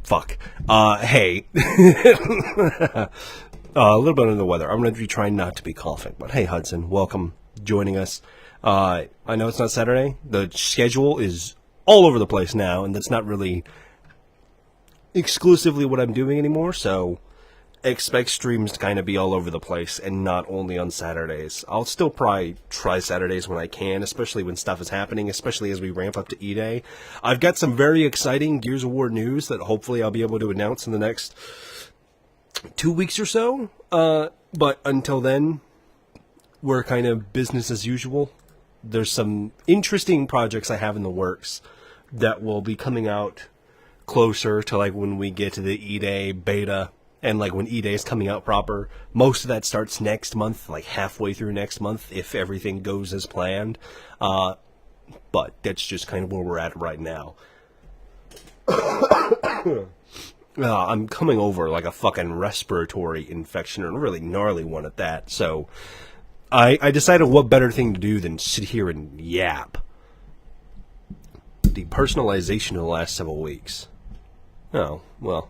Fuck. Hey. A little bit under the weather. I'm going to be trying not to be coughing. But hey, Hudson, welcome joining us. I know it's not Saturday. The schedule is all over the place now, and that's not really exclusively what I'm doing anymore, so expect streams to kind of be all over the place and not only on Saturdays. I'll still probably try Saturdays when I can, especially when stuff is happening, especially as we ramp up to E-Day. I've got some very exciting Gears of War news that hopefully I'll be able to announce in the next 2 weeks or so. But until then, we're kind of business as usual. There's some interesting projects I have in the works that will be coming out closer to like when we get to the E-Day beta and like when E-Day is coming out proper. Most of that starts next month, like halfway through next month, if everything goes as planned. But that's just kind of where we're at right now. I'm coming over like a fucking respiratory infection, and a really gnarly one at that. So I decided what better thing to do than sit here and yap. Depersonalization in the last several weeks. Oh, well,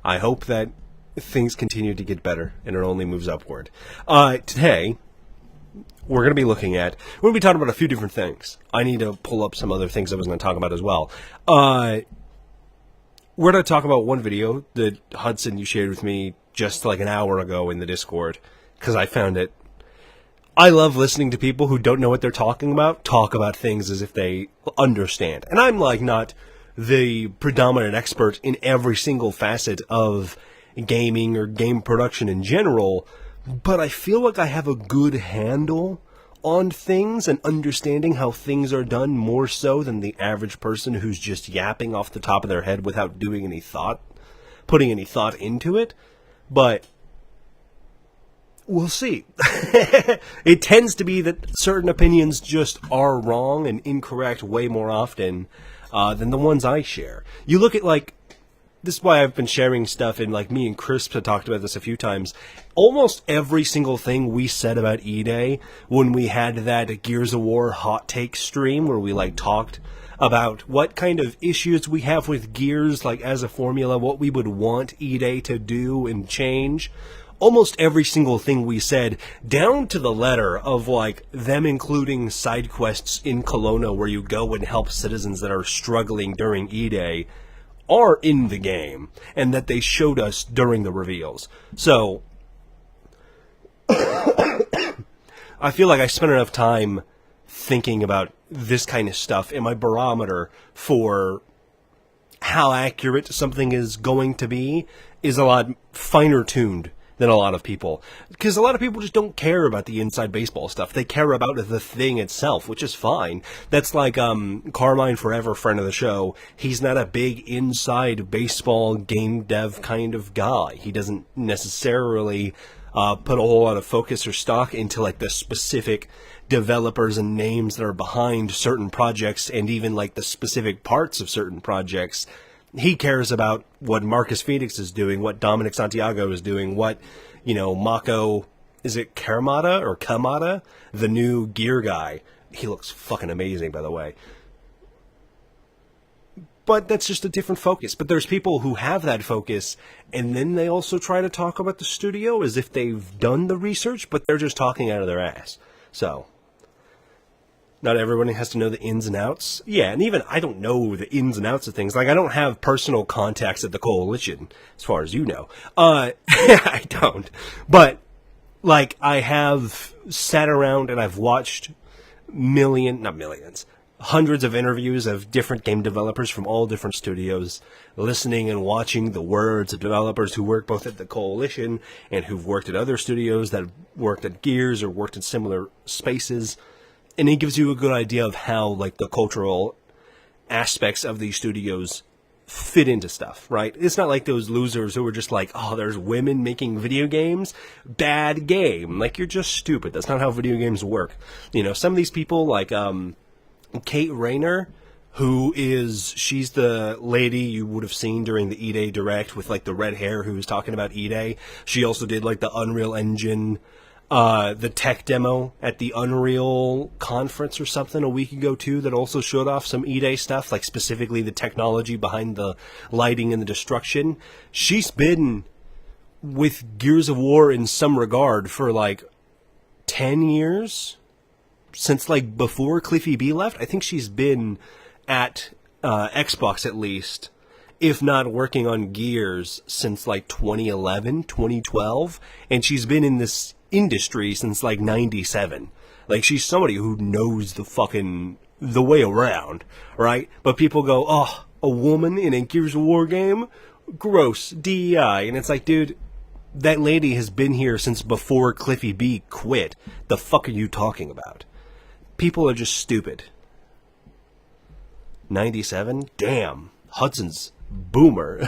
I hope that things continue to get better and it only moves upward. Today, we're going to be talking about a few different things. I need to pull up some other things I was going to talk about as well. We're going to talk about one video that Hudson, you shared with me just like an hour ago in the Discord, because I found it. I love listening to people who don't know what they're talking about talk about things as if they understand. And I'm like not the predominant expert in every single facet of gaming or game production in general, but I feel like I have a good handle on things and understanding how things are done more so than the average person who's just yapping off the top of their head without doing any thought, putting any thought into it. But we'll see. It tends to be that certain opinions just are wrong and incorrect way more often than the ones I share. You look at, like, this is why I've been sharing stuff, and, like, me and Crisp have talked about this a few times. Almost every single thing we said about E-Day when we had that Gears of War hot take stream where we, like, talked about what kind of issues we have with Gears, like, as a formula, what we would want E-Day to do and change. Almost every single thing we said, down to the letter of, like, them including side quests in Kelowna where you go and help citizens that are struggling during E-Day, are in the game, and that they showed us during the reveals. So, I feel like I spent enough time thinking about this kind of stuff, and my barometer for how accurate something is going to be is a lot finer tuned than a lot of people. Because a lot of people just don't care about the inside baseball stuff. They care about the thing itself, which is fine. That's like Carmine Forever, friend of the show. He's not a big inside baseball game dev kind of guy. He doesn't necessarily put a whole lot of focus or stock into like the specific developers and names that are behind certain projects, and even like the specific parts of certain projects. He cares about what Marcus Phoenix is doing, what Dominic Santiago is doing, what, Mako, is it Karamata or Kamata? The new gear guy. He looks fucking amazing, by the way. But that's just a different focus. But there's people who have that focus, and then they also try to talk about the studio as if they've done the research, but they're just talking out of their ass. So, not everyone has to know the ins and outs. Yeah, and even I don't know the ins and outs of things. Like, I don't have personal contacts at the Coalition, as far as you know. I don't. But, like, I have sat around and I've watched hundreds of interviews of different game developers from all different studios, listening and watching the words of developers who work both at the Coalition and who've worked at other studios that have worked at Gears or worked in similar spaces. And it gives you a good idea of how, like, the cultural aspects of these studios fit into stuff, right? It's not like those losers who are just like, oh, there's women making video games? Bad game. Like, you're just stupid. That's not how video games work. Some of these people, like, Kate Rayner, she's the lady you would have seen during the E-Day Direct with, like, the red hair who was talking about E-Day. She also did, like, the Unreal Engine the tech demo at the Unreal conference or something a week ago too that also showed off some E-Day stuff, like specifically the technology behind the lighting and the destruction. She's been with Gears of War in some regard for like 10 years, since like before Cliffy B left. I think she's been at Xbox at least, if not working on Gears since like 2011, 2012, and she's been in this industry since like 97. Like, she's somebody who knows the way around, right? But people go, oh, a woman in a Gears of War game? Gross, DEI. And it's like, dude, that lady has been here since before Cliffy B quit. The fuck are you talking about? People are just stupid. 97? Damn. Hudson's boomer.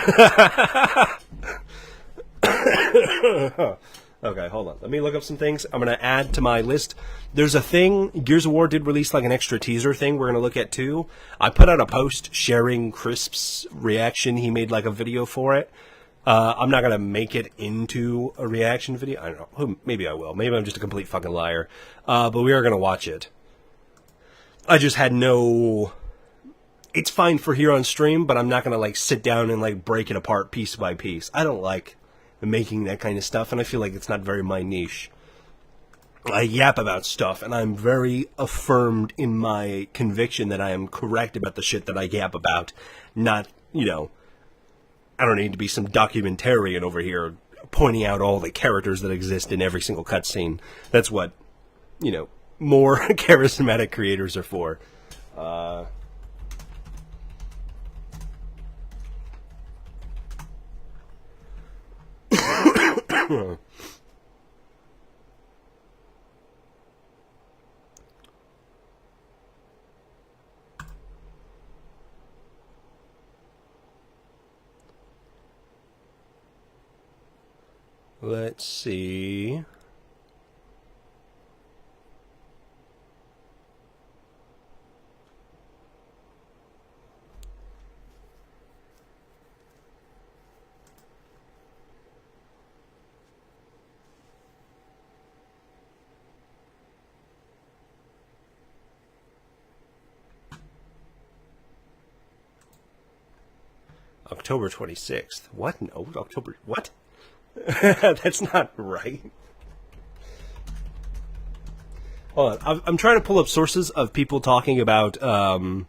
Okay, hold on. Let me look up some things. I'm going to add to my list. There's a thing, Gears of War did release like an extra teaser thing we're going to look at too. I put out a post sharing Crisp's reaction. He made like a video for it. I'm not going to make it into a reaction video. I don't know. Maybe I will. Maybe I'm just a complete fucking liar. But we are going to watch it. I just had no... It's fine for here on stream, but I'm not going to like sit down and like break it apart piece by piece. I don't like making that kind of stuff, and I feel like it's not very my niche. I yap about stuff, and I'm very affirmed in my conviction that I am correct about the shit that I yap about. Not, you know... I don't need to be some documentarian over here pointing out all the characters that exist in every single cutscene. That's what, you know, more charismatic creators are for. Let's see. October 26th. What? No, October... What? That's not right. Hold on. I'm trying to pull up sources of people talking about the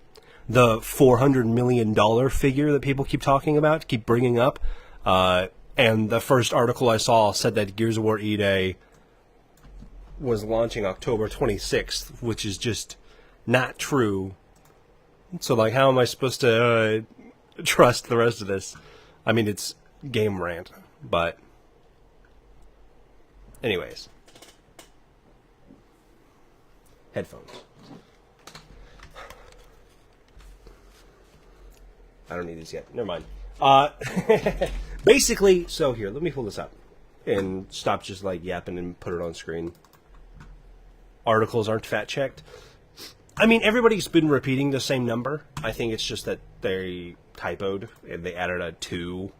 $400 million figure that people keep talking about, keep bringing up. And the first article I saw said that Gears of War E-Day was launching October 26th, which is just not true. So, like, how am I supposed to trust the rest of this? I mean, it's Game Rant, but... Anyways. Headphones. I don't need these yet. Never mind. Basically, so here, let me pull this up and stop just like yapping and put it on screen. Articles aren't fact checked. I mean, everybody's been repeating the same number. I think it's just that they typoed and they added a 2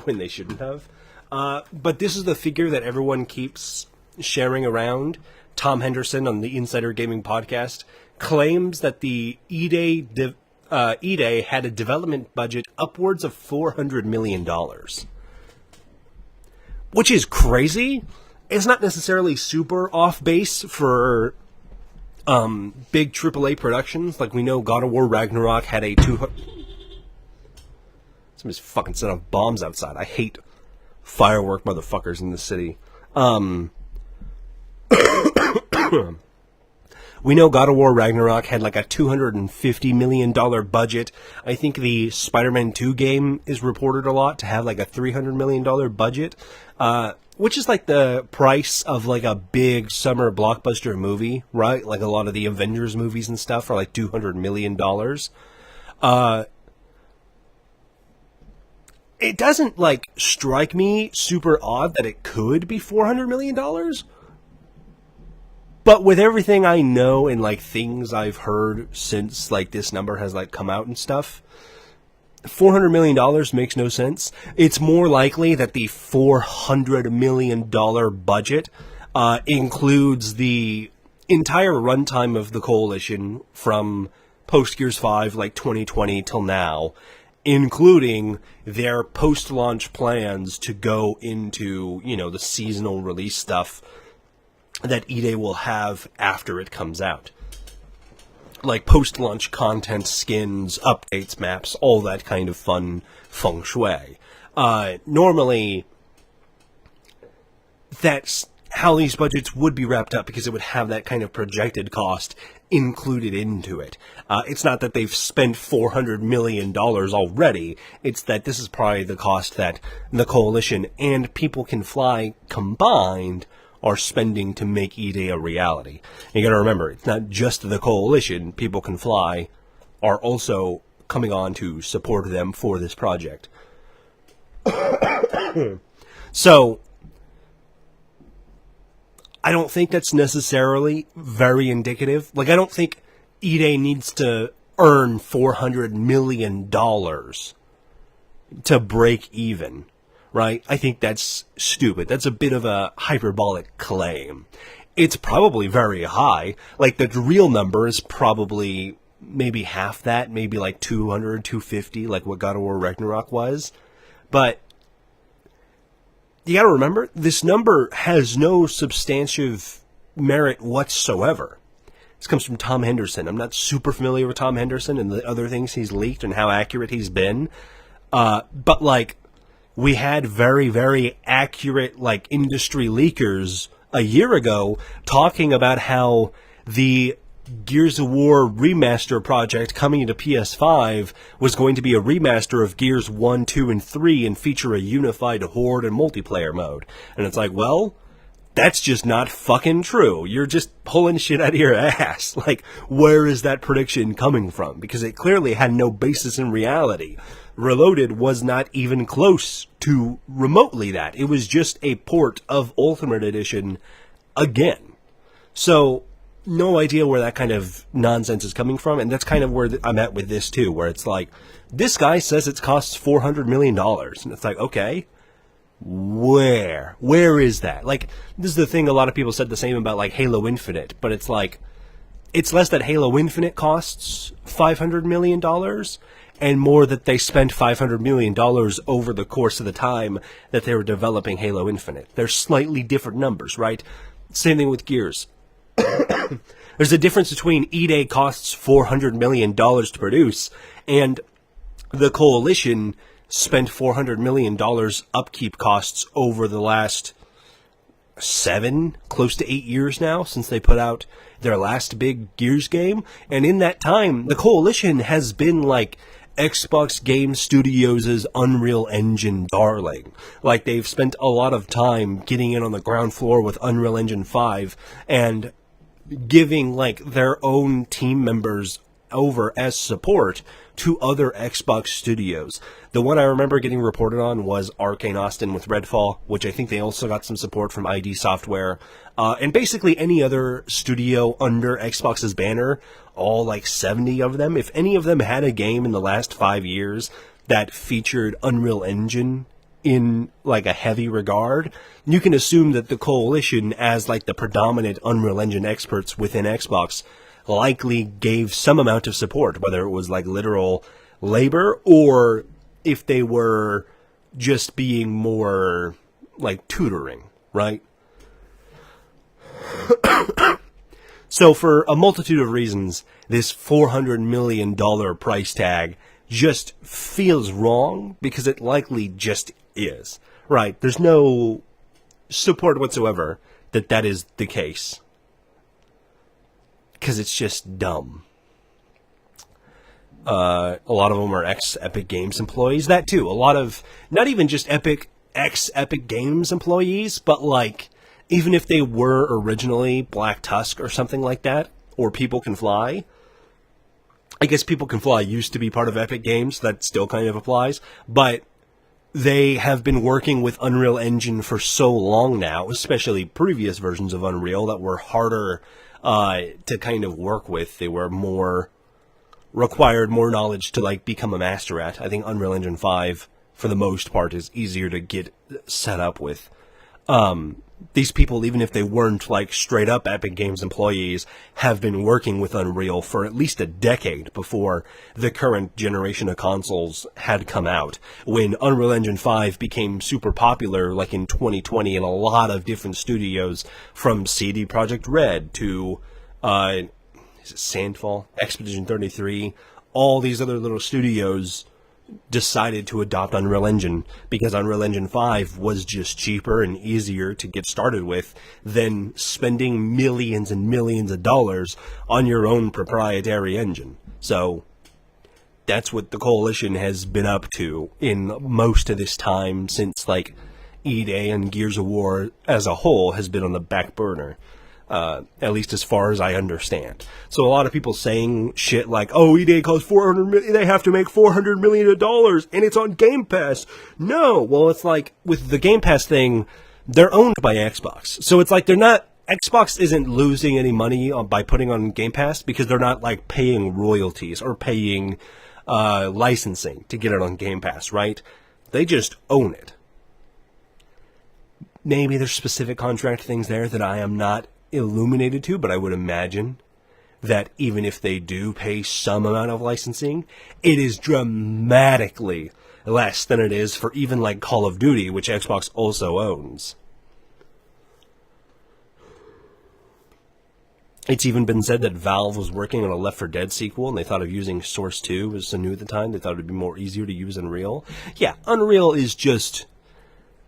when they shouldn't have. But this is the figure that everyone keeps sharing around. Tom Henderson on the Insider Gaming podcast claims that the E-Day had a development budget upwards of $400 million. Which is crazy. It's not necessarily super off base for big AAA productions. Like, we know God of War Ragnarok had a 200... Somebody's fucking set off bombs outside. I hate firework motherfuckers in the city. We know God of War Ragnarok had like a $250 million budget. I think the Spider-Man 2 game is reported a lot to have like a $300 million budget, which is like the price of like a big summer blockbuster movie, right? Like a lot of the Avengers movies and stuff are like $200 million. It doesn't like strike me super odd that it could be $400 million. But with everything I know and like things I've heard since like this number has like come out and stuff, $400 million makes no sense. It's more likely that the $400 million budget includes the entire runtime of the Coalition from post Gears 5, like 2020 till now, including their post-launch plans to go into, the seasonal release stuff that EA will have after it comes out. Like post-launch content, skins, updates, maps, all that kind of fun feng shui. Normally, that's how these budgets would be wrapped up, because it would have that kind of projected cost included into it. It's not that they've spent $400 million already. It's that this is probably the cost that the Coalition and People Can Fly combined are spending to make EA a reality. And you gotta remember, it's not just the Coalition. People Can Fly are also coming on to support them for this project. So, I don't think that's necessarily very indicative. Like, I don't think EA needs to earn $400 million to break even, right? I think that's stupid. That's a bit of a hyperbolic claim. It's probably very high. Like, the real number is probably maybe half that, maybe like 200, 250, like what God of War Ragnarok was. But you gotta remember, this number has no substantive merit whatsoever. This comes from Tom Henderson. I'm not super familiar with Tom Henderson and the other things he's leaked and how accurate he's been. But, like, we had very, very accurate, like, industry leakers a year ago talking about how the Gears of War remaster project coming into PS5 was going to be a remaster of Gears 1, 2, and 3 and feature a unified horde and multiplayer mode. And it's like, well, that's just not fucking true. You're just pulling shit out of your ass. Like, where is that prediction coming from? Because it clearly had no basis in reality. Reloaded was not even close to remotely that. It was just a port of Ultimate Edition again. So, no idea where that kind of nonsense is coming from, and that's kind of where I'm at with this too, where it's like, this guy says it costs $400 million, and it's like, okay, where is that? Like, this is the thing, a lot of people said the same about, like, Halo Infinite, but it's like, it's less that Halo Infinite costs $500 million, and more that they spent $500 million over the course of the time that they were developing Halo Infinite. They're slightly different numbers, right? Same thing with Gears. There's a difference between EA costs $400 million to produce, and the Coalition spent $400 million upkeep costs over the last 7, close to 8 years now, since they put out their last big Gears game. And in that time, the Coalition has been like Xbox Game Studios' Unreal Engine darling. Like, they've spent a lot of time getting in on the ground floor with Unreal Engine 5 and giving, like, their own team members over as support to other Xbox studios. The one I remember getting reported on was Arcane Austin with Redfall, which I think they also got some support from ID Software. And basically any other studio under Xbox's banner, all like 70 of them. If any of them had a game in the last 5 years that featured Unreal Engine in like a heavy regard, you can assume that the Coalition, as like the predominant Unreal Engine experts within Xbox, likely gave some amount of support, whether it was like literal labor or if they were just being more like tutoring, right? So for a multitude of reasons, this $400 million price tag just feels wrong, because it likely just is, right? There's no support whatsoever that that is the case, because it's just dumb. A lot of them are ex-Epic Games employees. That too. A lot of, not even just ex-Epic Games employees, but like, even if they were originally Black Tusk or something like that, or People Can Fly. I guess People Can Fly used to be part of Epic Games. That still kind of applies. But they have been working with Unreal Engine for so long now, especially previous versions of Unreal that were harder to kind of work with. They were required more knowledge to like become a master at. I think Unreal Engine 5, for the most part, is easier to get set up with. these people, even if they weren't like straight up Epic Games employees, have been working with Unreal for at least a decade before the current generation of consoles had come out. When Unreal Engine 5 became super popular, like in 2020, in a lot of different studios, from CD Projekt Red to, is it Sandfall, Expedition 33, all these other little studios decided to adopt Unreal Engine because Unreal Engine 5 was just cheaper and easier to get started with than spending millions and millions of dollars on your own proprietary engine. So that's what the Coalition has been up to in most of this time since, like, E-Day and Gears of War as a whole has been on the back burner. At least as far as I understand. So a lot of people saying shit like, oh, E-Day costs $400 million, they have to make $400 million, and it's on Game Pass. No, well, it's like, with the Game Pass thing, they're owned by Xbox. So it's like Xbox isn't losing any money by putting on Game Pass because they're not, like, paying royalties or paying licensing to get it on Game Pass, right? They just own it. Maybe there's specific contract things there that I am not illuminated to, but I would imagine that even if they do pay some amount of licensing, it is dramatically less than it is for even like Call of Duty, which Xbox also owns. It's even been said that Valve was working on a Left 4 Dead sequel, and they thought of using Source 2 as so new at the time. They thought it would be more easier to use Unreal. Yeah, Unreal is just...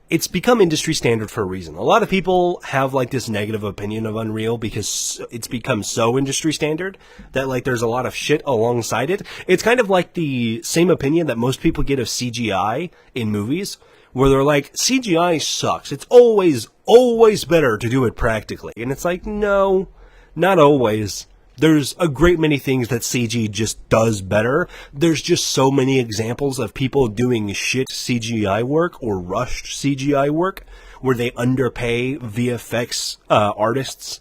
it's become industry standard for a reason. A lot of people have like this negative opinion of Unreal because it's become so industry standard that like there's a lot of shit alongside it. It's kind of like the same opinion that most people get of CGI in movies, where they're like, CGI sucks. It's always better to do it practically. And it's like, no, not always. There's a great many things that CG just does better. There's just so many examples of people doing shit CGI work or rushed CGI work where they underpay VFX artists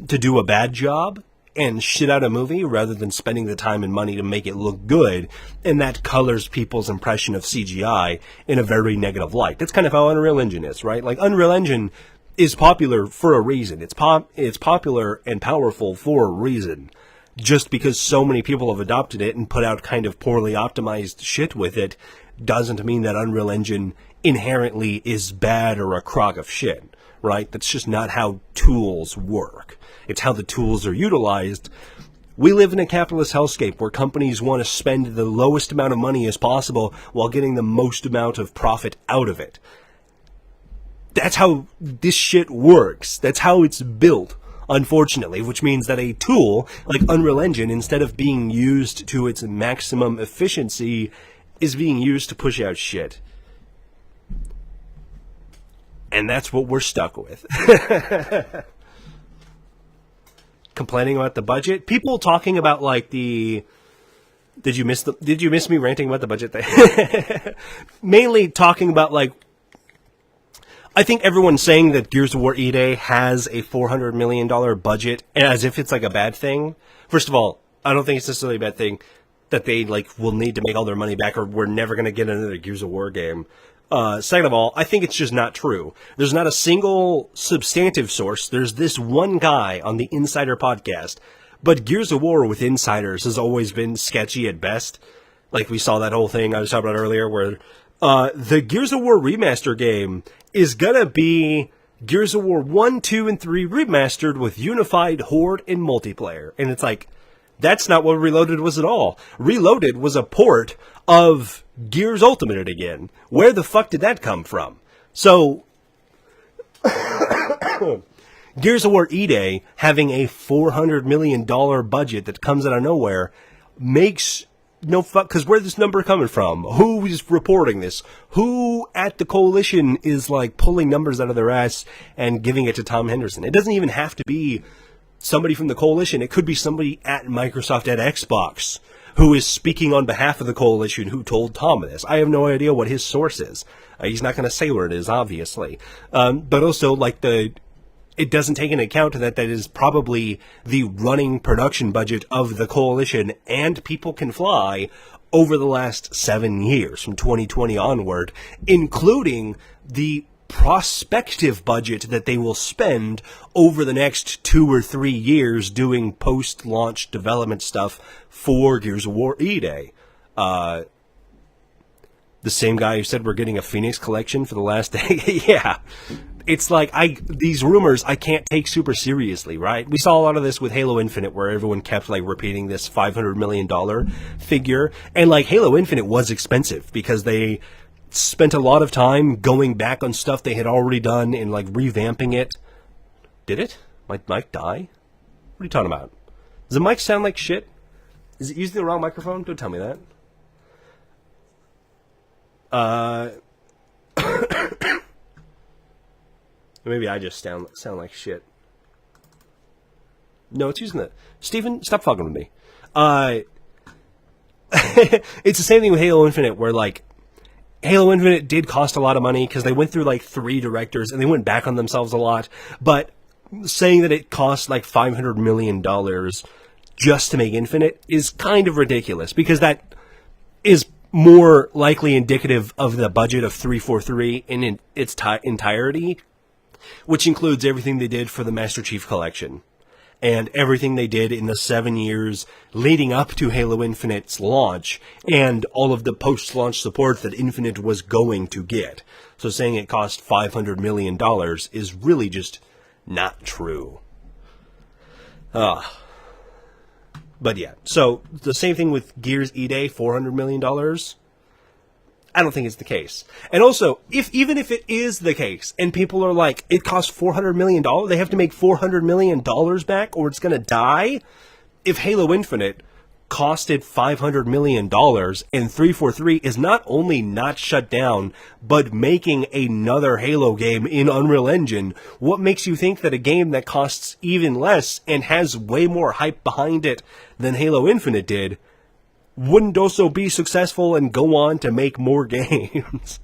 to do a bad job and shit out a movie rather than spending the time and money to make it look good. And that colors people's impression of CGI in a very negative light. That's kind of how Unreal Engine is, right? Like, Unreal Engine is popular for a reason. It's popular and powerful for a reason. Just because so many people have adopted it and put out kind of poorly optimized shit with it doesn't mean that Unreal Engine inherently is bad or a crock of shit, right? That's just not how tools work. It's how the tools are utilized. We live in a capitalist hellscape where companies want to spend the lowest amount of money as possible while getting the most amount of profit out of it. That's how this shit works. That's how it's built, unfortunately, which means that a tool like Unreal Engine, instead of being used to its maximum efficiency, is being used to push out shit. And that's what we're stuck with. Complaining about the budget? People talking about like the... Did you miss me ranting about the budget thing? Mainly talking about like... I think everyone's saying that Gears of War E-Day has a $400 million budget, as if it's like a bad thing. First of all, I don't think it's necessarily a bad thing that they like will need to make all their money back, or we're never going to get another Gears of War game. Second of all, I think it's just not true. There's not a single substantive source. There's this one guy on the Insider podcast, but Gears of War with insiders has always been sketchy at best. Like we saw that whole thing I was talking about earlier where the Gears of War remaster game is gonna be Gears of War 1, 2, and 3 remastered with unified horde and multiplayer. And it's like, that's not what Reloaded was at all. Reloaded was a port of Gears Ultimate again. Where the fuck did that come from? So, Gears of War E-Day having a $400 million budget that comes out of nowhere makes no fuck, because where's this number coming from? Who is reporting this? Who at the Coalition is like pulling numbers out of their ass and giving it to Tom Henderson? It doesn't even have to be somebody from the Coalition. It could be somebody at Microsoft, at Xbox, who is speaking on behalf of the Coalition, who told Tom this. I have no idea what his source is. He's not going to say where it is, obviously. But also, like, it doesn't take into account that is probably the running production budget of the Coalition and People Can Fly over the last 7 years, from 2020 onward, including the prospective budget that they will spend over the next 2 or 3 years doing post-launch development stuff for Gears of War E-Day. The same guy who said we're getting a Phoenix collection for the last day. Yeah. It's like, these rumors I can't take super seriously, right? We saw a lot of this with Halo Infinite, where everyone kept, like, repeating this $500 million figure. And, like, Halo Infinite was expensive because they spent a lot of time going back on stuff they had already done and, like, revamping it. Did it? Might mic die? What are you talking about? Does the mic sound like shit? Is it using the wrong microphone? Don't tell me that. Maybe I just sound like shit. No, it's using the... Steven, stop fucking with me. It's the same thing with Halo Infinite, where, like, Halo Infinite did cost a lot of money because they went through, like, 3 directors and they went back on themselves a lot. But saying that it cost, like, $500 million just to make Infinite is kind of ridiculous, because that is more likely indicative of the budget of 343 in its entirety, which includes everything they did for the Master Chief Collection and everything they did in the 7 years leading up to Halo Infinite's launch and all of the post-launch support that Infinite was going to get. So saying it cost $500 million is really just not true. But yeah, so the same thing with Gears E-Day, $400 million. I don't think it's the case. And also, even if it is the case, and people are like, it costs $400 million, they have to make $400 million back, or it's going to die. If Halo Infinite costed $500 million, and 343 is not only not shut down, but making another Halo game in Unreal Engine, what makes you think that a game that costs even less and has way more hype behind it than Halo Infinite did wouldn't also be successful and go on to make more games?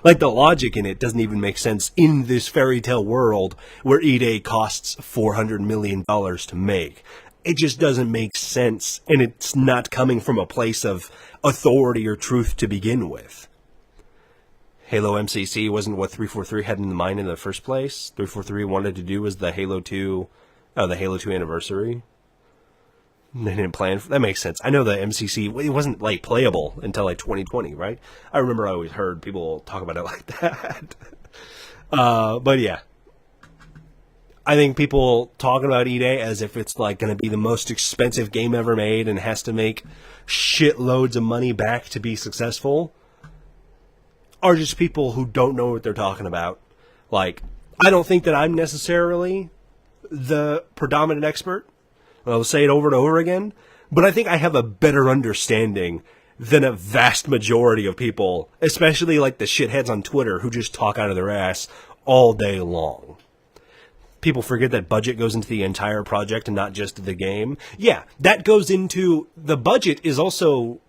Like, the logic in it doesn't even make sense in this fairy tale world where E-Day costs $400 million to make. It just doesn't make sense, and it's not coming from a place of authority or truth to begin with. Halo MCC wasn't what 343 had in mind in the first place. 343 wanted to do was the Halo 2 anniversary. They didn't plan for that. Makes sense. I know the MCC, it wasn't, like, playable until, like, 2020, right? I remember I always heard people talk about it like that. But yeah. I think people talking about E-Day as if it's, like, going to be the most expensive game ever made and has to make shitloads of money back to be successful are just people who don't know what they're talking about. Like, I don't think that I'm necessarily the predominant expert. I'll say it over and over again, but I think I have a better understanding than a vast majority of people, especially like the shitheads on Twitter who just talk out of their ass all day long. People forget that budget goes into the entire project and not just the game. Yeah, that goes into... The budget is also...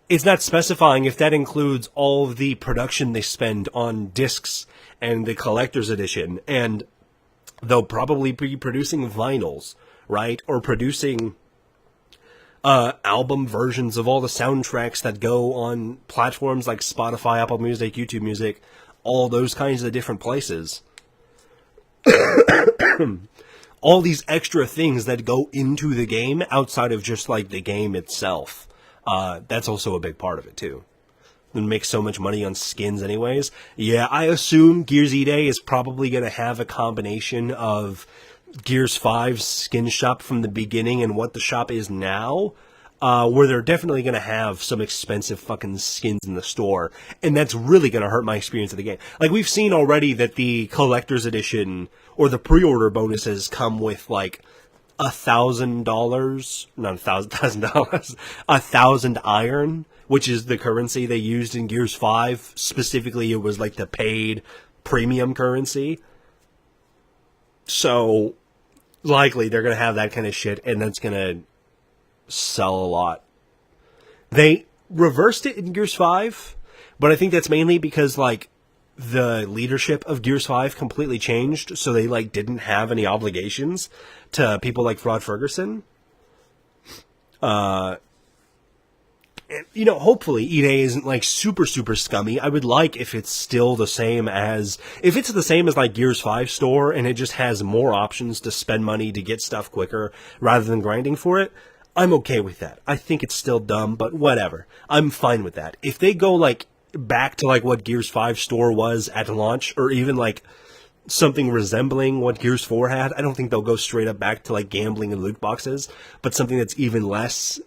It's not specifying if that includes all of the production they spend on discs and the collector's edition, and they'll probably be producing vinyls, right? Or producing album versions of all the soundtracks that go on platforms like Spotify, Apple Music, YouTube Music, all those kinds of different places. All these extra things that go into the game outside of just, like, the game itself. That's also a big part of it, too. And make so much money on skins anyways. Yeah, I assume Gears E-Day is probably going to have a combination of Gears 5's skin shop from the beginning and what the shop is now, where they're definitely going to have some expensive fucking skins in the store, and that's really going to hurt my experience of the game. Like, we've seen already that the collector's edition or the pre-order bonuses come with, like, $1,000, not $1,000, 1,000 iron, which is the currency they used in Gears 5. Specifically, it was, like, the paid premium currency. So, likely, they're going to have that kind of shit, and that's going to sell a lot. They reversed it in Gears 5, but I think that's mainly because, like, the leadership of Gears 5 completely changed, so they, like, didn't have any obligations to people like Rod Ferguson. And hopefully EA isn't like super, super scummy. I would like if it's still the same as, if it's the same as like Gears 5 store and it just has more options to spend money to get stuff quicker rather than grinding for it. I'm okay with that. I think it's still dumb, but whatever. I'm fine with that. If they go like back to like what Gears 5 store was at launch, or even like something resembling what Gears 4 had, I don't think they'll go straight up back to like gambling and loot boxes, but something that's even less,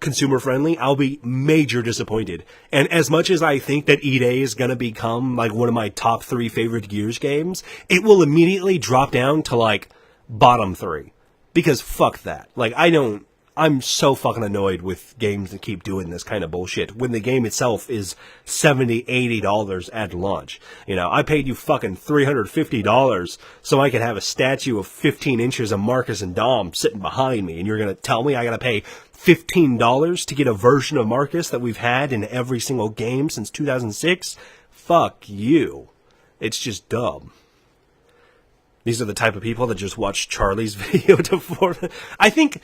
consumer friendly, I'll be major disappointed. And as much as I think that EA is gonna become like one of my top 3 favorite Gears games, it will immediately drop down to like bottom 3. Because fuck that. Like, I'm so fucking annoyed with games that keep doing this kind of bullshit when the game itself is $70, $80 at launch. I paid you fucking $350 so I could have a statue of 15 inches of Marcus and Dom sitting behind me, and you're gonna tell me I gotta pay $15 to get a version of Marcus that we've had in every single game since 2006? Fuck you. It's just dumb. These are the type of people that just watch Charlie's video to form. I think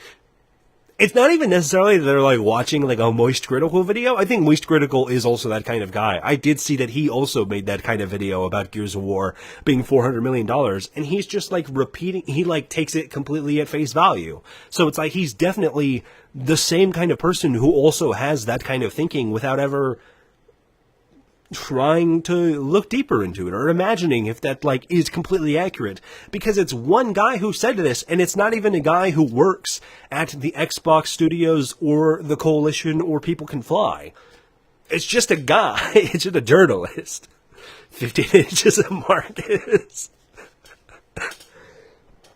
it's not even necessarily that they're like watching like a Moist Critical video. I think Moist Critical is also that kind of guy. I did see that he also made that kind of video about Gears of War being $400 million, and he's just like repeating, he like takes it completely at face value. So it's like he's definitely the same kind of person who also has that kind of thinking without ever trying to look deeper into it or imagining if that like is completely accurate, because it's one guy who said this, and it's not even a guy who works at the Xbox Studios or the Coalition or People Can Fly. It's just a guy. It's just a journalist. 15 inches of Marcus.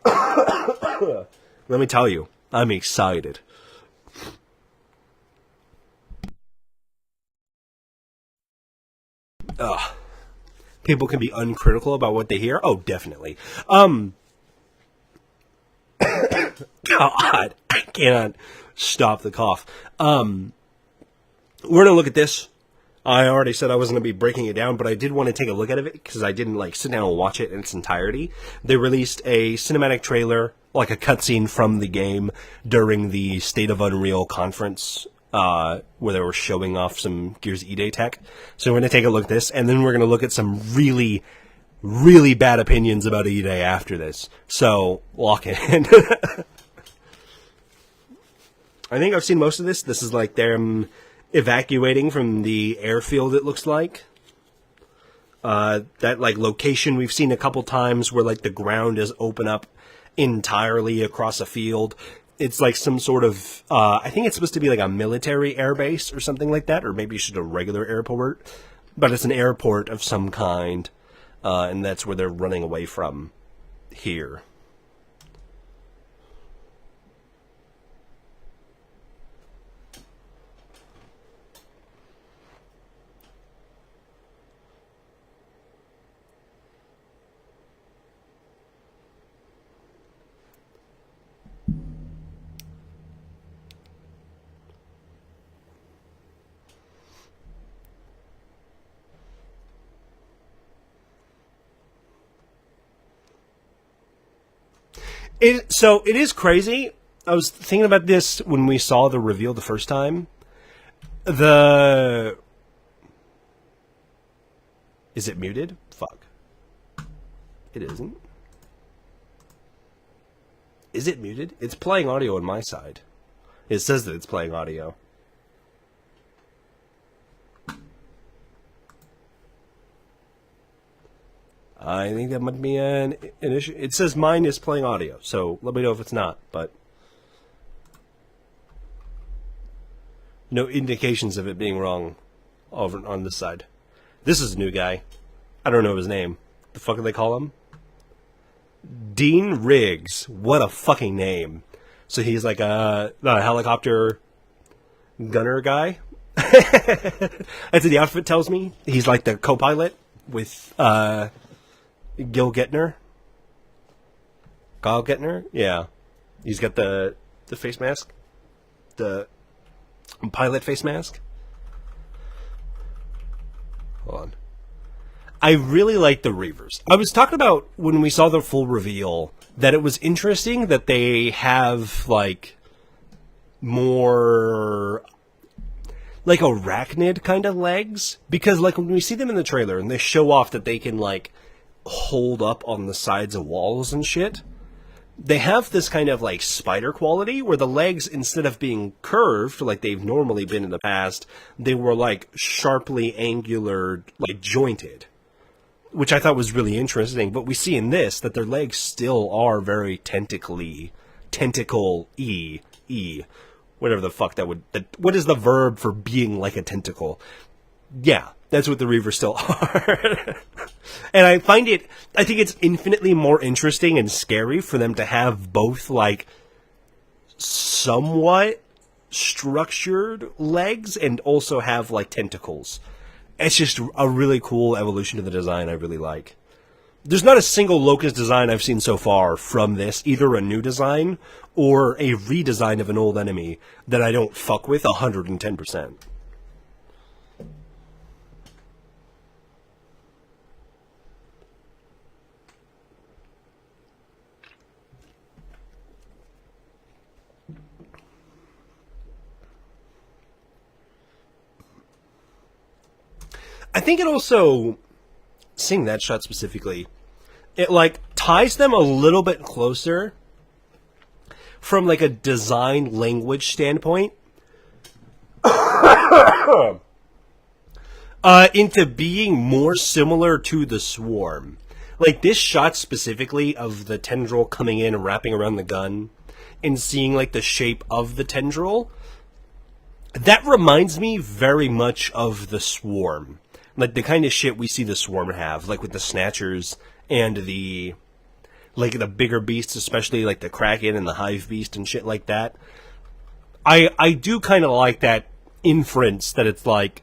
Let me tell you, I'm excited. People can be uncritical about what they hear. Oh, definitely. God, I cannot stop the cough. We're going to look at this. I already said I wasn't going to be breaking it down, but I did want to take a look at it because I didn't like sit down and watch it in its entirety. They released a cinematic trailer, like a cutscene from the game during the State of Unreal conference, where they were showing off some Gears E-Day tech. So we're going to take a look at this, and then we're going to look at some really, really bad opinions about E-Day after this. So, lock in. I think I've seen most of this. This is like them evacuating from the airfield, it looks like. That like location we've seen a couple times where like the ground is open up entirely across a field. It's like some sort of, I think it's supposed to be like a military airbase or something like that, or maybe it's just a regular airport. But it's an airport of some kind, and that's where they're running away from here. So it is crazy. I was thinking about this when we saw the reveal the first time. Is it muted? Fuck. It isn't. Is it muted? It's playing audio on my side. It says that it's playing audio. I think that might be an issue. It says mine is playing audio, so let me know if it's not, but no indications of it being wrong over on this side. This is a new guy. I don't know his name. The fuck do they call him? Dean Riggs. What a fucking name. So he's like a helicopter gunner guy. That's what the outfit tells me. He's like the co-pilot with Gil Gettner. Kyle Gettner? Yeah. He's got the face mask. The pilot face mask. Hold on. I really like the Reavers. I was talking about when we saw the full reveal that it was interesting that they have like more like arachnid kind of legs, because like when we see them in the trailer and they show off that they can like hold up on the sides of walls and shit, they have this kind of like spider quality where the legs, instead of being curved like they've normally been in the past, they were like sharply angular, like jointed, which I thought was really interesting. But we see in this that their legs still are very tentacle-y, whatever the fuck that would, what is the verb for being like a tentacle? Yeah, that's what the Reavers still are. And I think it's infinitely more interesting and scary for them to have both, like, somewhat structured legs and also have, like, tentacles. It's just a really cool evolution to the design I really like. There's not a single Locust design I've seen so far from this, either a new design or a redesign of an old enemy, that I don't fuck with 110%. I think it also, seeing that shot specifically, it like ties them a little bit closer from like a design language standpoint into being more similar to the Swarm. Like this shot specifically of the tendril coming in and wrapping around the gun and seeing like the shape of the tendril, that reminds me very much of the Swarm. Like the kind of shit we see the Swarm have, like with the Snatchers and the, like the bigger beasts, especially like the Kraken and the Hive Beast and shit like that. I do kind of like that inference that it's like,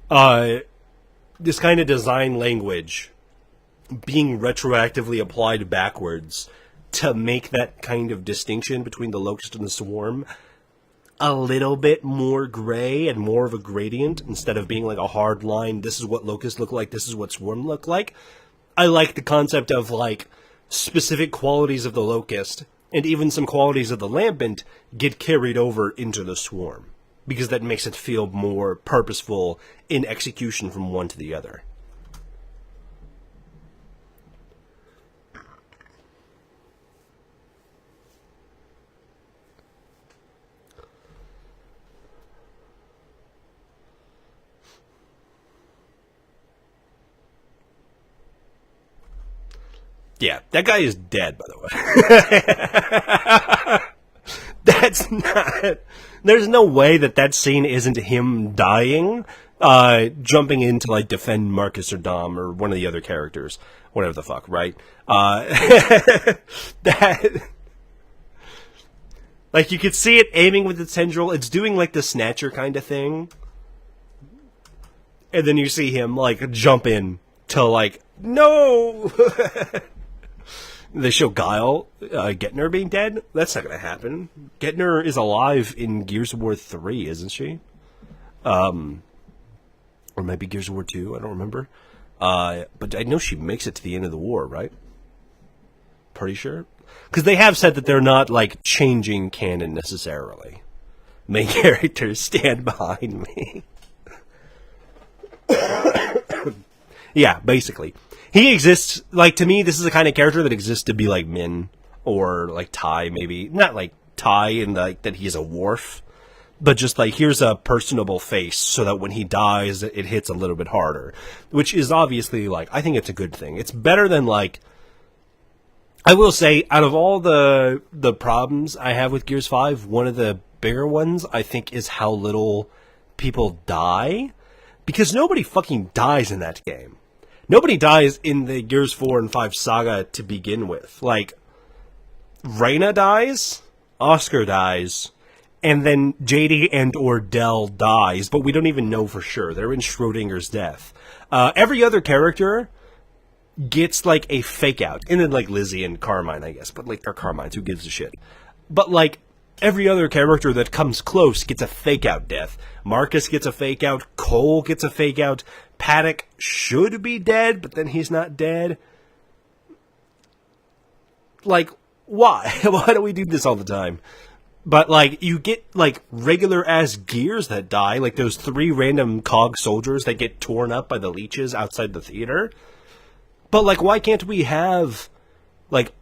this kind of design language being retroactively applied backwards to make that kind of distinction between the Locust and the Swarm a little bit more gray and more of a gradient instead of being like a hard line. This is what Locusts look like. This is what Swarm look like. I like the concept of like specific qualities of the Locust and even some qualities of the Lambent get carried over into the Swarm because that makes it feel more purposeful in execution from one to the other. Yeah, that guy is dead, by the way. That's not... There's no way that scene isn't him dying, jumping in to, like, defend Marcus or Dom or one of the other characters. Whatever the fuck, right? That... Like, you could see it aiming with the tendril. It's doing, like, the Snatcher kind of thing. And then you see him, like, jump in to, like, no! They show Guile, Getner being dead. That's not going to happen. Getner is alive in Gears of War 3, isn't she? Or maybe Gears of War 2, I don't remember. But I know she makes it to the end of the war, right? Pretty sure. Because they have said that they're not, like, changing canon necessarily. Main characters stand behind me. Yeah, basically. He exists, like, to me, this is the kind of character that exists to be like Min, or like Ty, maybe. Not like Ty in like that he's a Worf, but just like, here's a personable face, so that when he dies, it hits a little bit harder. Which is obviously, like, I think it's a good thing. It's better than, like, I will say, out of all the problems I have with Gears 5, one of the bigger ones, I think, is how little people die. Because nobody fucking dies in that game. Nobody dies in the Gears 4 and 5 saga to begin with. Like, Reyna dies, Oscar dies, and then JD and or Del dies, but we don't even know for sure. They're in Schrodinger's death. Every other character gets, like, a fake out. And then, like, Lizzie and Carmine, I guess. But, like, they're Carmines, who gives a shit? But, like, every other character that comes close gets a fake out death. Marcus gets a fake out. Cole gets a fake out. Paddock should be dead, but then he's not dead. Like, why? Why do we do this all the time? But, like, you get, like, regular-ass Gears that die, like those 3 random COG soldiers that get torn up by the leeches outside the theater. But, like, why can't we have, like,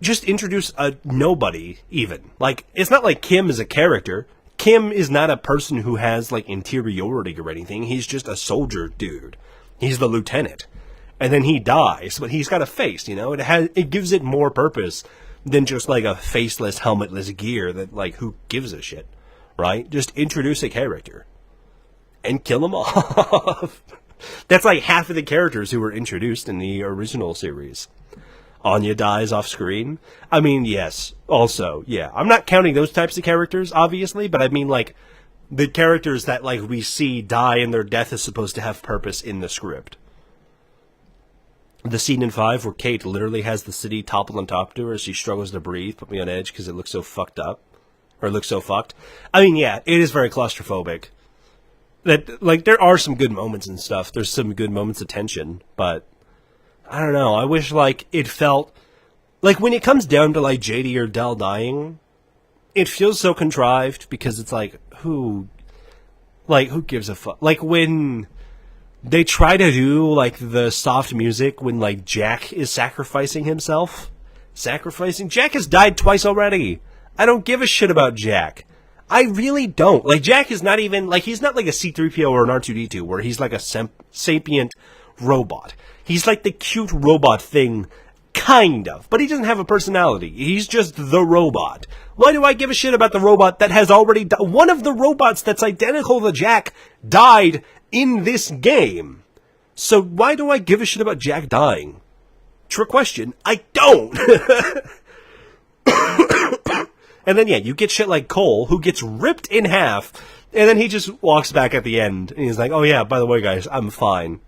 just introduce a nobody, even? Like, it's not like Kim is a character. Kim is not a person who has, like, interiority or anything. He's just a soldier dude. He's the lieutenant. And then he dies, but he's got a face, you know? It gives it more purpose than just, like, a faceless, helmetless Gear that, like, who gives a shit, right? Just introduce a character and kill them off. That's like half of the characters who were introduced in the original series. Anya dies off screen. I mean, yes, also, yeah. I'm not counting those types of characters, obviously, but I mean, like, the characters that, like, we see die and their death is supposed to have purpose in the script. The scene in 5 where Kate literally has the city topple on top to her as she struggles to breathe put me on edge because it looks so fucked up. Or it looks so fucked. I mean, yeah, it is very claustrophobic. That, like, there are some good moments and stuff. There's some good moments of tension, but I don't know. I wish, like, it felt like when it comes down to, like, JD or Dell dying, it feels so contrived because it's like, who gives a fuck? Like, when they try to do, like, the soft music when, like, Jack is sacrificing himself. Jack has died twice already. I don't give a shit about Jack. I really don't. Like, Jack is not even, like, he's not like a C-3PO or an R2-D2 where he's like a sapient robot. He's like the cute robot thing, kind of. But he doesn't have a personality. He's just the robot. Why do I give a shit about the robot that has already died? One of the robots that's identical to Jack died in this game. So why do I give a shit about Jack dying? Trick question. I don't. And then, yeah, you get shit like Cole, who gets ripped in half, and then he just walks back at the end, and he's like, oh yeah, by the way, guys, I'm fine.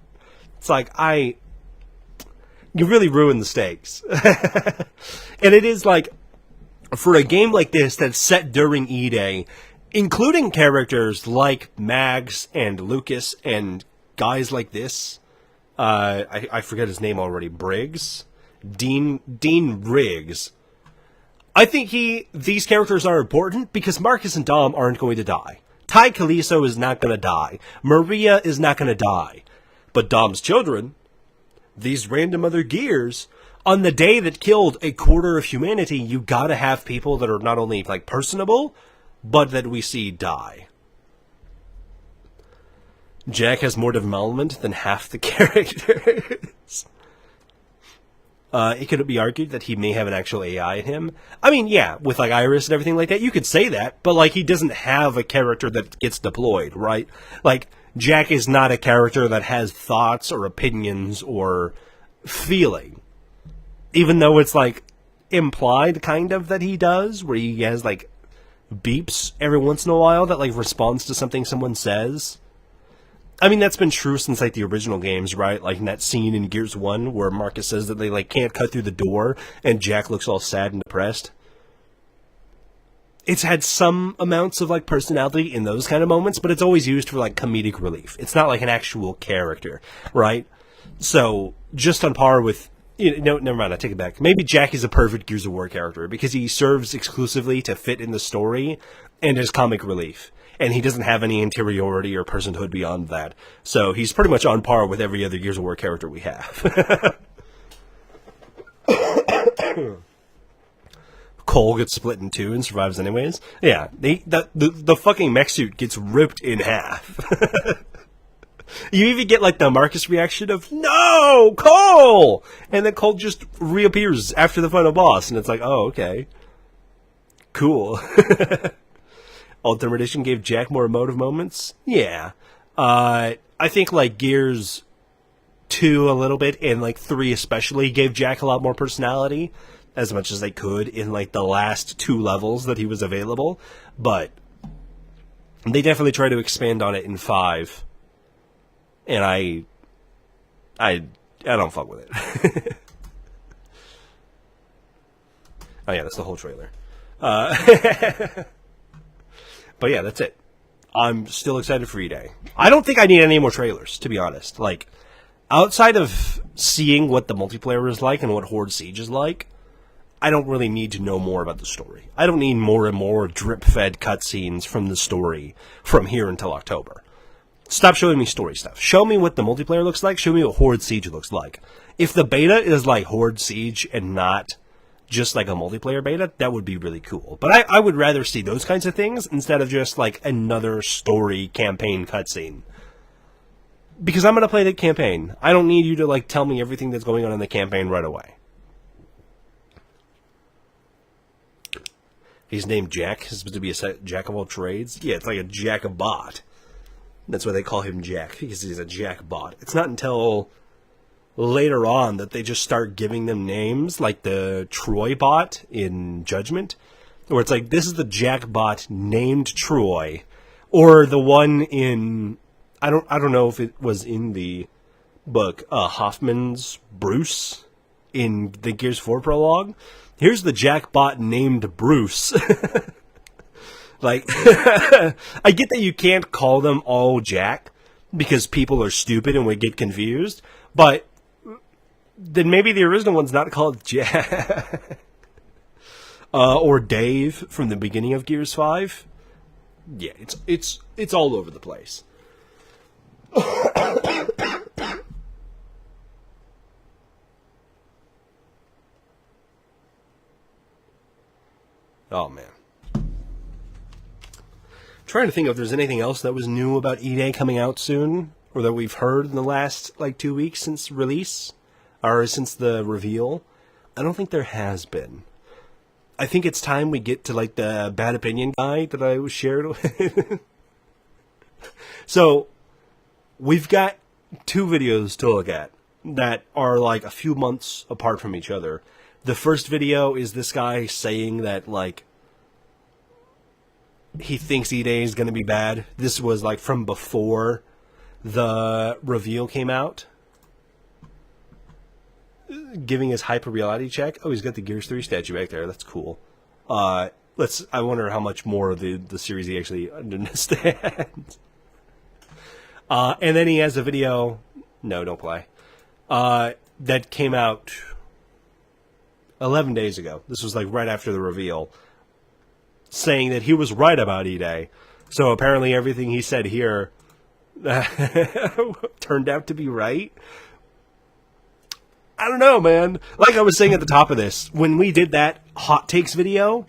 It's like, you really ruined the stakes. And it is like, for a game like this that's set during E-Day, including characters like Mags and Lucas and guys like this, I forget his name already, Briggs? Dean Briggs. I think these characters are important because Marcus and Dom aren't going to die. Ty Kaliso is not going to die. Maria is not going to die. But Dom's children, these random other Gears, on the day that killed a quarter of humanity, you gotta have people that are not only, like, personable, but that we see die. Jack has more development than half the characters. It could be argued that he may have an actual AI in him. I mean, yeah, with, like, Iris and everything like that, you could say that, but, like, he doesn't have a character that gets deployed, right? Like, Jack is not a character that has thoughts or opinions or feeling. Even though it's, like, implied, kind of, that he does, where he has, like, beeps every once in a while that, like, responds to something someone says. I mean, that's been true since, like, the original games, right? Like, in that scene in Gears 1 where Marcus says that they, like, can't cut through the door, and Jack looks all sad and depressed. It's had some amounts of, like, personality in those kind of moments, but it's always used for, like, comedic relief. It's not, like, an actual character, right? So, just on par with... No, never mind, I take it back. Maybe Jack is a perfect Gears of War character, because he serves exclusively to fit in the story and as comic relief. And he doesn't have any interiority or personhood beyond that. So he's pretty much on par with every other Gears of War character we have. Cole gets split in two and survives anyways. Yeah, the fucking mech suit gets ripped in half. You even get, like, the Marcus reaction of, no, Cole! And then Cole just reappears after the final boss, and it's like, oh, okay. Cool. Ultimate Edition gave Jack more emotive moments? Yeah. I think, like, Gears 2 a little bit, and, like, 3 especially, gave Jack a lot more personality, as much as they could, in, like, the last 2 levels that he was available. But they definitely try to expand on it in 5. And I don't fuck with it. Oh yeah, that's the whole trailer. But yeah, that's it. I'm still excited for E-Day. I don't think I need any more trailers, to be honest. Like, outside of seeing what the multiplayer is like and what Horde Siege is like, I don't really need to know more about the story. I don't need more and more drip-fed cutscenes from the story from here until October. Stop showing me story stuff. Show me what the multiplayer looks like. Show me what Horde Siege looks like. If the beta is like Horde Siege and not just like a multiplayer beta, that would be really cool. But I would rather see those kinds of things instead of just like another story campaign cutscene. Because I'm going to play the campaign. I don't need you to like tell me everything that's going on in the campaign right away. He's named Jack. He's supposed to be a jack of all trades. Yeah, it's like a jack of bot. That's why they call him Jack, because he's a jack bot. It's not until later on that they just start giving them names, like the Troy bot in Judgment, where it's like, this is the jack bot named Troy, or the one in, I don't know if it was in the book, Hoffman's Bruce in the Gears 4 prologue. Here's the jack bot named Bruce. Like, I get that you can't call them all Jack because people are stupid and would get confused, but then maybe the original one's not called Jack. Or Dave from the beginning of Gears 5. Yeah, it's all over the place. Oh, man. Trying to think if there's anything else that was new about E-Day coming out soon, or that we've heard in the last, 2 weeks since release, or since the reveal. I don't think there has been. I think it's time we get to, the bad opinion guy that I was shared with. So, we've got 2 videos to look at that are, a few months apart from each other. The first video is this guy saying that, he thinks E-Day is going to be bad. This was, from before the reveal came out. Giving his hyper reality check. Oh, he's got the Gears 3 statue back there. That's cool. I wonder how much more of the series he actually understands. And then he has a video. No, don't play. That came out 11 days ago. This was, right after the reveal. Saying that he was right about E-Day. So apparently everything he said here turned out to be right. I don't know, man. Like I was saying at the top of this, when we did that hot takes video,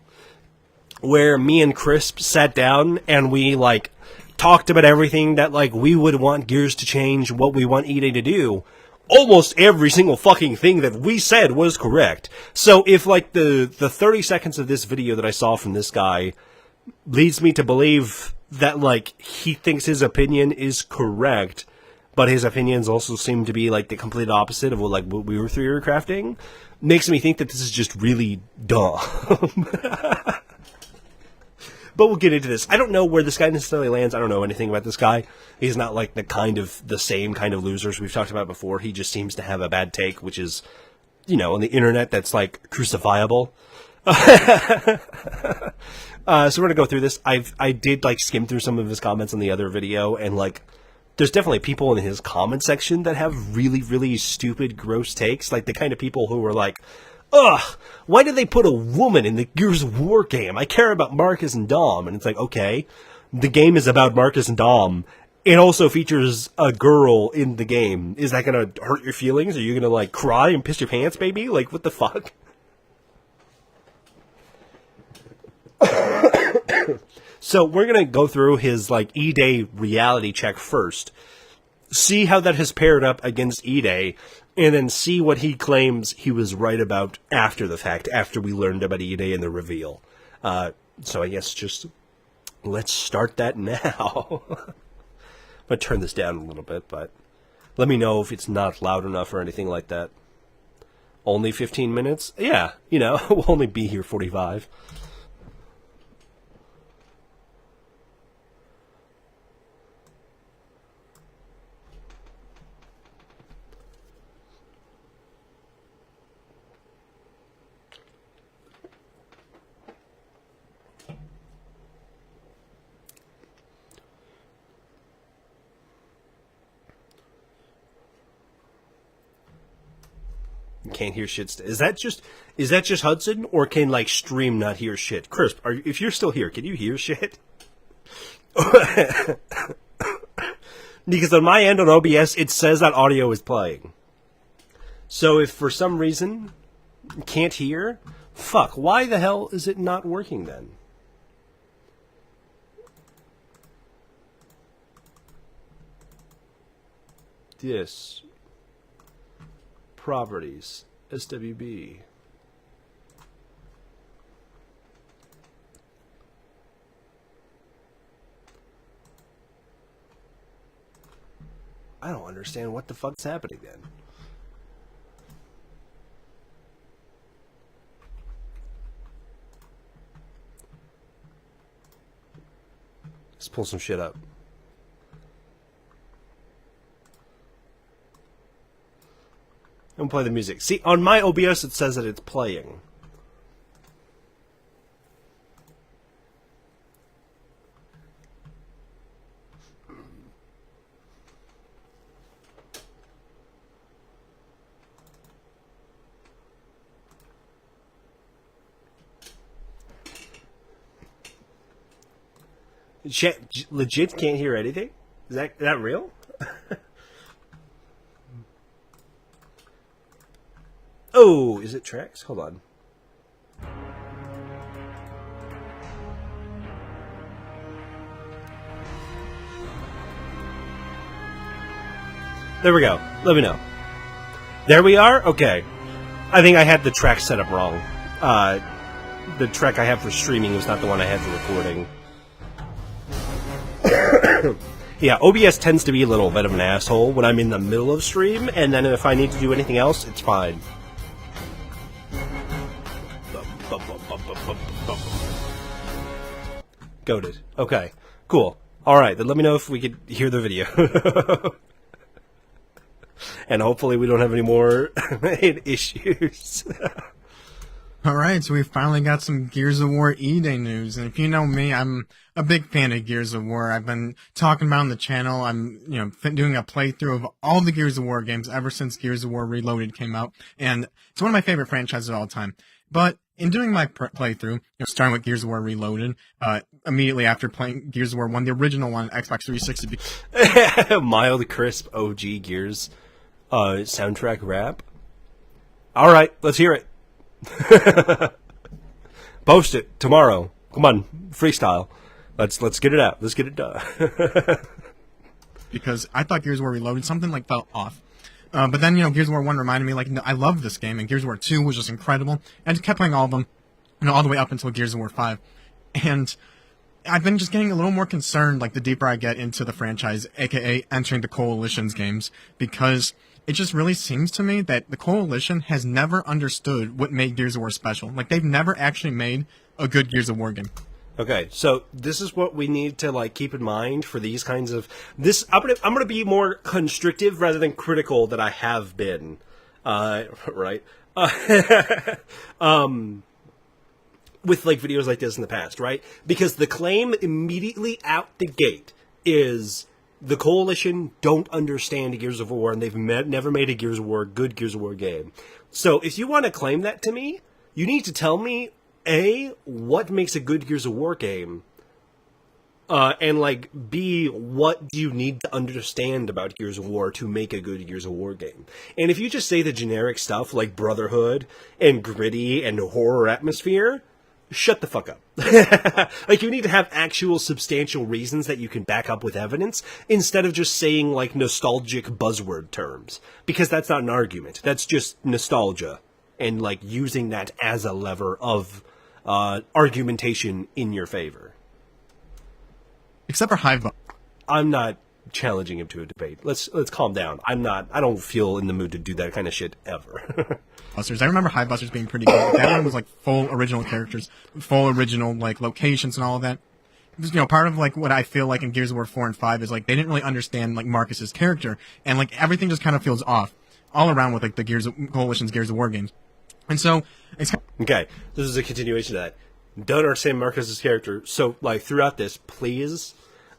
where me and Crisp sat down and we, talked about everything that, we would want Gears to change, what we want E-Day to do, almost every single fucking thing that we said was correct. So if, the 30 seconds of this video that I saw from this guy leads me to believe that, he thinks his opinion is correct, but his opinions also seem to be, the complete opposite of what we were theory crafting, makes me think that this is just really dumb. But we'll get into this. I don't know where this guy necessarily lands. I don't know anything about this guy. He's not the same kind of losers we've talked about before. He just seems to have a bad take, which is, on the internet that's crucifiable. So we're gonna go through this. I did skim through some of his comments on the other video, and there's definitely people in his comment section that have really, really stupid, gross takes. The kind of people who were ugh, why did they put a woman in the Gears of War game? I care about Marcus and Dom. And it's okay, the game is about Marcus and Dom. It also features a girl in the game. Is that going to hurt your feelings? Are you going to, cry and piss your pants, baby? What the fuck? So we're going to go through his, E-Day reality check first. See how that has paired up against E-Day, and then see what he claims he was right about after the fact, after we learned about E-Day and the reveal. So I guess just let's start that now. I'm going to turn this down a little bit, but let me know if it's not loud enough or anything like that. Only 15 minutes? Yeah, we'll only be here 45. can't hear shit. Is that just Hudson, or can like stream not hear shit? Crisp, if you're still here, can you hear shit? Because on my end on OBS, it says that audio is playing. So if for some reason you can't hear, fuck, why the hell is it not working then? This. Properties. SWB. I don't understand what the fuck's happening then. Let's pull some shit up. And play the music. See, on my OBS it says that it's playing. Legit can't hear anything? Is that real? Oh, is it tracks? Hold on. There we go. Let me know. There we are? Okay. I think I had the track set up wrong. The track I have for streaming was not the one I had for recording. Yeah, OBS tends to be a little bit of an asshole when I'm in the middle of stream, and then if I need to do anything else, it's fine. Goated. Okay, cool. Alright, then let me know if we could hear the video. And hopefully we don't have any more issues. Alright, so we finally got some Gears of War E-Day news, and if you know me, I'm a big fan of Gears of War. I've been talking about on the channel. I'm, doing a playthrough of all the Gears of War games ever since Gears of War Reloaded came out, and it's one of my favorite franchises of all time. But in doing my playthrough, starting with Gears of War Reloaded, immediately after playing Gears of War 1, the original one, Xbox 360. Mild, crisp, OG Gears soundtrack rap. Alright, let's hear it. Post it tomorrow. Come on, freestyle. Let's get it out. Let's get it done. Because I thought Gears of War Reloaded something felt off. But then Gears of War 1 reminded me I love this game, and Gears of War 2 was just incredible. And I just kept playing all of them, all the way up until Gears of War 5. And I've been just getting a little more concerned the deeper I get into the franchise, aka entering the Coalition's games, because it just really seems to me that the Coalition has never understood what made Gears of War special. They've never actually made a good Gears of War game. Okay, so this is what we need to keep in mind for these kinds of this. I'm gonna be more constrictive rather than critical that I have been, right? With videos like this in the past, right? Because the claim immediately out the gate is the Coalition don't understand Gears of War, and they've never made a good Gears of War game. So if you want to claim that to me, you need to tell me, A, what makes a good Gears of War game, and B, what do you need to understand about Gears of War to make a good Gears of War game? And if you just say the generic stuff like Brotherhood and gritty and horror atmosphere, shut the fuck up. You need to have actual substantial reasons that you can back up with evidence instead of just saying nostalgic buzzword terms, because that's not an argument. That's just nostalgia and using that as a lever of argumentation in your favor. Except for Hivebusters. I'm not challenging him to a debate. Let's calm down. I don't feel in the mood to do that kind of shit ever. I remember Hivebusters being pretty good. That one was full original characters, full original locations and all of that. Part of what I feel in Gears of War 4 and 5 is they didn't really understand Marcus's character, and everything just kind of feels off all around with the Coalition's Gears of War games. And so it's okay. This is a continuation of that. Don't understand Marcus's character. So throughout this, please,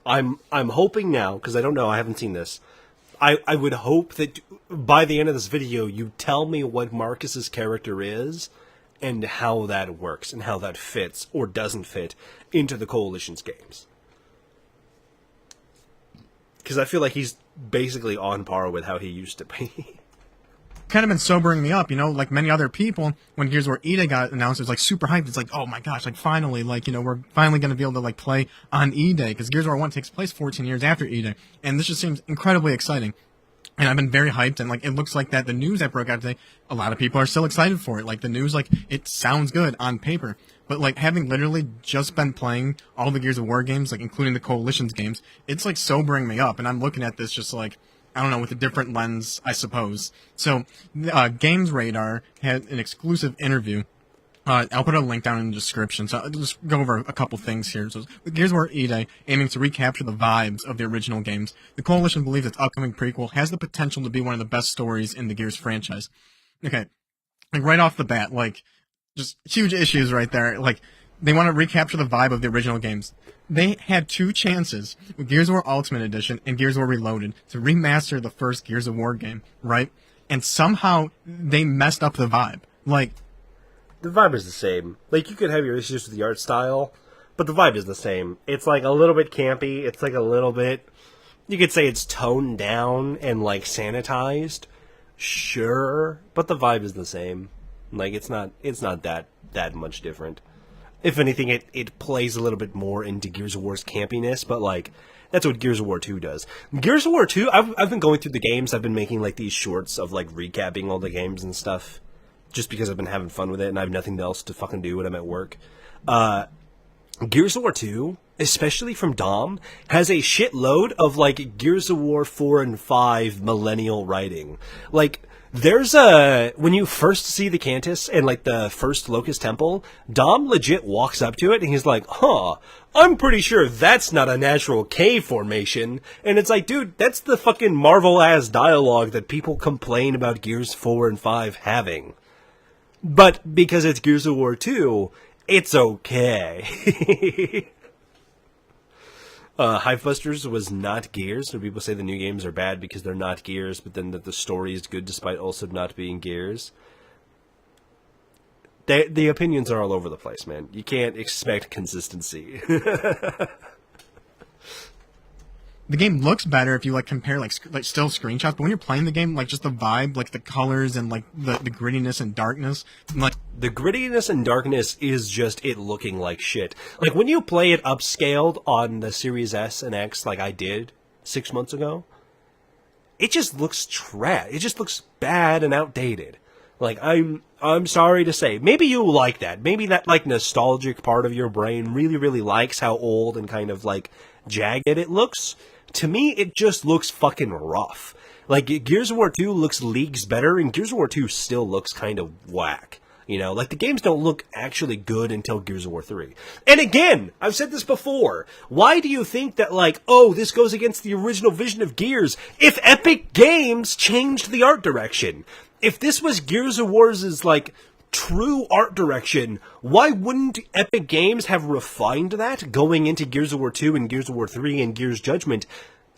I'm hoping now, because I don't know, I haven't seen this. I would hope that by the end of this video, you tell me what Marcus's character is and how that works and how that fits or doesn't fit into the Coalition's games. Because I feel like he's basically on par with how he used to be. Kind of been sobering me up, you know, like many other people, when Gears of War E-Day got announced, it was like super hyped. It's like, oh my gosh, like finally, like, you know, we're finally going to be able to like play on E-Day, because Gears of War 1 takes place 14 years after E-Day, and this just seems incredibly exciting. And I've been very hyped, and like it looks like that the news that broke out today, a lot of people are still excited for it. Like the news, like it sounds good on paper, but like having literally just been playing all the Gears of War games, like including the Coalition's games, it's like sobering me up, and I'm looking at this just like, I don't know, with a different lens, I suppose. So, Games Radar had an exclusive interview. I'll put a link down in the description. So I'll just go over a couple things here. So, Gears of War E-Day, aiming to recapture the vibes of the original games. The Coalition believes its upcoming prequel has the potential to be one of the best stories in the Gears franchise. Okay, like right off the bat, like just huge issues right there. Like they want to recapture the vibe of the original games. They had two chances with Gears of War Ultimate Edition and Gears of War Reloaded to remaster the first Gears of War game, right? And somehow they messed up the vibe. Like, The vibe is the same. Like, you could have your issues with the art style, but the vibe is the same. It's like a little bit campy. It's like a little bit, you could say it's toned down and like sanitized. Sure, but the vibe is the same. Like, it's not that much different. If anything, it plays a little bit more into Gears of War's campiness, but, like, that's what Gears of War 2 does. Gears of War 2, I've been going through the games, I've been making, like, these shorts of, like, recapping all the games and stuff, just because I've been having fun with it, and I have nothing else to fucking do when I'm at work. Gears of War 2, especially from Dom, has a shitload of, like, Gears of War 4 and 5 millennial writing. Like, there's when you first see the Cantus and, like, the first Locust Temple, Dom legit walks up to it and he's like, I'm pretty sure that's not a natural cave formation. And it's like, dude, that's the fucking Marvel-ass dialogue that people complain about Gears 4 and 5 having. But because it's Gears of War 2, it's okay. Hivebusters was not Gears, so people say the new games are bad because they're not Gears, but then that the story is good despite also not being Gears. The opinions are all over the place, man. You can't expect consistency. the game looks better if you like compare like still screenshots, but when you're playing the game, like just the vibe, like the colors and like the grittiness and darkness, like the grittiness and darkness is just it looking like shit. Like when you play it upscaled on the Series S and X, like I did 6 months ago, it just looks trash. It just looks bad and outdated. Like I'm sorry to say, maybe you like that. Maybe that like nostalgic part of your brain really likes how old and kind of like jagged it looks. To me, it just looks fucking rough. Like, Gears of War 2 looks leagues better, and Gears of War 2 still looks kind of whack. You know, like, the games don't look actually good until Gears of War 3. And again, I've said this before, why do you think that, like, oh, this goes against the original vision of Gears, if Epic Games changed the art direction? If this was Gears of War's, like, true art direction, why wouldn't Epic Games have refined that going into Gears of War 2 and Gears of War 3 and Gears Judgment,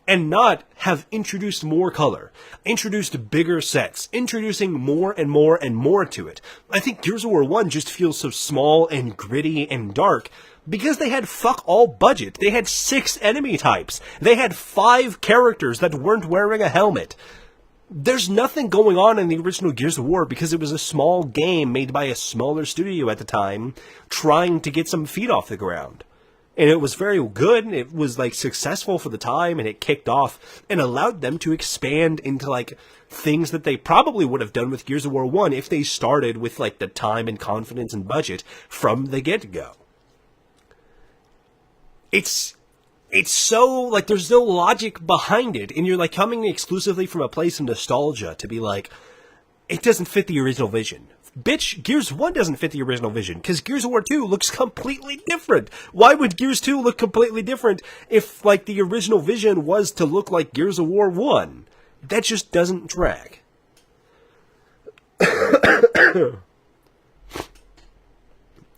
and not have introduced more color, introduced bigger sets, introducing more and more and more to it? I think Gears of War 1 just feels so small and gritty and dark because they had fuck all budget. They had 6 enemy types. They had 5 characters that weren't wearing a helmet. There's nothing going on in the original Gears of War because it was a small game made by a smaller studio at the time trying to get some feet off the ground. And it was very good, and it was, like, successful for the time, and it kicked off and allowed them to expand into, like, things that they probably would have done with Gears of War 1 if they started with, like, the time and confidence and budget from the get-go. It's so, like, there's no logic behind it, and you're, like, coming exclusively from a place of nostalgia to be like, it doesn't fit the original vision. Bitch, Gears 1 doesn't fit the original vision, because Gears of War 2 looks completely different. Why would Gears 2 look completely different if, like, the original vision was to look like Gears of War 1? That just doesn't track.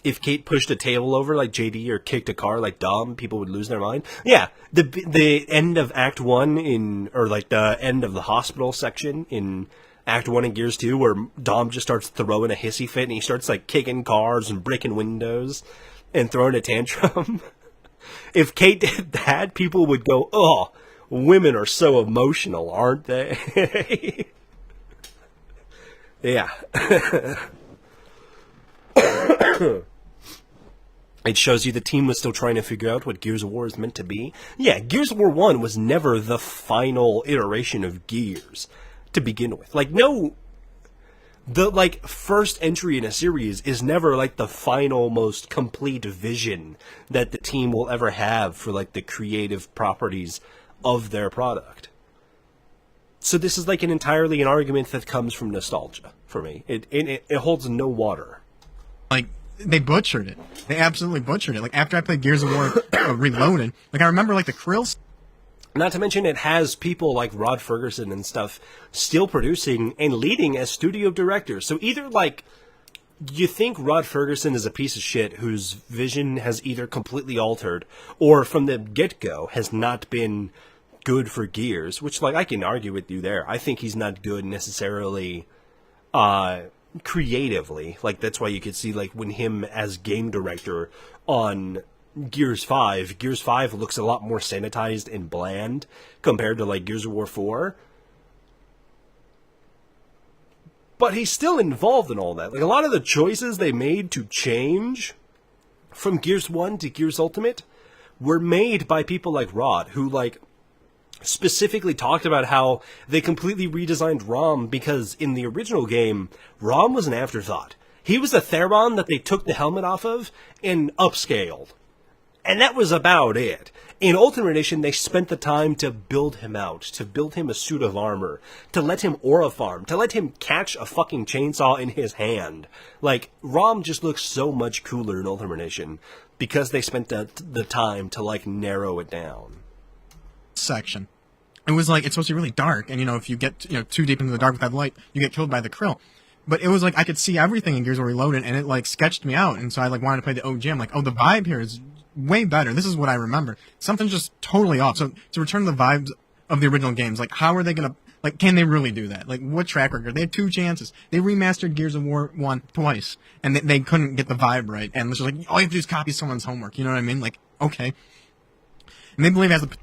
if Kate pushed a table over like JD or kicked a car like Dom, people would lose their mind. Yeah, the end of Act 1 or like the end of the hospital section in Act 1 in Gears 2, where Dom just starts throwing a hissy fit and he starts like kicking cars and breaking windows and throwing a tantrum. If Kate did that, people would go, "Oh, women are so emotional, aren't they?" Yeah. It shows you the team was still trying to figure out what Gears of War is meant to be. Yeah, Gears of War 1 was never the final iteration of Gears to begin with. Like, no, the, like, first entry in a series is never, like, the final, most complete vision that the team will ever have for, like, the creative properties of their product. So this is, like, an argument that comes from nostalgia for me. It holds no water. Like, they butchered it. They absolutely butchered it. Like, after I played Gears of War Reloaded, like, I remember, like, the Krill. Not to mention it has people like Rod Ferguson and stuff still producing and leading as studio directors. So either, like, you think Rod Ferguson is a piece of shit whose vision has either completely altered or from the get-go has not been good for Gears, which, like, I can argue with you there. I think he's not good necessarily creatively. Like, that's why you could see, like, when him as game director on Gears 5 looks a lot more sanitized and bland compared to, like, Gears of War 4. But he's still involved in all that. Like, a lot of the choices they made to change from Gears 1 to Gears Ultimate were made by people like Rod, who, like, specifically talked about how they completely redesigned Rom because in the original game, Rom was an afterthought. He was a Theron that they took the helmet off of and upscaled. And that was about it. In Ultimate Edition, they spent the time to build him out, to build him a suit of armor, to let him aura farm, to let him catch a fucking chainsaw in his hand. Like, Rom just looks so much cooler in Ultimate Edition because they spent the time to, like, narrow it down. Section. It was like, it's supposed to be really dark, and, you know, if you get, you know, too deep into the dark with that light, you get killed by the Krill. But it was like, I could see everything in Gears of War Reloaded, and it, like, sketched me out, and so I, like, wanted to play the OG. I'm like, oh, the vibe here is way better. This is what I remember. Something's just totally off. So, to return to the vibes of the original games, like, how are they gonna, like, can they really do that? Like, what track record? They had 2 chances. They remastered Gears of War 1 twice, and they couldn't get the vibe right, and it's just like, all you have to do is copy someone's homework, you know what I mean? Like, okay. And they believe it has the...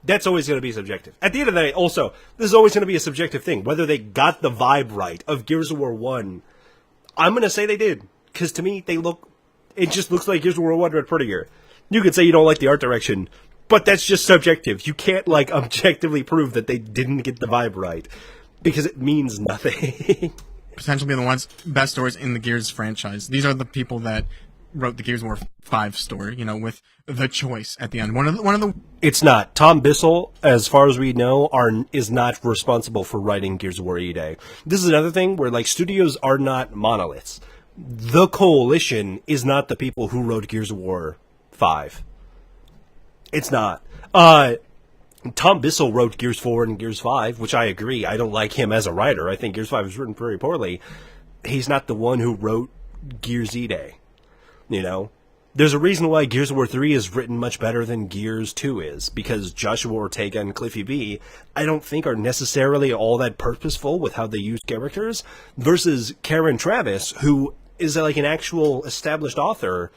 That's always going to be subjective. At the end of the day, also, this is always going to be a subjective thing. Whether they got the vibe right of Gears of War 1, I'm going to say they did. Because to me, it just looks like Gears of War 1 but prettier. You could say you don't like the art direction, but that's just subjective. You can't, like, objectively prove that they didn't get the vibe right. Because it means nothing. Potentially the best stories in the Gears franchise. These are the people that wrote the Gears of War 5 story, you know, with the choice at the end. One of the It's not. Tom Bissell, as far as we know, is not responsible for writing Gears of War E-Day. This is another thing where, like, studios are not monoliths. The Coalition is not the people who wrote Gears of War 5. It's not. Tom Bissell wrote Gears 4 and Gears 5, which I agree. I don't like him as a writer. I think Gears 5 is written very poorly. He's not the one who wrote Gears E-Day. You know? There's a reason why Gears of War 3 is written much better than Gears 2 is, because Joshua Ortega and Cliffy B, I don't think are necessarily all that purposeful with how they use characters, versus Karen Travis, who is like an actual established author,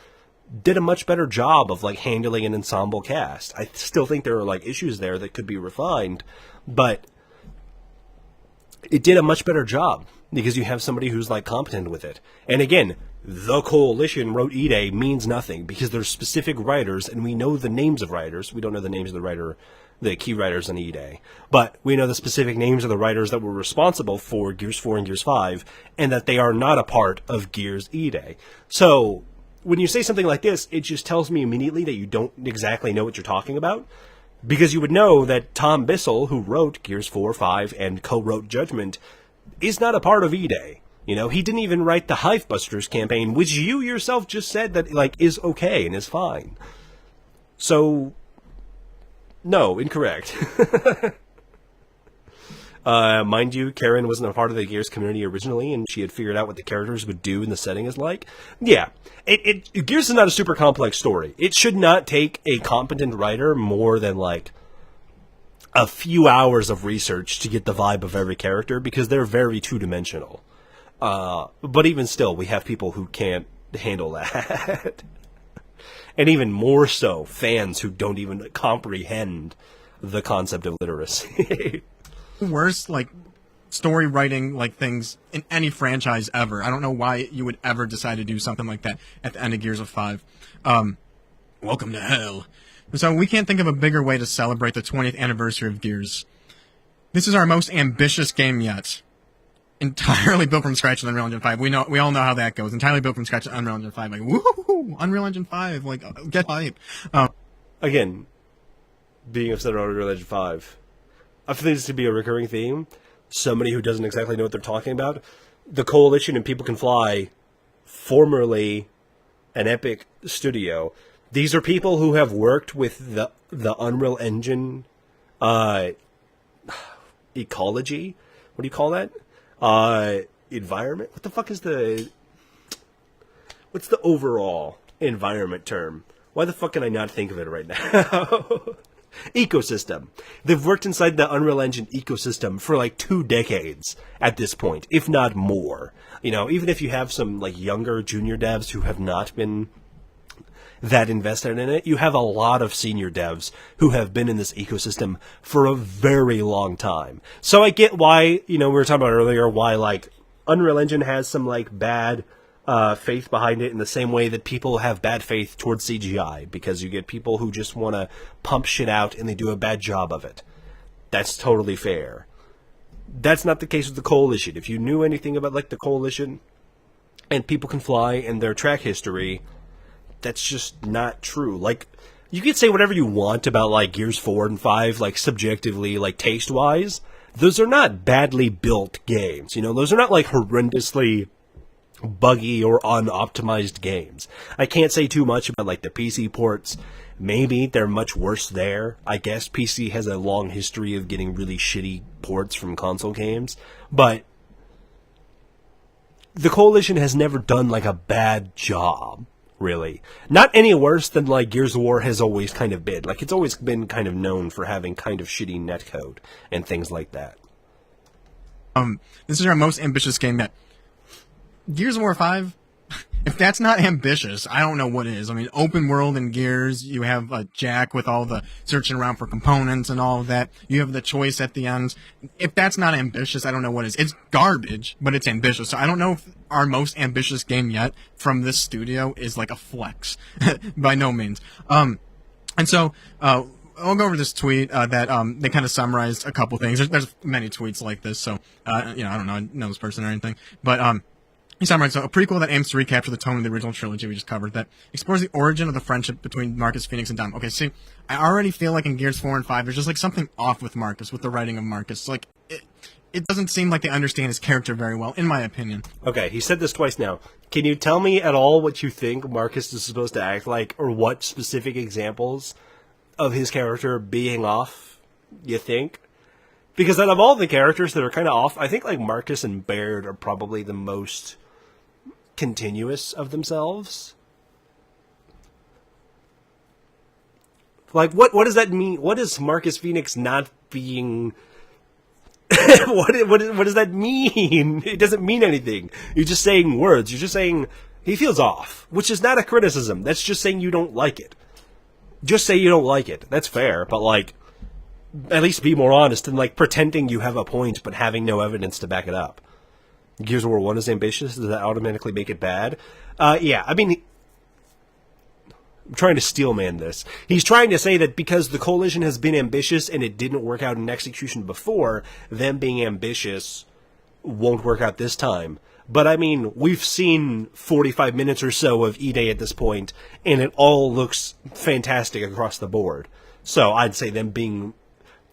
did a much better job of, like, handling an ensemble cast. I still think there are, like, issues there that could be refined, but it did a much better job because you have somebody who's, like, competent with it. And again, the Coalition wrote E-Day means nothing because there's specific writers, and we know the names of writers. We don't know the names of the key writers on E-Day, but we know the specific names of the writers that were responsible for Gears 4 and Gears 5, and that they are not a part of Gears E-Day. So when you say something like this, it just tells me immediately that you don't exactly know what you're talking about, because you would know that Tom Bissell, who wrote Gears 4, 5, and co-wrote Judgment, is not a part of E-Day. You know, he didn't even write the Hivebusters campaign, which you yourself just said that, like, is okay and is fine. So, no, incorrect. Mind you, Karen wasn't a part of the Gears community originally, and she had figured out what the characters would do and the setting is like. Yeah, Gears is not a super complex story. It should not take a competent writer more than, like, a few hours of research to get the vibe of every character, because they're very two-dimensional. But even still, we have people who can't handle that. And even more so, fans who don't even comprehend the concept of literacy. Worst, like, story writing, like, things in any franchise ever. I don't know why you would ever decide to do something like that at the end of Gears of 5. Welcome to hell. So we can't think of a bigger way to celebrate the 20th anniversary of Gears. This is our most ambitious game yet. Entirely built from scratch in Unreal Engine 5. We all know how that goes. Entirely built from scratch in Unreal Engine 5. Like, woohoo! Unreal Engine 5. Like, get hype. Again, being upset about Unreal Engine 5. I feel this to be a recurring theme. Somebody who doesn't exactly know what they're talking about. The Coalition and People Can Fly, formerly an Epic studio. These are people who have worked with the Unreal Engine ecology. What do you call that? Environment? What the fuck is what's the overall environment term? Why the fuck can I not think of it right now? Ecosystem. They've worked inside the Unreal Engine ecosystem for like 2 decades at this point, if not more. You know, even if you have some like younger junior devs who have not been that invested in it, you have a lot of senior devs who have been in this ecosystem for a very long time. So I get why, you know, we were talking about earlier, why like Unreal Engine has some like bad faith behind it in the same way that people have bad faith towards CGI, because you get people who just want to pump shit out and they do a bad job of it. That's totally fair. That's not the case with the Coalition. If you knew anything about like the Coalition and People Can Fly and their track history, that's just not true. Like, you could say whatever you want about like Gears 4 and 5, like subjectively, like taste-wise. Those are not badly built games. You know, those are not like horrendously buggy or unoptimized games. I can't say too much about like the PC ports. Maybe they're much worse there. I guess PC has a long history of getting really shitty ports from console games, but the Coalition has never done like a bad job, really. Not any worse than like Gears of War has always kind of been. Like, it's always been kind of known for having kind of shitty netcode and things like that. This is our most ambitious game yet. Gears of War 5, if that's not ambitious, I don't know what is. I mean, open world in Gears, you have Jack with all the searching around for components and all of that. You have the choice at the end. If that's not ambitious, I don't know what is. It's garbage, but it's ambitious. So I don't know if our most ambitious game yet from this studio is like a flex. By no means. And so, I'll go over this tweet that they kind of summarized a couple things. There's many tweets like this, so, you know, I don't know this person or anything. But, he summarized, so a prequel that aims to recapture the tone of the original trilogy we just covered, that explores the origin of the friendship between Marcus Phoenix and Dom. Okay, see, I already feel like in Gears 4 and 5, there's just like something off with Marcus, with the writing of Marcus. Like, it doesn't seem like they understand his character very well, in my opinion. Okay, he said this twice now. Can you tell me at all what you think Marcus is supposed to act like, or what specific examples of his character being off you think? Because out of all the characters that are kind of off, I think like Marcus and Baird are probably the most continuous of themselves. Like, what does that mean? What is Marcus Phoenix not being... what does that mean? It doesn't mean anything. You're just saying words. You're just saying he feels off, which is not a criticism. That's just saying you don't like it. Just say you don't like it. That's fair, but like, at least be more honest than like pretending you have a point but having no evidence to back it up. Gears of War 1 is ambitious. Does that automatically make it bad? Yeah, I mean, I'm trying to steelman this. He's trying to say that because the Coalition has been ambitious and it didn't work out in execution before, them being ambitious won't work out this time. But I mean, we've seen 45 minutes or so of E-Day at this point, and it all looks fantastic across the board. So I'd say them being...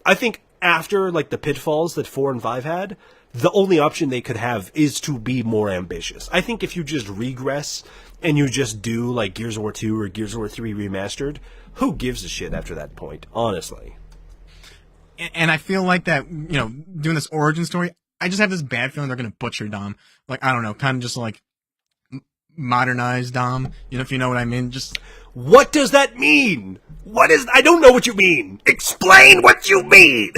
I think after like the pitfalls that 4 and 5 had, the only option they could have is to be more ambitious. I think if you just regress and you just do like Gears of War 2 or Gears of War 3 remastered, who gives a shit after that point, honestly? And I feel like that, doing this origin story, I just have this bad feeling they're going to butcher Dom. Like, I don't know, kind of just like modernize Dom, if you know what I mean. Just What does that mean? I don't know what you mean. Explain what you mean.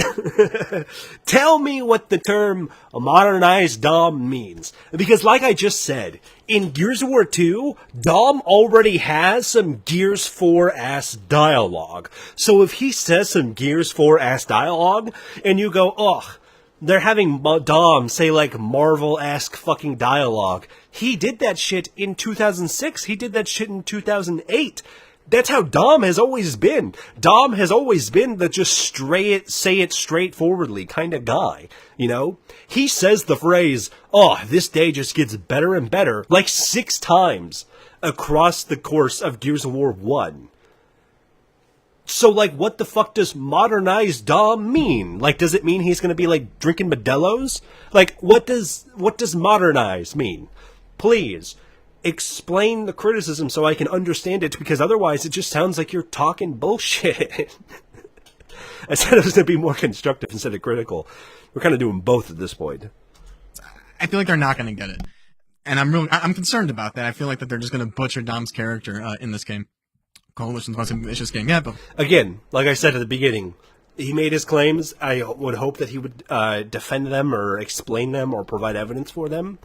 Tell me what the term modernized Dom means. Because like I just said, in Gears of War 2, Dom already has some Gears 4-ass dialogue. So if he says some Gears 4-ass dialogue, and you go, ugh, they're having Dom say like Marvel-esque fucking dialogue. He did that shit in 2006. He did that shit in 2008. That's how Dom has always been. Dom has always been the just say it straightforwardly kind of guy, He says the phrase, oh, this day just gets better and better, like 6 times across the course of Gears of War 1. So, like, what the fuck does modernized Dom mean? Like, does it mean he's gonna be, like, drinking Modelo's? Like, what does modernize mean? Please, explain the criticism so I can understand it, because otherwise it just sounds like you're talking bullshit. I said it was gonna be more constructive instead of critical. We're kind of doing both at this point. I feel like they're not going to get it. And I'm concerned about that. I feel like that they're just going to butcher Dom's character in this game. Coalition's most ambitious game. Yeah, but again, like I said at the beginning, he made his claims. I would hope that he would defend them or explain them or provide evidence for them.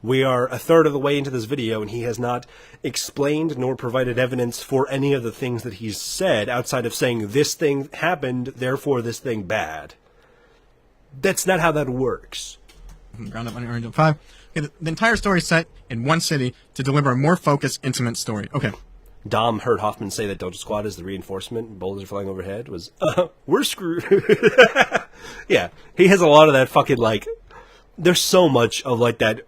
We are a third of the way into this video, and he has not explained nor provided evidence for any of the things that he's said outside of saying this thing happened, therefore this thing bad. That's not how that works. Ground up on Unreal 5. Okay, the entire story is set in one city to deliver a more focused, intimate story. Okay. Dom heard Hoffman say that Delta Squad is the reinforcement and boulders are flying overhead. We're screwed. Yeah, he has a lot of that fucking, like, there's so much of, like, that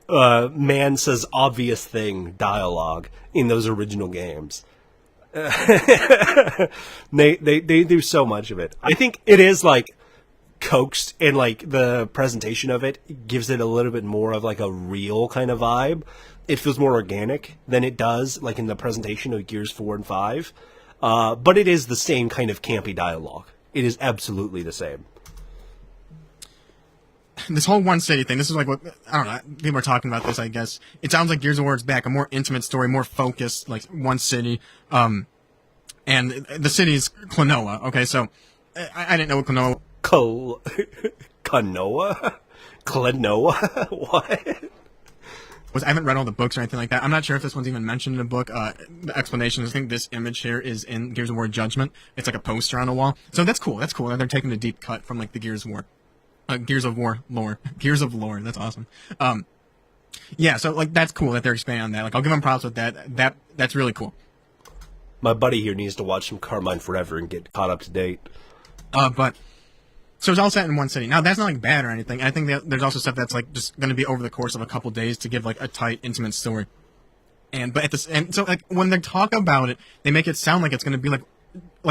man says obvious thing dialogue in those original games. They do so much of it. I think it is, like, coaxed, and, like, the presentation of it gives it a little bit more of, like, a real kind of vibe. It feels more organic than it does, like, in the presentation of Gears 4 and 5. But it is the same kind of campy dialogue. It is absolutely the same. This whole one city thing, this is like what, I don't know, people are talking about this, I guess. It sounds like Gears of War is back, a more intimate story, more focused, like one city. And the city is Klonoa, okay? So, I didn't know what Klonoa... Klonoa? Klonoa? What? I haven't read all the books or anything like that. I'm not sure if this one's even mentioned in the book. The explanation is, I think this image here is in Gears of War Judgment. It's like a poster on a wall. So that's cool. That's cool. They're taking a deep cut from, like, the Gears of War lore. Gears of lore. That's awesome. Yeah, so, like, that's cool that they're expanding on that. Like, I'll give them props with that. That's really cool. My buddy here needs to watch some Carmine Forever and get caught up to date. So it's all set in one city. Now, that's not, like, bad or anything. I think that there's also stuff that's, like, just going to be over the course of a couple days to give, like, a tight, intimate story. So, like, when they talk about it, they make it sound like it's going to be, like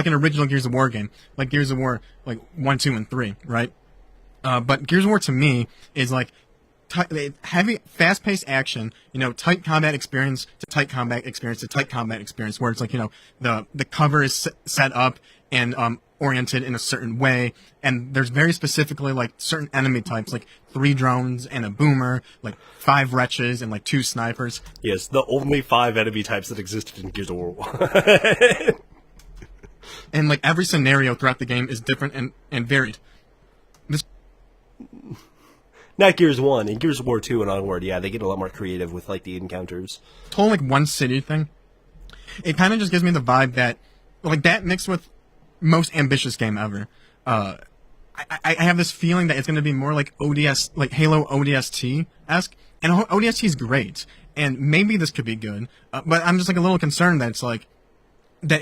an original Gears of War game. Like Gears of War, like, 1, 2, and 3, right? But Gears of War, to me, is, like, heavy, fast-paced action, tight combat experience to tight combat experience to tight combat experience, where it's, like, the cover is set up and, oriented in a certain way, and there's very specifically, like, certain enemy types, like 3 drones and a boomer, like 5 wretches and, like, 2 snipers. Yes, the only 5 enemy types that existed in Gears of War 1. And, like, every scenario throughout the game is different and varied. Not Gears 1. In Gears of War 2 and onward, yeah, they get a lot more creative with, like, the encounters. The whole, like, one city thing, it kind of just gives me the vibe that, like, that mixed with most ambitious game ever. I have this feeling that it's going to be more like ODS, like Halo ODST-esque, and ODST is great, and maybe this could be good, but I'm just, like, a little concerned that it's, like, you're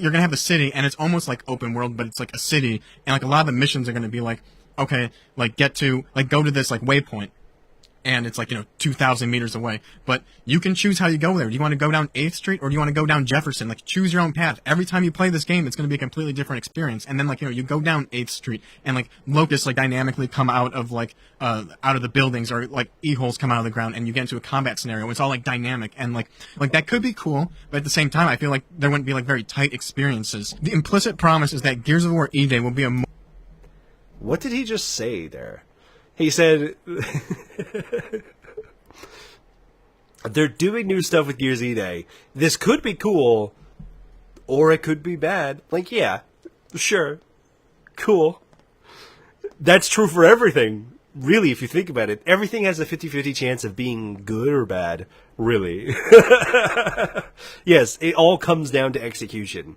going to have the city, and it's almost like open world, but it's, like, a city, and, like, a lot of the missions are going to be, like, okay, like, go to this, like, waypoint, and it's, like, 2,000 meters away. But you can choose how you go there. Do you want to go down 8th Street, or do you want to go down Jefferson? Like, choose your own path. Every time you play this game, it's going to be a completely different experience. And then, like, you go down 8th Street, and, like, locusts, like, dynamically come out of, like, out of the buildings, or, like, e-holes come out of the ground, and you get into a combat scenario. It's all, like, dynamic, and, like, that could be cool, but at the same time, I feel like there wouldn't be, like, very tight experiences. The implicit promise is that Gears of War E-Day will be a What did he just say there? He said they're doing new stuff with Gears E-Day. This could be cool, or it could be bad. Like, yeah, sure, cool. That's true for everything, really, if you think about it. Everything has a 50-50 chance of being good or bad, really. Yes, it all comes down to execution.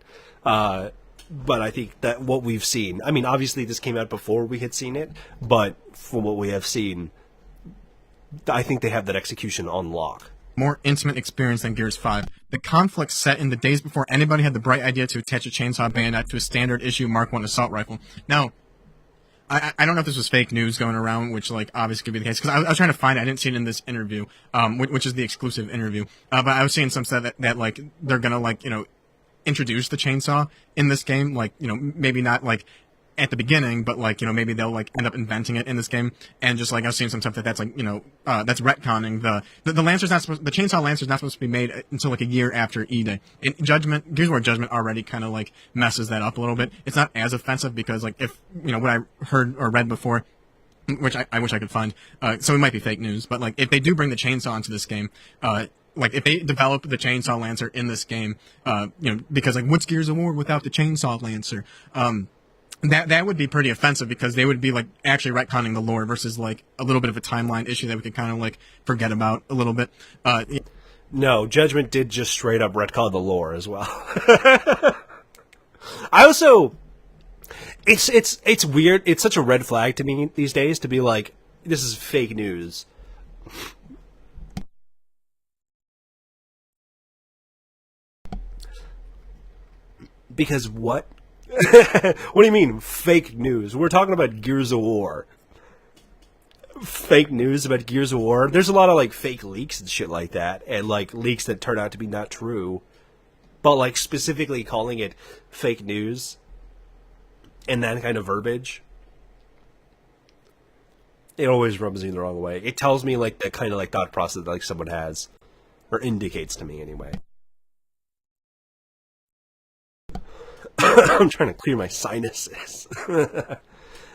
But I think that what we've seen, I mean, obviously this came out before we had seen it, but from what we have seen, I think they have that execution on lock. More intimate experience than Gears 5. The conflict set in the days before anybody had the bright idea to attach a chainsaw bayonet to a standard issue Mark 1 assault rifle. Now, I don't know if this was fake news going around, which, like, obviously could be the case, because I was trying to find it. I didn't see it in this interview, which is the exclusive interview. But I was seeing some stuff that like, they're gonna, like, introduce the chainsaw in this game, like, maybe not, like, at the beginning, but, like, maybe they'll, like, end up inventing it in this game, and just, like, I was seeing some stuff that's, like, that's retconning the Lancer's not supposed, the Chainsaw Lancer's not supposed to be made until, like, a year after E-Day. In Judgment, Gears of War Judgment already kind of, like, messes that up a little bit. It's not as offensive because, like, if, what I heard or read before, which I wish I could find, so it might be fake news, but, like, if they do bring the chainsaw into this game, like, if they develop the Chainsaw Lancer in this game, because, like, what's Gears of War without the Chainsaw Lancer? That would be pretty offensive because they would be, like, actually retconning the lore versus, like, a little bit of a timeline issue that we could kind of, like, forget about a little bit. No, Judgment did just straight up retcon the lore as well. I also, it's weird. It's such a red flag to me these days to be like, this is fake news. Because what? What do you mean, fake news? We're talking about Gears of War. Fake news about Gears of War? There's a lot of, like, fake leaks and shit like that, and, like, leaks that turn out to be not true. But, like, specifically calling it fake news and that kind of verbiage, it always rubs me the wrong way. It tells me, like, the kind of, like, thought process that, like, someone has. Or indicates to me, anyway. I'm trying to clear my sinuses.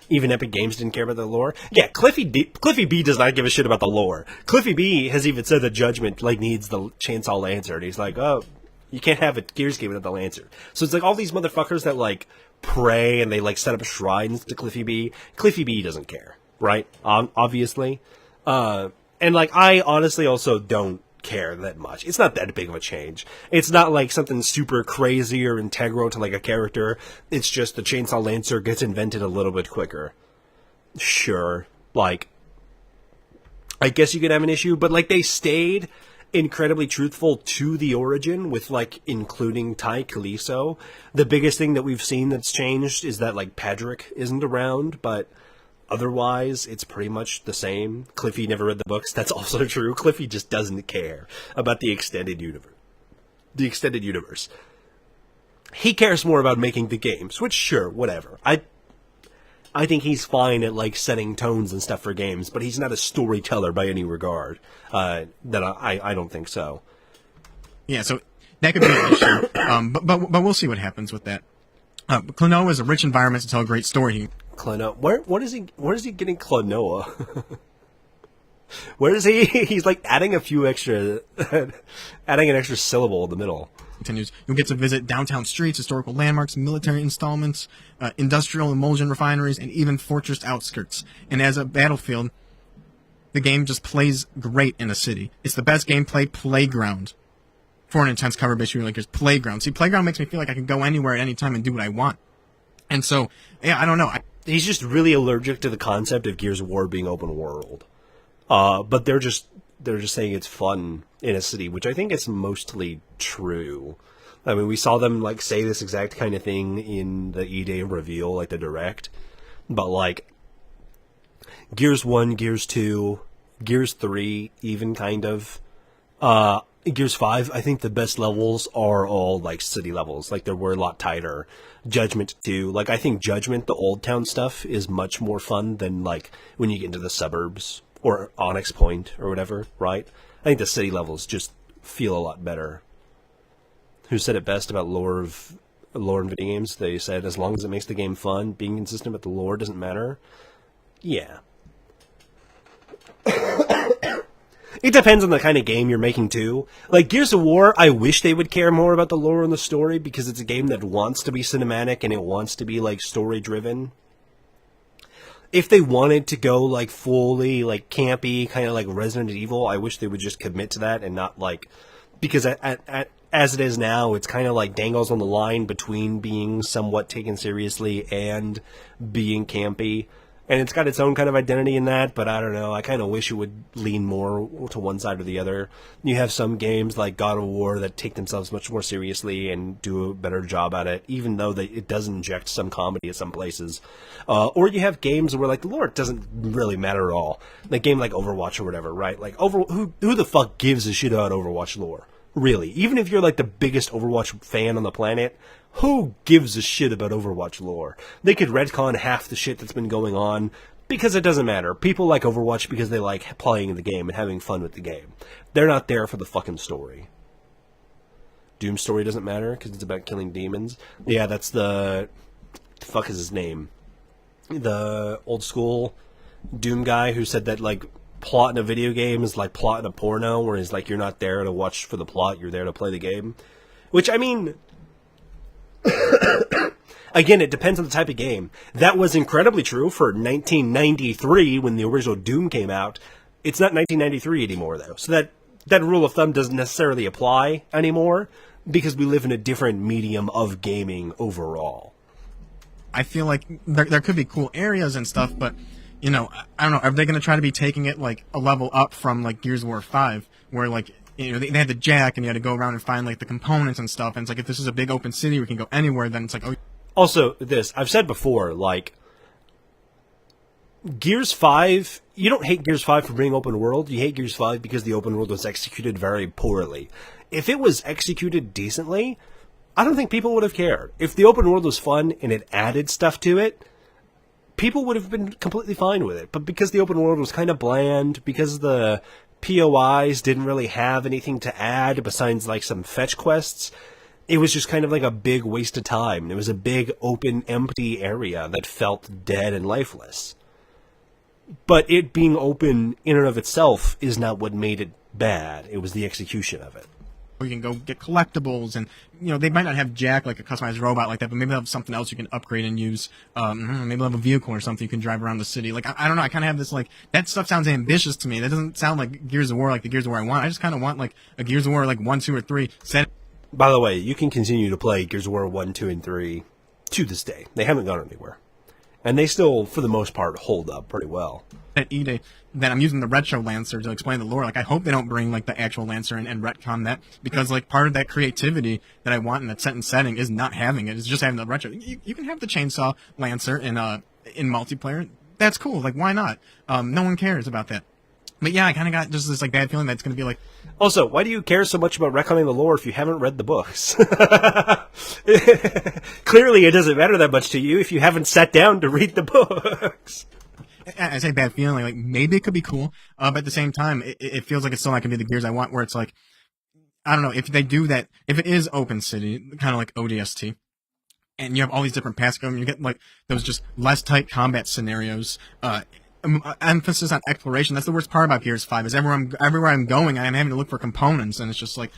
Even Epic Games didn't care about the lore. Yeah, Cliffy B does not give a shit about the lore. Cliffy B has even said that Judgment, like, needs the Chainsaw Lancer, and he's like, oh, you can't have a Gears game without the Lancer. So it's like all these motherfuckers that, like, pray and they, like, set up shrines to Cliffy B. Cliffy B doesn't care, right? Obviously. And, like, I honestly also don't care that much. It's not that big of a change. It's not like something super crazy or integral to, like, a character. It's just the Chainsaw Lancer gets invented a little bit quicker. Sure, like, I guess you could have an issue, but, like, they stayed incredibly truthful to the origin with, like, including Ty Kaliso. The biggest thing that we've seen that's changed is that, like, Padrick isn't around, but otherwise, it's pretty much the same. Cliffy never read the books. That's also true. Cliffy just doesn't care about the extended universe. He cares more about making the games, which, sure, whatever. I think he's fine at, like, setting tones and stuff for games, but he's not a storyteller by any regard. I don't think so. Yeah, so that could be an issue. But we'll see what happens with that. Klonoa is a rich environment to tell a great story. Klonoa. Where is he getting Klonoa? Where is he? He's like adding an extra syllable in the middle. Continues. You'll get to visit downtown streets, historical landmarks, military installments, industrial emulsion refineries, and even fortress outskirts. And as a battlefield, the game just plays great in a city. It's the best gameplay playground for an intense cover-based shooter like yours. Playground. See, Playground makes me feel like I can go anywhere at any time and do what I want. And so, yeah, I don't know. He's just really allergic to the concept of Gears of War being open world. But they're just saying it's fun in a city, which I think is mostly true. I mean, we saw them, like, say this exact kind of thing in the E-Day reveal, like the Direct. But, like, Gears 1, Gears 2, Gears 3, even kind of. Gears 5, I think the best levels are all, like, city levels. Like, they were a lot tighter. Judgment 2, like, I think Judgment, the Old Town stuff, is much more fun than, like, when you get into the suburbs or Onyx Point or whatever, right? I think the city levels just feel a lot better. Who said it best about lore of lore in video games. They said as long as it makes the game fun, being consistent with the lore doesn't matter. Yeah. It depends on the kind of game you're making, too. Like, Gears of War, I wish they would care more about the lore and the story, because it's a game that wants to be cinematic and it wants to be, like, story-driven. If they wanted to go, like, fully, like, campy, kind of like Resident Evil, I wish they would just commit to that and not, like... Because as it is now, it's kind of like dangles on the line between being somewhat taken seriously and being campy. And it's got its own kind of identity in that, but I don't know. I kind of wish it would lean more to one side or the other. You have some games like God of War that take themselves much more seriously and do a better job at it, even though it does inject some comedy at some places. Or you have games where, like, the lore doesn't really matter at all. Like a game like Overwatch or whatever, right? Like, who the fuck gives a shit about Overwatch lore? Really. Even if you're, like, the biggest Overwatch fan on the planet, who gives a shit about Overwatch lore? They could retcon half the shit that's been going on, because it doesn't matter. People like Overwatch because they like playing the game and having fun with the game. They're not there for the fucking story. Doom's story doesn't matter, because it's about killing demons. Yeah, that's the fuck is his name? The old school Doom guy who said that, like, plot in a video game is like plot in a porno, where it's like you're not there to watch for the plot, you're there to play the game. Which, I mean... Again, it depends on the type of game. That was incredibly true for 1993 when the original Doom came out. It's not 1993 anymore, though. So that rule of thumb doesn't necessarily apply anymore, because we live in a different medium of gaming overall. I feel like there could be cool areas and stuff, but, you know, I don't know. Are they going to try to be taking it, like, a level up from, like, Gears of War 5, where, like, you know, they had the jack and you had to go around and find, like, the components and stuff, and it's like, if this is a big open city we can go anywhere, then it's like, oh... Also, I've said before, like, Gears 5, you don't hate Gears 5 for being open world, you hate Gears 5 because the open world was executed very poorly. If it was executed decently, I don't think people would have cared. If the open world was fun and it added stuff to it, people would have been completely fine with it. But because the open world was kind of bland, because the POIs didn't really have anything to add besides, like, some fetch quests, it was just kind of like a big waste of time. It was a big, open, empty area that felt dead and lifeless. But it being open in and of itself is not what made it bad. It was the execution of it. You can go get collectibles, and, you know, they might not have Jack, like a customized robot like that, but maybe they'll have something else you can upgrade and use. Maybe they'll have a vehicle or something you can drive around the city. Like, I don't know, I kind of have this, like, that stuff sounds ambitious to me. That doesn't sound like Gears of War, like the Gears of War I want. I just kind of want, like, a Gears of War, like, 1, 2, or 3 set. By the way, you can continue to play Gears of War 1, 2, and 3 to this day. They haven't gone anywhere. And they still, for the most part, hold up pretty well. At E-Day, that I'm using the Retro Lancer to explain the lore. Like, I hope they don't bring, like, the actual Lancer and retcon that, because, like, part of that creativity that I want in that setting is not having it. It's just having the Retro. You can have the Chainsaw Lancer in multiplayer. That's cool. Like, why not? No one cares about that. But yeah, I kind of got just this, like, bad feeling that it's going to be like... Also, why do you care so much about retconning the lore if you haven't read the books? Clearly, it doesn't matter that much to you if you haven't sat down to read the books. I say bad feeling, like, maybe it could be cool, but at the same time, it feels like it's still not going to be the Gears I want, where it's like, I don't know, if they do that, if it is open city, kind of like ODST, and you have all these different paths going, you get, like, those just less tight combat scenarios, emphasis on exploration. That's the worst part about Gears 5, is everywhere I'm going, I'm having to look for components, and it's just like...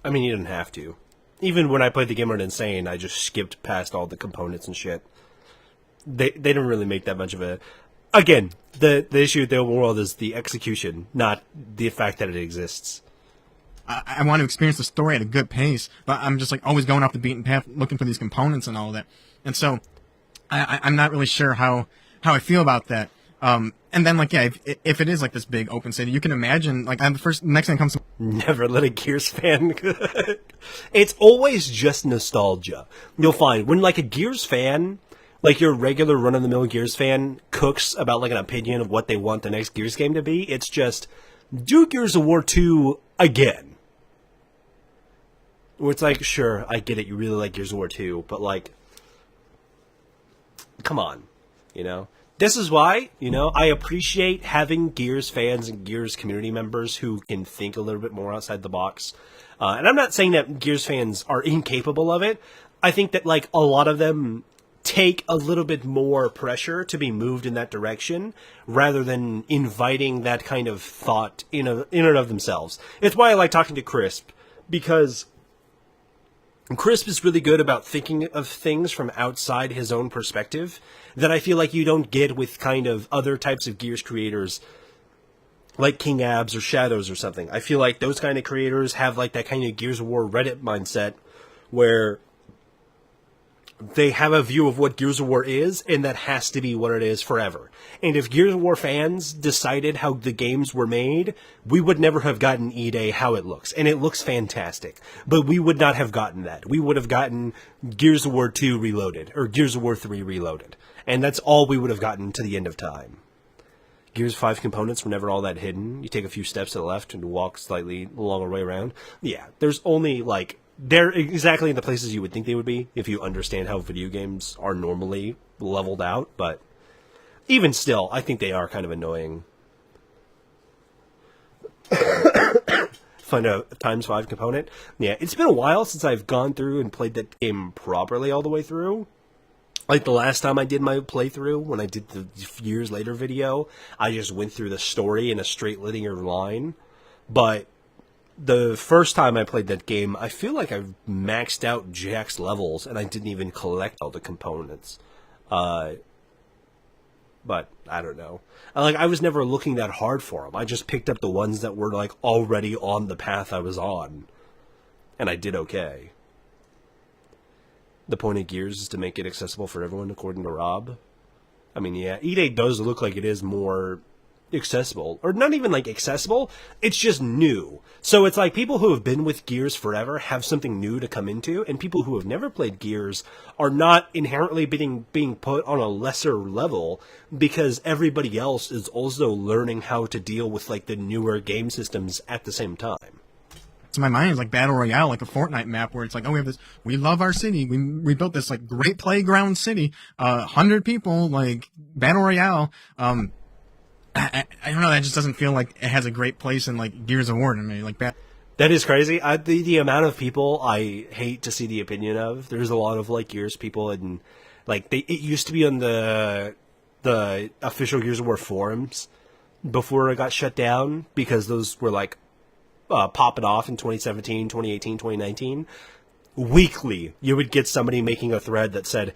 I mean, you didn't have to. Even when I played the game on Insane, I just skipped past all the components and shit. They didn't really make that much of a... Again, the issue with the open world is the execution, not the fact that it exists. I want to experience the story at a good pace, but I'm just, like, always going off the beaten path, looking for these components and all of that. And so, I'm not really sure how I feel about that. And then, like, yeah, if it is, like, this big open city, you can imagine, like, next thing comes to... Never let a Gears fan... It's always just nostalgia. You'll find, when, like, a Gears fan... Like, your regular run-of-the-mill Gears fan cooks about, like, an opinion of what they want the next Gears game to be. It's just, do Gears of War 2 again. Where it's like, sure, I get it, you really like Gears of War 2, but, like, come on, you know? This is why, you know, I appreciate having Gears fans and Gears community members who can think a little bit more outside the box. And I'm not saying that Gears fans are incapable of it. I think that like a lot of them take a little bit more pressure to be moved in that direction rather than inviting that kind of thought in and of themselves. It's why I like talking to Crisp, because Crisp is really good about thinking of things from outside his own perspective that I feel like you don't get with kind of other types of Gears creators like King Abs or Shadows or something. I feel like those kind of creators have like that kind of Gears of War Reddit mindset where they have a view of what Gears of War is, and that has to be what it is forever. And if Gears of War fans decided how the games were made, we would never have gotten E-Day how it looks. And it looks fantastic. But we would not have gotten that. We would have gotten Gears of War 2 Reloaded, or Gears of War 3 Reloaded. And that's all we would have gotten to the end of time. Gears 5 components were never all that hidden. You take a few steps to the left and walk slightly a longer way around. Yeah, there's only, like, they're exactly in the places you would think they would be if you understand how video games are normally leveled out, but even still, I think they are kind of annoying. Find a times 5 component. Yeah, it's been a while since I've gone through and played that game properly all the way through. Like the last time I did my playthrough, when I did the years later video, I just went through the story in a straight linear line. But the first time I played that game, I feel like I maxed out Jack's levels and I didn't even collect all the components. But I don't know. I was never looking that hard for them. I just picked up the ones that were like already on the path I was on, and I did okay. The point of Gears is to make it accessible for everyone, according to Rob. I mean, yeah, E-Day does look like it is more accessible, or not even like accessible, it's just new. So it's like people who have been with Gears forever have something new to come into, and people who have never played Gears are not inherently being put on a lesser level because everybody else is also learning how to deal with like the newer game systems at the same time. To my mind is like Battle Royale, like a Fortnite map where it's like, oh, we love our city. We built this like great playground city, 100 people, like Battle Royale. I don't know. That just doesn't feel like it has a great place in like Gears of War to me. Like that. That is crazy. The amount of people I hate to see the opinion of. There's a lot of like Gears people, and like it used to be on the official Gears of War forums before it got shut down because those were like popping off in 2017, 2018, 2019. Weekly, you would get somebody making a thread that said,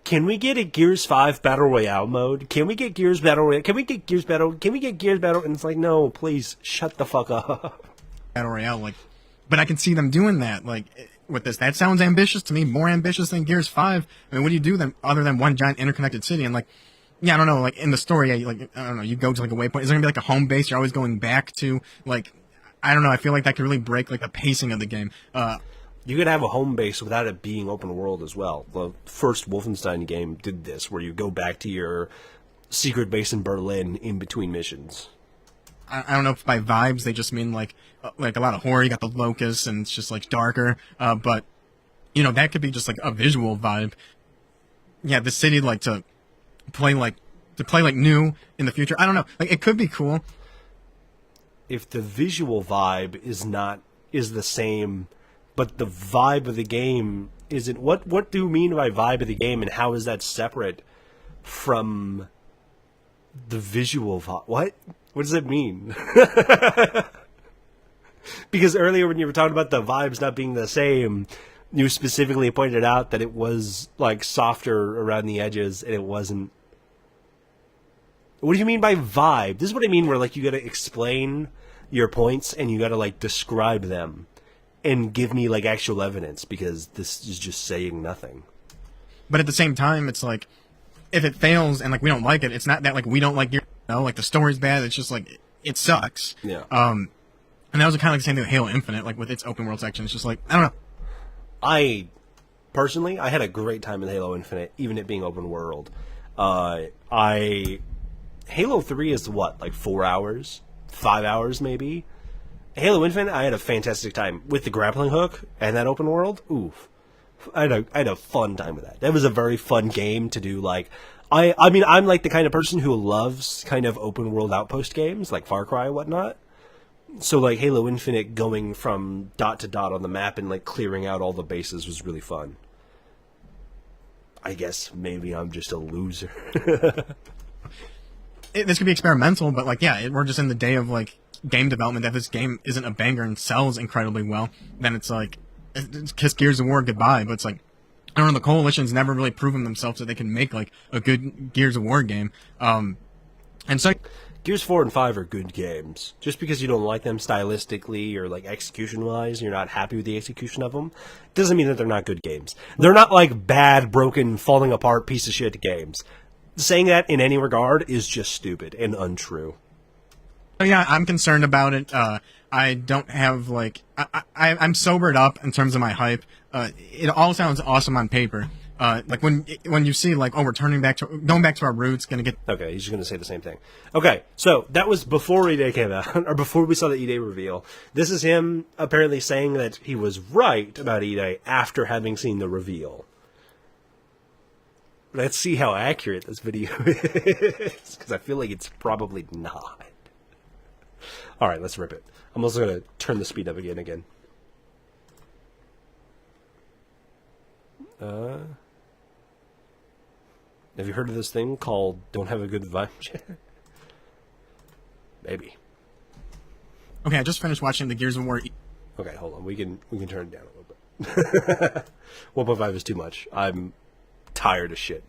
can we get a Gears 5 Battle Royale mode? Can we get Gears Battle Royale? Can we get Gears Battle? Can we get Gears Battle? And it's like, no, please, shut the fuck up. Battle Royale, like, but I can see them doing that, like, with this. That sounds ambitious to me, more ambitious than Gears 5. I mean, what do you do then, other than one giant interconnected city? And, like, yeah, I don't know, like, in the story, like, I don't know, you go to, like, a waypoint. Is there gonna be, like, a home base you're always going back to? Like, I don't know, I feel like that could really break, like, the pacing of the game. You could have a home base without it being open world as well. The first Wolfenstein game did this, where you go back to your secret base in Berlin in between missions. I don't know if by vibes they just mean like a lot of horror. You got the locusts and it's just like darker. But you know that could be just like a visual vibe. Yeah, the city like to play like new in the future. I don't know. Like it could be cool. If the visual vibe is the same, but the vibe of the game isn't. What do you mean by vibe of the game, and how is that separate from the visual vibe? What does it mean? Because earlier when you were talking about the vibes not being the same, you specifically pointed out that it was like softer around the edges, and it wasn't. What do you mean by vibe? This is what I mean, where like you got to explain your points and you got to like describe them and give me like actual evidence, because this is just saying nothing. But at the same time, it's like if it fails and like we don't like it, it's not that like we don't like like the story's bad. It's just like it sucks. Yeah. And that was kind of like the same thing with Halo Infinite, like with its open world section. It's just like I don't know. I personally had a great time in Halo Infinite, even it being open world. Halo 3 is what, like 4 hours? 5 hours maybe? Halo Infinite, I had a fantastic time with the grappling hook and that open world. Oof. I had a fun time with that. That was a very fun game to do. Like, I mean, I'm like the kind of person who loves kind of open world outpost games, like Far Cry and whatnot. So, like, Halo Infinite going from dot to dot on the map and, like, clearing out all the bases was really fun. I guess maybe I'm just a loser. This could be experimental, but like, yeah, we're just in the day of like game development. That this game isn't a banger and sells incredibly well, then it's like, kiss Gears of War goodbye. But it's like, I don't know, the Coalition's never really proven themselves that they can make like a good Gears of War game. And so Gears 4 and 5 are good games. Just because you don't like them stylistically or like execution-wise, you're not happy with the execution of them, doesn't mean that they're not good games. They're not like bad, broken, falling apart piece of shit games. Saying that in any regard is just stupid and untrue. yeah, I'm concerned about it. I don't have like I'm sobered up in terms of my hype. It all sounds awesome on paper. Like when you see like, oh, we're going back to our roots, gonna get. Okay, he's just going to say the same thing. Okay, so that was before E-Day came out, or before we saw the E-Day reveal. This is him apparently saying that he was right about E-Day after having seen the reveal. Let's see how accurate this video is, because I feel like it's probably not. All right, let's rip it. I'm also going to turn the speed up again. Have you heard of this thing called "Don't Have a Good Vibe"? Maybe. Okay, I just finished watching the Gears of War. Okay, hold on. We can turn it down a little bit. 1.5 is too much. I'm tired of shit.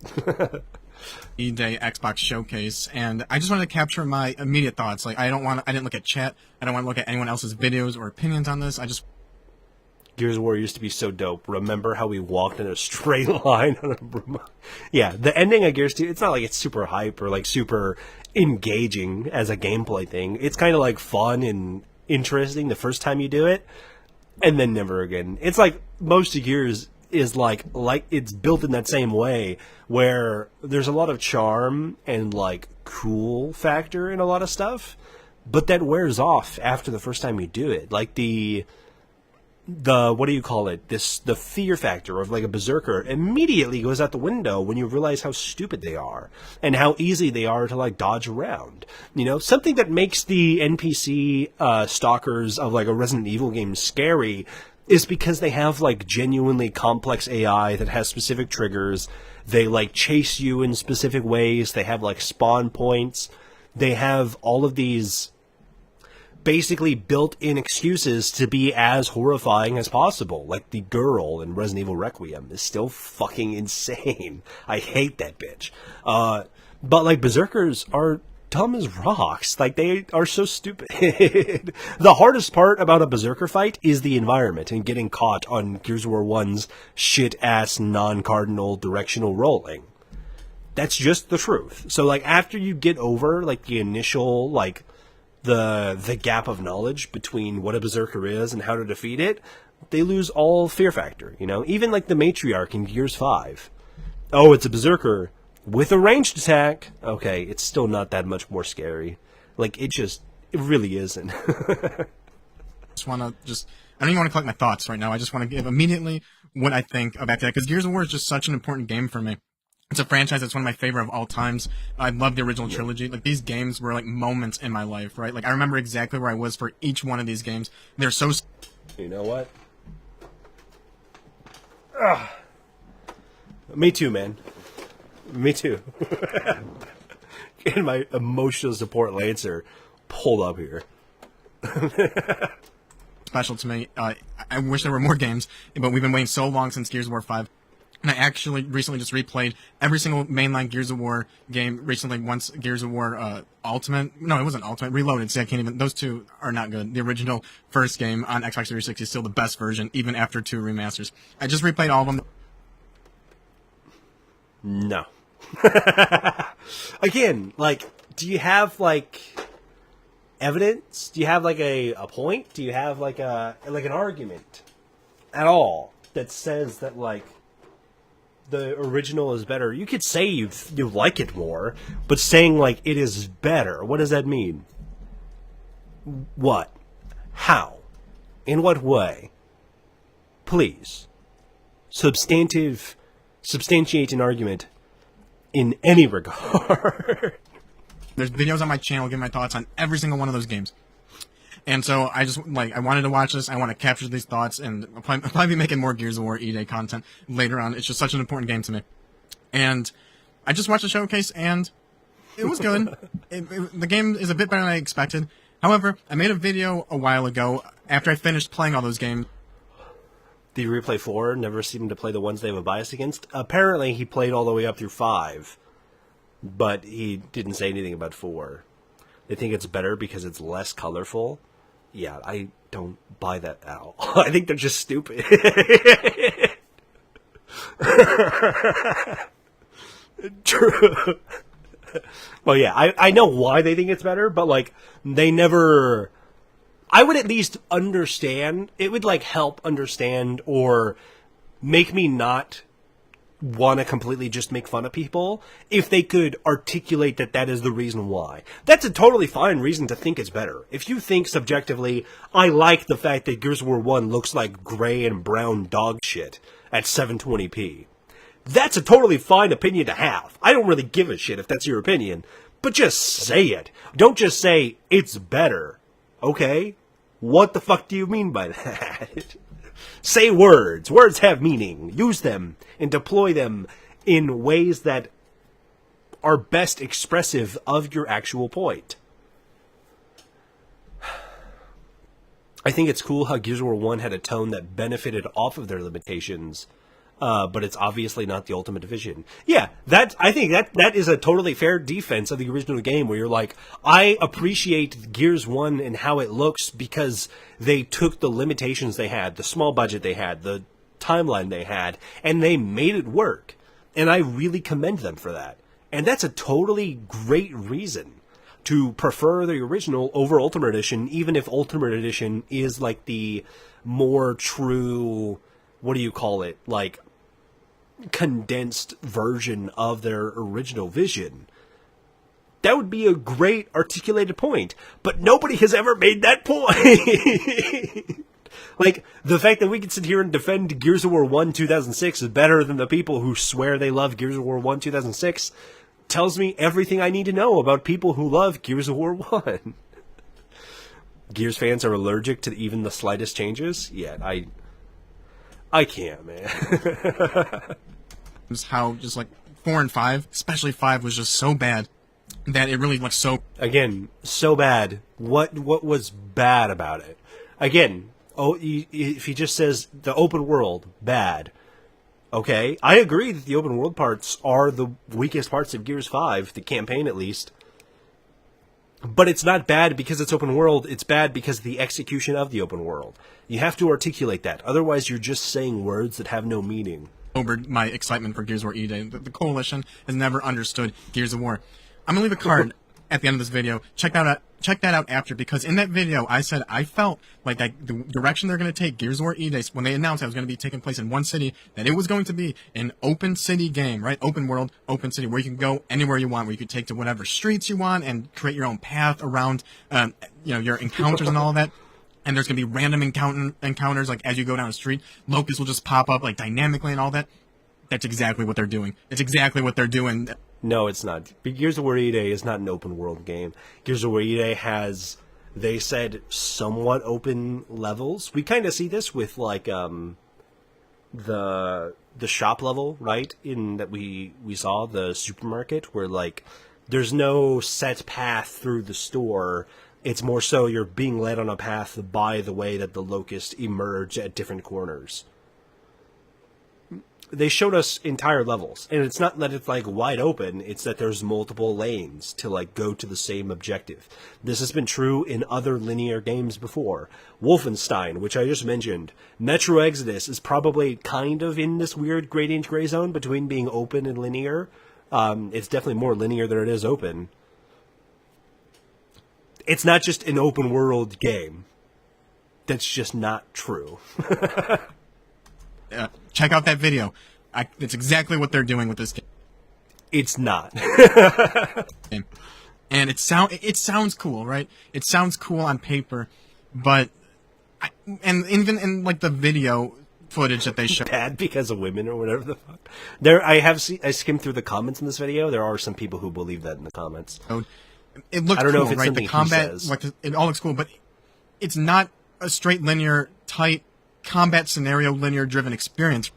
E-Day Xbox Showcase, and I just wanted to capture my immediate thoughts. Like, I didn't look at chat. I don't want to look at anyone else's videos or opinions on this. Gears of War used to be so dope. Remember how we walked in a straight line on a broom? Yeah, the ending of Gears 2, it's not like it's super hype or like super engaging as a gameplay thing. It's kind of like fun and interesting the first time you do it, and then never again. It's like most of Gears is like it's built in that same way, where there's a lot of charm and like cool factor in a lot of stuff, but that wears off after the first time you do it. Like the what do you call it? The fear factor of like a berserker immediately goes out the window when you realize how stupid they are and how easy they are to like dodge around. You know, something that makes the NPC stalkers of like a Resident Evil game scary is because they have like genuinely complex AI that has specific triggers. They like chase you in specific ways. They have like spawn points. They have all of these basically built-in excuses to be as horrifying as possible. Like the girl in Resident Evil Requiem is still fucking insane. I hate that bitch. But like berserkers are dumb as rocks. Like they are so stupid. The hardest part about a berserker fight is the environment and getting caught on Gears of War 1's shit-ass non-cardinal directional rolling. That's just the truth. So like after you get over like the initial like the gap of knowledge between what a berserker is and how to defeat it, they lose all fear factor, you know? Even like the matriarch in Gears 5. Oh, it's a berserker with a ranged attack. Okay, it's still not that much more scary. Like it really isn't. I don't even want to collect my thoughts right now. I just want to give immediately what I think about that, because Gears of War is just such an important game for me. It's a franchise that's one of my favorite of all times. I love the original trilogy. Like, these games were like moments in my life, right? Like, I remember exactly where I was for each one of these games. They're so... You know what? Ugh. Me too, man. Me too. Getting my emotional support Lancer pulled up here. Special to me. I wish there were more games, but we've been waiting so long since Gears of War 5. And I actually recently just replayed every single mainline Gears of War game recently. Once Gears of War Ultimate, no, it wasn't Ultimate, Reloaded. See, I can't even, those two are not good. The original first game on Xbox 360 is still the best version, even after 2 remasters. I just replayed all of them. No. Again, like, do you have like evidence? Do you have like a point? Do you have like an argument at all that says that like the original is better? You could say you like it more, but saying like it is better, what does that mean? What? How? In what way? Please. Substantiate an argument in any regard. There's videos on my channel giving my thoughts on every single one of those games. And so I just, like, I wanted to watch this. I want to capture these thoughts, and I'll probably be making more Gears of War E-Day content later on. It's just such an important game to me. And I just watched the showcase, and it was good. The game is a bit better than I expected. However, I made a video a while ago after I finished playing all those games. Do you replay 4? Never seem to play the ones they have a bias against? Apparently, he played all the way up through 5, but he didn't say anything about 4. They think it's better because it's less colorful. Yeah, I don't buy that at all. I think they're just stupid. True. Well, yeah, I know why they think it's better, but, like, they never... I would at least understand. It would, like, help understand or make me not want to completely just make fun of people if they could articulate that that is the reason why. That's a totally fine reason to think it's better. If you think subjectively, I like the fact that Gears of War 1 looks like gray and brown dog shit at 720p. That's a totally fine opinion to have. I don't really give a shit if that's your opinion, but just say it. Don't just say, it's better. Okay? What the fuck do you mean by that? Say words. Words have meaning. Use them and deploy them in ways that are best expressive of your actual point. I think it's cool how Gears of War 1 had a tone that benefited off of their limitations, but it's obviously not the ultimate vision. Yeah, I think that is a totally fair defense of the original game, where you're like, I appreciate Gears 1 and how it looks because they took the limitations they had, the small budget they had, the timeline they had, and they made it work. And I really commend them for that. And that's a totally great reason to prefer the original over Ultimate Edition, even if Ultimate Edition is like the more true, what do you call it, like condensed version of their original vision. That would be a great articulated point, but nobody has ever made that point. Like, the fact that we can sit here and defend Gears of War 1 2006 is better than the people who swear they love Gears of War 1 2006 tells me everything I need to know about people who love Gears of War 1. Gears fans are allergic to even the slightest changes? Yeah, I can't, man. How just like 4 and 5, especially 5, was just so bad that it really like so. Again, so bad. What was bad about it? Again, if he just says the open world bad, okay, I agree that the open world parts are the weakest parts of Gears 5, the campaign at least. But it's not bad because it's open world, it's bad because of the execution of the open world. You have to articulate that, otherwise you're just saying words that have no meaning. Over my excitement for Gears of War E-Day. The Coalition has never understood Gears of War. I'm gonna leave a card at the end of this video. Check that out after, because in that video I said I felt like that the direction they're gonna take Gears of War E-Day, when they announced it was gonna be taking place in one city, that it was going to be an open city game, right? Open world, open city, where you can go anywhere you want, where you could take to whatever streets you want and create your own path around, your encounters and all of that. And there's going to be random encounters, like as you go down the street, locusts will just pop up like dynamically and all that. That's exactly what they're doing. It's exactly what they're doing. No, it's not. Gears of War E-Day is not an open world game. Gears of War E-Day has, they said, somewhat open levels. We kind of see this with like the shop level, right? In that we saw the supermarket, where like there's no set path through the store. It's more so you're being led on a path by the way that the locusts emerge at different corners. They showed us entire levels, and it's not that it's like wide open, it's that there's multiple lanes to like go to the same objective. This has been true in other linear games before. Wolfenstein, which I just mentioned, Metro Exodus is probably kind of in this weird gradient gray zone between being open and linear. It's definitely more linear than it is open. It's not just an open world game. That's just not true. Check out that video. It's exactly what they're doing with this game. It's not. And it sounds cool, right? It sounds cool on paper, but and even in like the video footage that they show, bad because of women or whatever the fuck. I skimmed through the comments in this video. There are some people who believe that in the comments. It looks I don't cool, know if it's right? something The combat, he says. like it all looks cool, but it's not a straight linear, tight combat scenario, linear driven experience.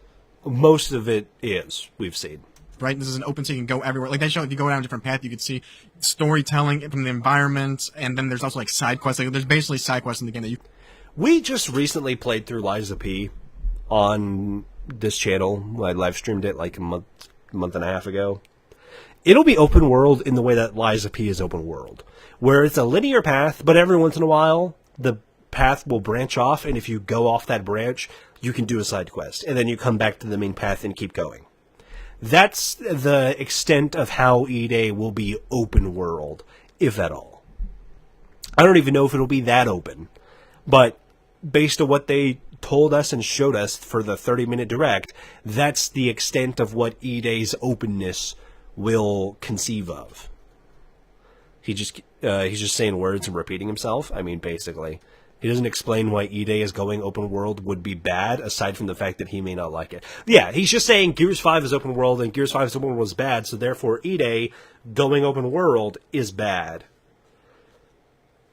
Most of it is, we've seen. right? This is an open, so you can go everywhere. Like they show, if you go down a different path, you could see storytelling from the environment, and then there's also like side quests. Like there's basically side quests in the game that you. We just recently played through Lies of P on this channel. I live streamed it like a month and a half ago. It'll be open world in the way that Lies of P is open world, where it's a linear path, but every once in a while the path will branch off, and if you go off that branch, you can do a side quest, and then you come back to the main path and keep going. That's the extent of how E-Day will be open world, if at all. I don't even know if it'll be that open, but based on what they told us and showed us for the 30-minute direct, that's the extent of what E-Day's openness will conceive of. He's just saying words and repeating himself. I mean, basically. He doesn't explain why E-Day is going open world would be bad, aside from the fact that he may not like it. Yeah, he's just saying Gears 5 is open world, and Gears 5's open world is bad, so therefore E-Day going open world is bad.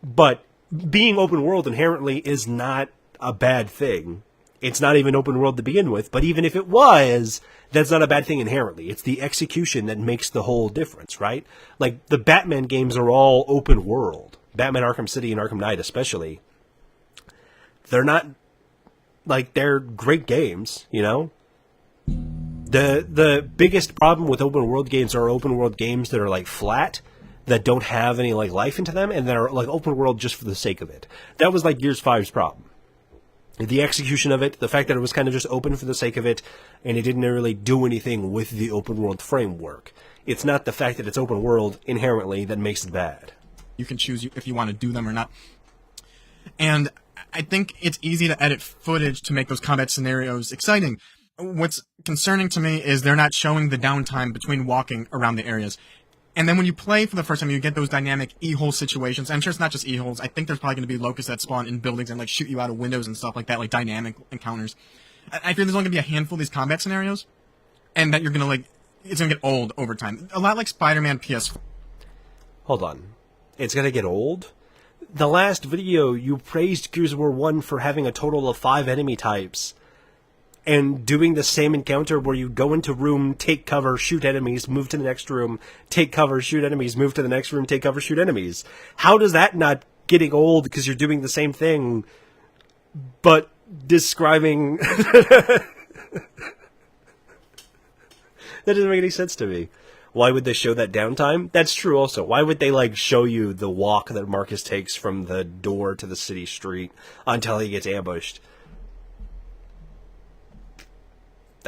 But being open world inherently is not a bad thing. It's not even open world to begin with, but even if it was, that's not a bad thing inherently. It's the execution that makes the whole difference, right? Like, the Batman games are all open world. Batman Arkham City and Arkham Knight especially. They're not, like, they're great games, you know? The biggest problem with open world games are open world games that are, like, flat, that don't have any, like, life into them, and that are, like, open world just for the sake of it. That was, like, Gears 5's problem. The execution of it, the fact that it was kind of just open for the sake of it, and it didn't really do anything with the open world framework. It's not the fact that it's open world inherently that makes it bad. You can choose if you want to do them or not. And I think it's easy to edit footage to make those combat scenarios exciting. What's concerning to me is they're not showing the downtime between walking around the areas. And then when you play for the first time, you get those dynamic e-hole situations. I'm sure it's not just e-holes. I think there's probably going to be locusts that spawn in buildings and like shoot you out of windows and stuff like that, like dynamic encounters. I fear there's only going to be a handful of these combat scenarios, and that you're going to like, it's going to get old over time. A lot like Spider-Man PS4. Hold on. It's going to get old? The last video, you praised Gears of War 1 for having a total of 5 enemy types, and doing the same encounter where you go into room, take cover, shoot enemies, move to the next room, take cover, shoot enemies, move to the next room, take cover, shoot enemies. How does that not getting old because you're doing the same thing, but describing... That doesn't make any sense to me. Why would they show that downtime? That's true also. Why would they, like, show you the walk that Marcus takes from the door to the city street until he gets ambushed?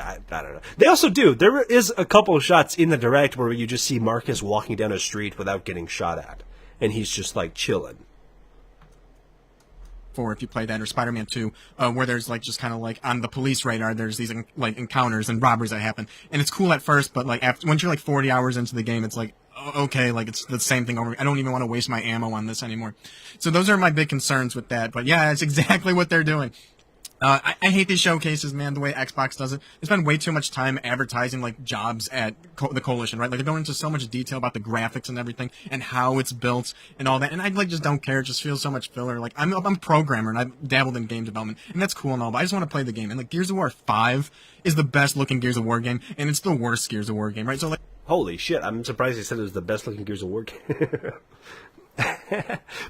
I don't know. They also do. There is a couple of shots in the direct where you just see Marcus walking down a street without getting shot at. And he's just, like, chilling. For if you play that, or Spider-Man 2, where there's like just kind of like on the police radar, there's these like encounters and robberies that happen, and it's cool at first, but like after once you're like 40 hours into the game, it's like okay, like it's the same thing over. I don't even want to waste my ammo on this anymore. So those are my big concerns with that. But yeah, it's exactly what they're doing. I hate these showcases, man, the way Xbox does it. They spend way too much time advertising, like, jobs at the Coalition, right? Like, they're going into so much detail about the graphics and everything, and how it's built, and all that, and I, like, just don't care. It just feels so much filler. Like, I'm a programmer, and I've dabbled in game development, and that's cool and all, but I just want to play the game. And, like, Gears of War 5 is the best-looking Gears of War game, and it's the worst Gears of War game, right? So, like... Holy shit, I'm surprised he said it was the best-looking Gears of War game.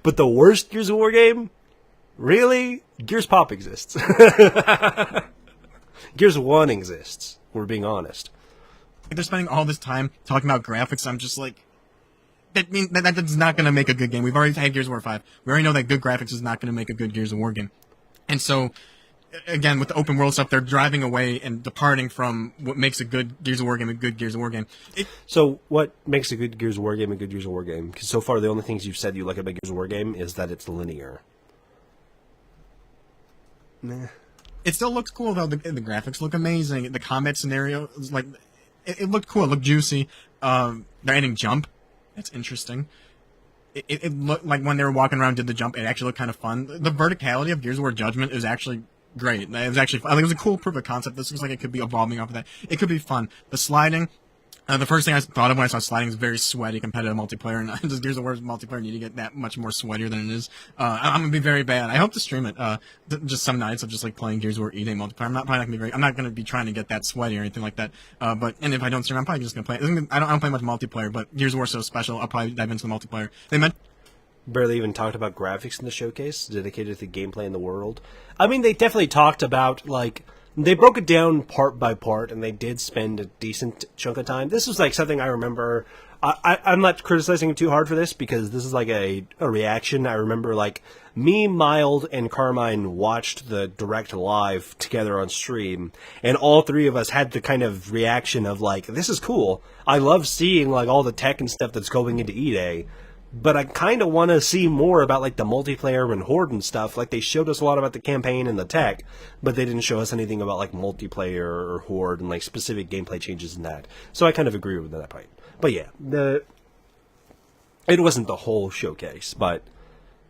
But the worst Gears of War game? Really? Gears Pop exists. Gears 1 exists. We're being honest. They're spending all this time talking about graphics. I'm just like, that's not going to make a good game. We've already had Gears of War 5. We already know that good graphics is not going to make a good Gears of War game. And so, again, with the open world stuff, they're driving away and departing from what makes a good Gears of War game a good Gears of War game. So, what makes a good Gears of War game a good Gears of War game? Because so far, the only things you've said you like about Gears of War game is that it's linear. Nah. It still looks cool though. The graphics look amazing. The combat scenario is like, it looked cool. It looked juicy. They're adding jump. That's interesting. It looked like when they were walking around, did the jump. It actually looked kind of fun. The verticality of Gears of War Judgment is actually great. It was actually, I think it was a cool proof of concept. This looks like it could be evolving off of that. It could be fun. The sliding, The first thing I thought of when I saw sliding is very sweaty competitive multiplayer, and just Gears of War multiplayer need to get that much more sweatier than it is. I'm gonna be very bad. I hope to stream it. Just some nights of just like playing Gears of War E-Day multiplayer. I'm not gonna be trying to get that sweaty or anything like that. And if I don't stream, I'm probably just gonna play. I don't play much multiplayer, but Gears of War is so special. I'll probably dive into the multiplayer. They meant. Barely even talked about graphics in the showcase dedicated to gameplay in the world. I mean, they definitely talked about, like, they broke it down part by part, and they did spend a decent chunk of time. This was, like, something I remember. I'm not criticizing it too hard for this, because this is, like, a reaction. I remember, like, me, Mild, and Carmine watched the Direct live together on stream, and all three of us had the kind of reaction of, like, this is cool. I love seeing, like, all the tech and stuff that's going into E-Day. But I kind of want to see more about, like, the multiplayer and Horde and stuff. Like, they showed us a lot about the campaign and the tech, but they didn't show us anything about, like, multiplayer or Horde and, like, specific gameplay changes in that. So I kind of agree with that point. But yeah, it wasn't the whole showcase, but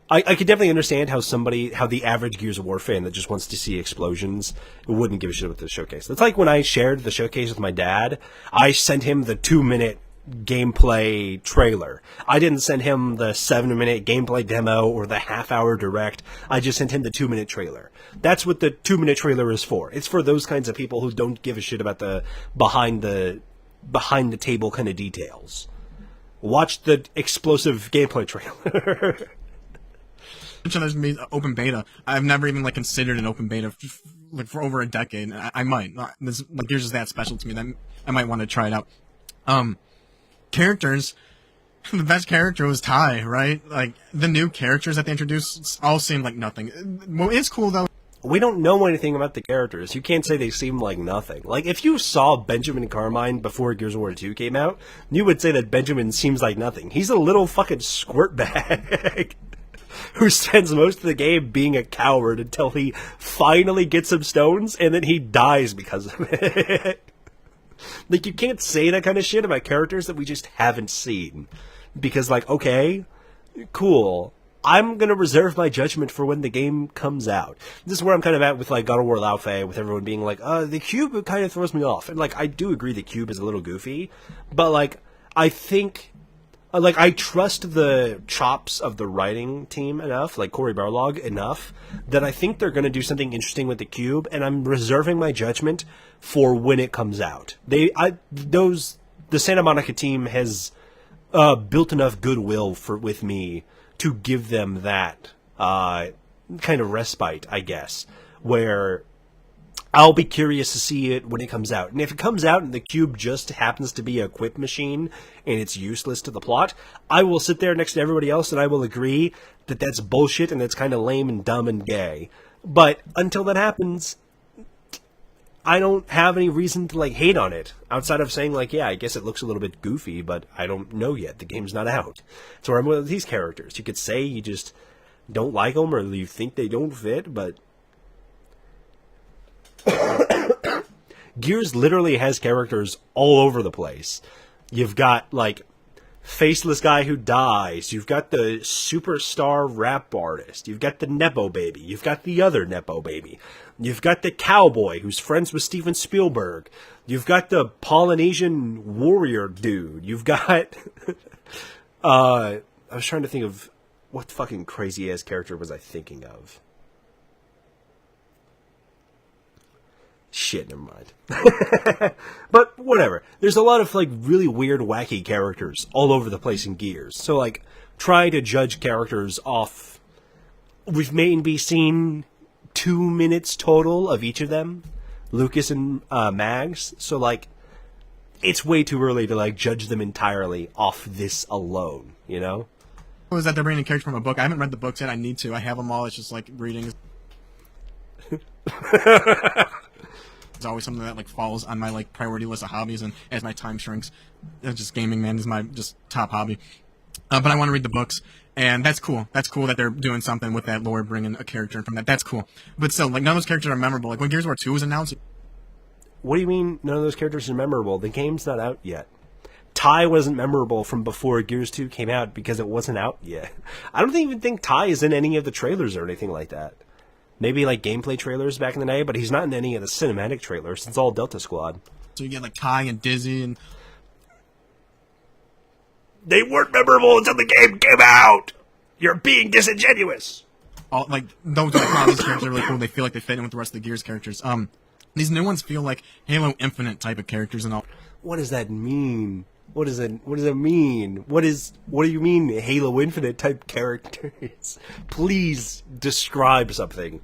I could definitely understand how the average Gears of War fan that just wants to see explosions wouldn't give a shit about the showcase. It's like when I shared the showcase with my dad, I sent him the 2-minute gameplay trailer. I didn't send him the 7-minute gameplay demo or the half-hour direct. I just sent him the 2-minute trailer. That's what the 2-minute trailer is for. It's for those kinds of people who don't give a shit about the behind the table kind of details. Watch the explosive gameplay trailer. There's gonna be open beta. I've never even like considered an open beta like for over a decade. I might. This like Gears is that special to me that I might want to try it out. Characters. The best character was Ty, right? Like the new characters that they introduced all seemed like nothing. What is cool though. We don't know anything about the characters. You can't say they seem like nothing. Like, if you saw Benjamin Carmine before Gears of War 2 came out, you would say that Benjamin seems like nothing. He's a little fucking squirt bag who spends most of the game being a coward until he finally gets some stones, and then he dies because of it. Like, you can't say that kind of shit about characters that we just haven't seen. Because, like, okay, cool. I'm going to reserve my judgment for when the game comes out. This is where I'm kind of at with, like, God of War Laufey, with everyone being like, the cube kind of throws me off. And, like, I do agree the cube is a little goofy, but, like, I think, like, I trust the chops of the writing team enough, like Cory Barlog enough, that I think they're going to do something interesting with the cube, and I'm reserving my judgment for when it comes out. The Santa Monica team has built enough goodwill with me to give them that kind of respite, I guess, where I'll be curious to see it when it comes out. And if it comes out and the cube just happens to be a quip machine and it's useless to the plot, I will sit there next to everybody else and I will agree that that's bullshit and it's kind of lame and dumb and gay. But until that happens, I don't have any reason to, like, hate on it, outside of saying, like, yeah, I guess it looks a little bit goofy, but I don't know yet. The game's not out. So I'm with these characters. You could say you just don't like them or you think they don't fit, but Gears literally has characters all over the place. You've got, like, faceless guy who dies. You've got the superstar rap artist. You've got the Nepo baby. You've got the other Nepo baby. You've got the cowboy who's friends with Steven Spielberg. You've got the Polynesian warrior dude. You've got... I was trying to think of what fucking crazy-ass character was I thinking of. Shit, never mind. But whatever. There's a lot of, like, really weird, wacky characters all over the place in Gears. So, like, try to judge characters off... We've maybe seen 2 minutes total of each of them. Lucas and Mags. So, like, it's way too early to, like, judge them entirely off this alone, you know? Was that they're bringing a character from a book? I haven't read the books yet. I need to. I have them all. It's just, like, reading. It's always something that, like, falls on my, like, priority list of hobbies, and as my time shrinks, just gaming, man, is my just top hobby. But I want to read the books, and that's cool. That's cool that they're doing something with that lore, bringing a character in from that. That's cool. But still, like, none of those characters are memorable. Like, when Gears of War 2 was announced... What do you mean none of those characters are memorable? The game's not out yet. Ty wasn't memorable from before Gears 2 came out because it wasn't out yet. I don't even think Ty is in any of the trailers or anything like that. Maybe, like, gameplay trailers back in the day, but he's not in any of the cinematic trailers. It's all Delta Squad. So you get, like, Ty and Dizzy and... They weren't memorable until the game came out. You're being disingenuous. All like those are wow, these characters are really cool. They feel like they fit in with the rest of the Gears characters. These new ones feel like Halo Infinite type of characters and all. What does that mean? What does it mean? What do you mean Halo Infinite type characters? Please describe something.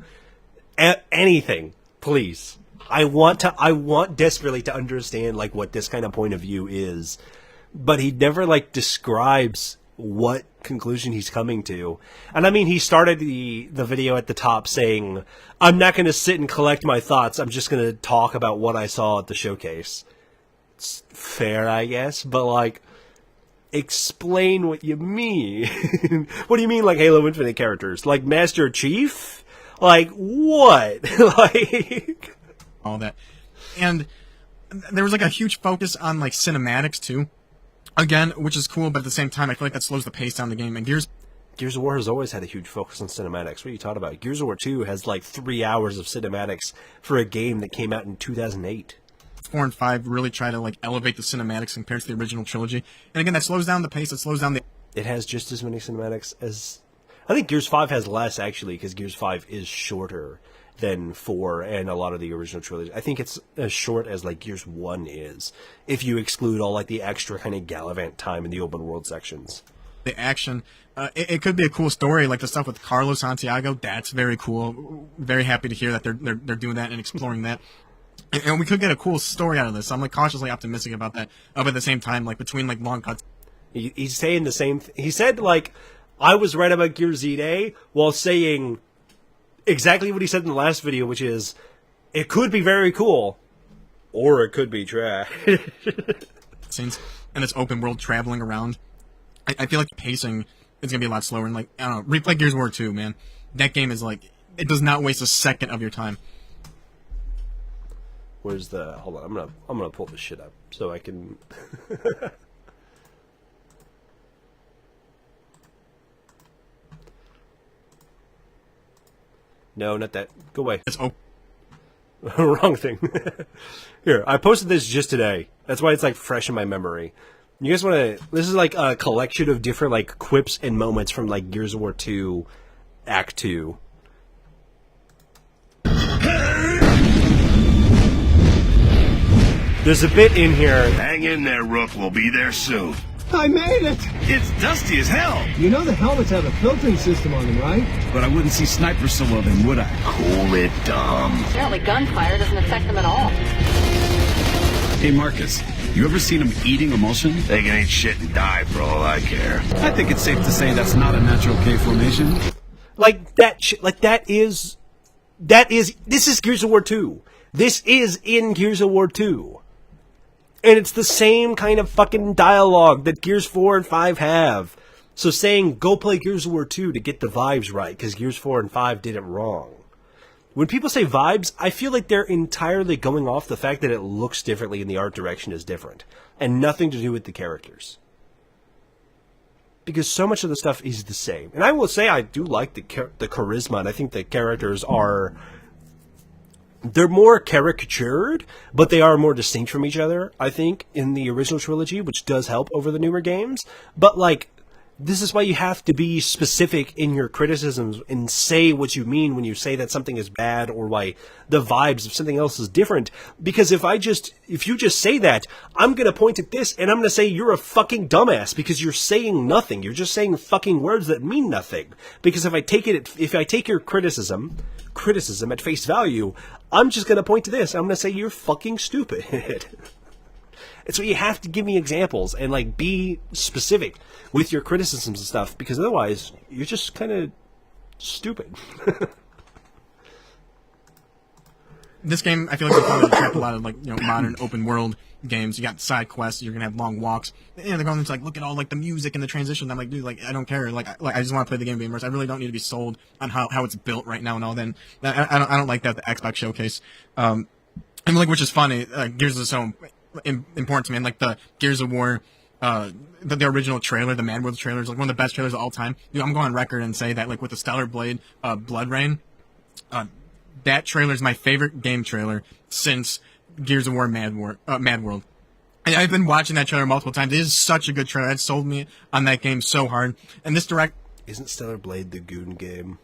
Anything, please. I want desperately to understand like what this kind of point of view is. But he never like describes what conclusion he's coming to. And I mean, he started the video at the top saying, "I'm not going to sit and collect my thoughts. I'm just going to talk about what I saw at the showcase." It's fair, I guess, but like, explain what you mean. What do you mean, like Halo Infinite characters? Like Master Chief? Like what? Like all that. And there was like a huge focus on like cinematics too. Again, which is cool, but at the same time, I feel like that slows the pace down the game. And Gears of War has always had a huge focus on cinematics. What are you talking about? Gears of War 2 has like 3 hours of cinematics for a game that came out in 2008. 4 and 5 really try to like elevate the cinematics compared to the original trilogy. And again, that slows down the pace. It slows down the... It has just as many cinematics as... I think Gears 5 has less, actually, because Gears 5 is shorter than 4 and a lot of the original trilogy. I think it's as short as like Gears 1 is, if you exclude all like the extra kind of Gallivant time in the open world sections. The action, it could be a cool story, like the stuff with Carlos Santiago. That's very cool. Very happy to hear that they're doing that and exploring that. And we could get a cool story out of this. I'm like cautiously optimistic about that. But at the same time, like between like long cuts, he's saying the same. He said like, I was right about Gears Z-Day while saying exactly what he said in the last video, which is, it could be very cool, or it could be trash. Scenes and it's open world traveling around. I feel like the pacing is gonna be a lot slower. And like I don't know, replay Gears of War 2, man. That game is like, it does not waste a second of your time. Where's the? Hold on, I'm gonna pull this shit up so I can. No, not that. Go away. It's open. Wrong thing. Here, I posted this just today. That's why it's like fresh in my memory. You guys want to? This is like a collection of different like quips and moments from like Gears of War 2, Act 2. There's a bit in here. Hang in there, Rook. We'll be there soon. I made it! It's dusty as hell. You know the helmets have a filtering system on them, right? But I wouldn't see snipers so well then, would I? Cool it, dumb. Apparently gunfire doesn't affect them at all. Hey, Marcus, you ever seen them eating emulsion? They can eat shit and die for all I care. I think it's safe to say that's not a natural K formation. Like that shit, like that is, this is Gears of War 2. This is in Gears of War 2. And it's the same kind of fucking dialogue that Gears 4 and 5 have. So saying, go play Gears of War 2 to get the vibes right, because Gears 4 and 5 did it wrong. When people say vibes, I feel like they're entirely going off the fact that it looks differently and the art direction is different. And nothing to do with the characters. Because so much of the stuff is the same. And I will say I do like the charisma, and I think the characters are... They're more caricatured, but they are more distinct from each other, I think, in the original trilogy, which does help over the newer games. But, like, this is why you have to be specific in your criticisms and say what you mean when you say that something is bad or why the vibes of something else is different. Because if you just say that, I'm going to point at this and I'm going to say you're a fucking dumbass because you're saying nothing. You're just saying fucking words that mean nothing. Because if I take your criticism at face value, I'm just going to point to this. I'm going to say you're fucking stupid. And so you have to give me examples and like be specific with your criticisms and stuff, because otherwise you're just kind of stupid. This game, I feel like they probably trap a lot of like modern open world games. You got side quests, you're gonna have long walks, and they're going to like look at all like the music and the transition. I'm like, dude, like I don't care. Like I just want to play the game being immersed. I really don't need to be sold on how it's built right now and all. Then I don't like that the Xbox showcase. And like, which is funny. Gears is so important to me. And like the Gears of War, the original trailer, the Mad World trailer is like one of the best trailers of all time. Dude, I'm going on record and say that like with the Stellar Blade, Blood Rain, that trailer is my favorite game trailer since Gears of War Mad World. I've been watching that trailer multiple times. It is such a good trailer. It sold me on that game so hard. And this direct... Isn't Stellar Blade the Goon game?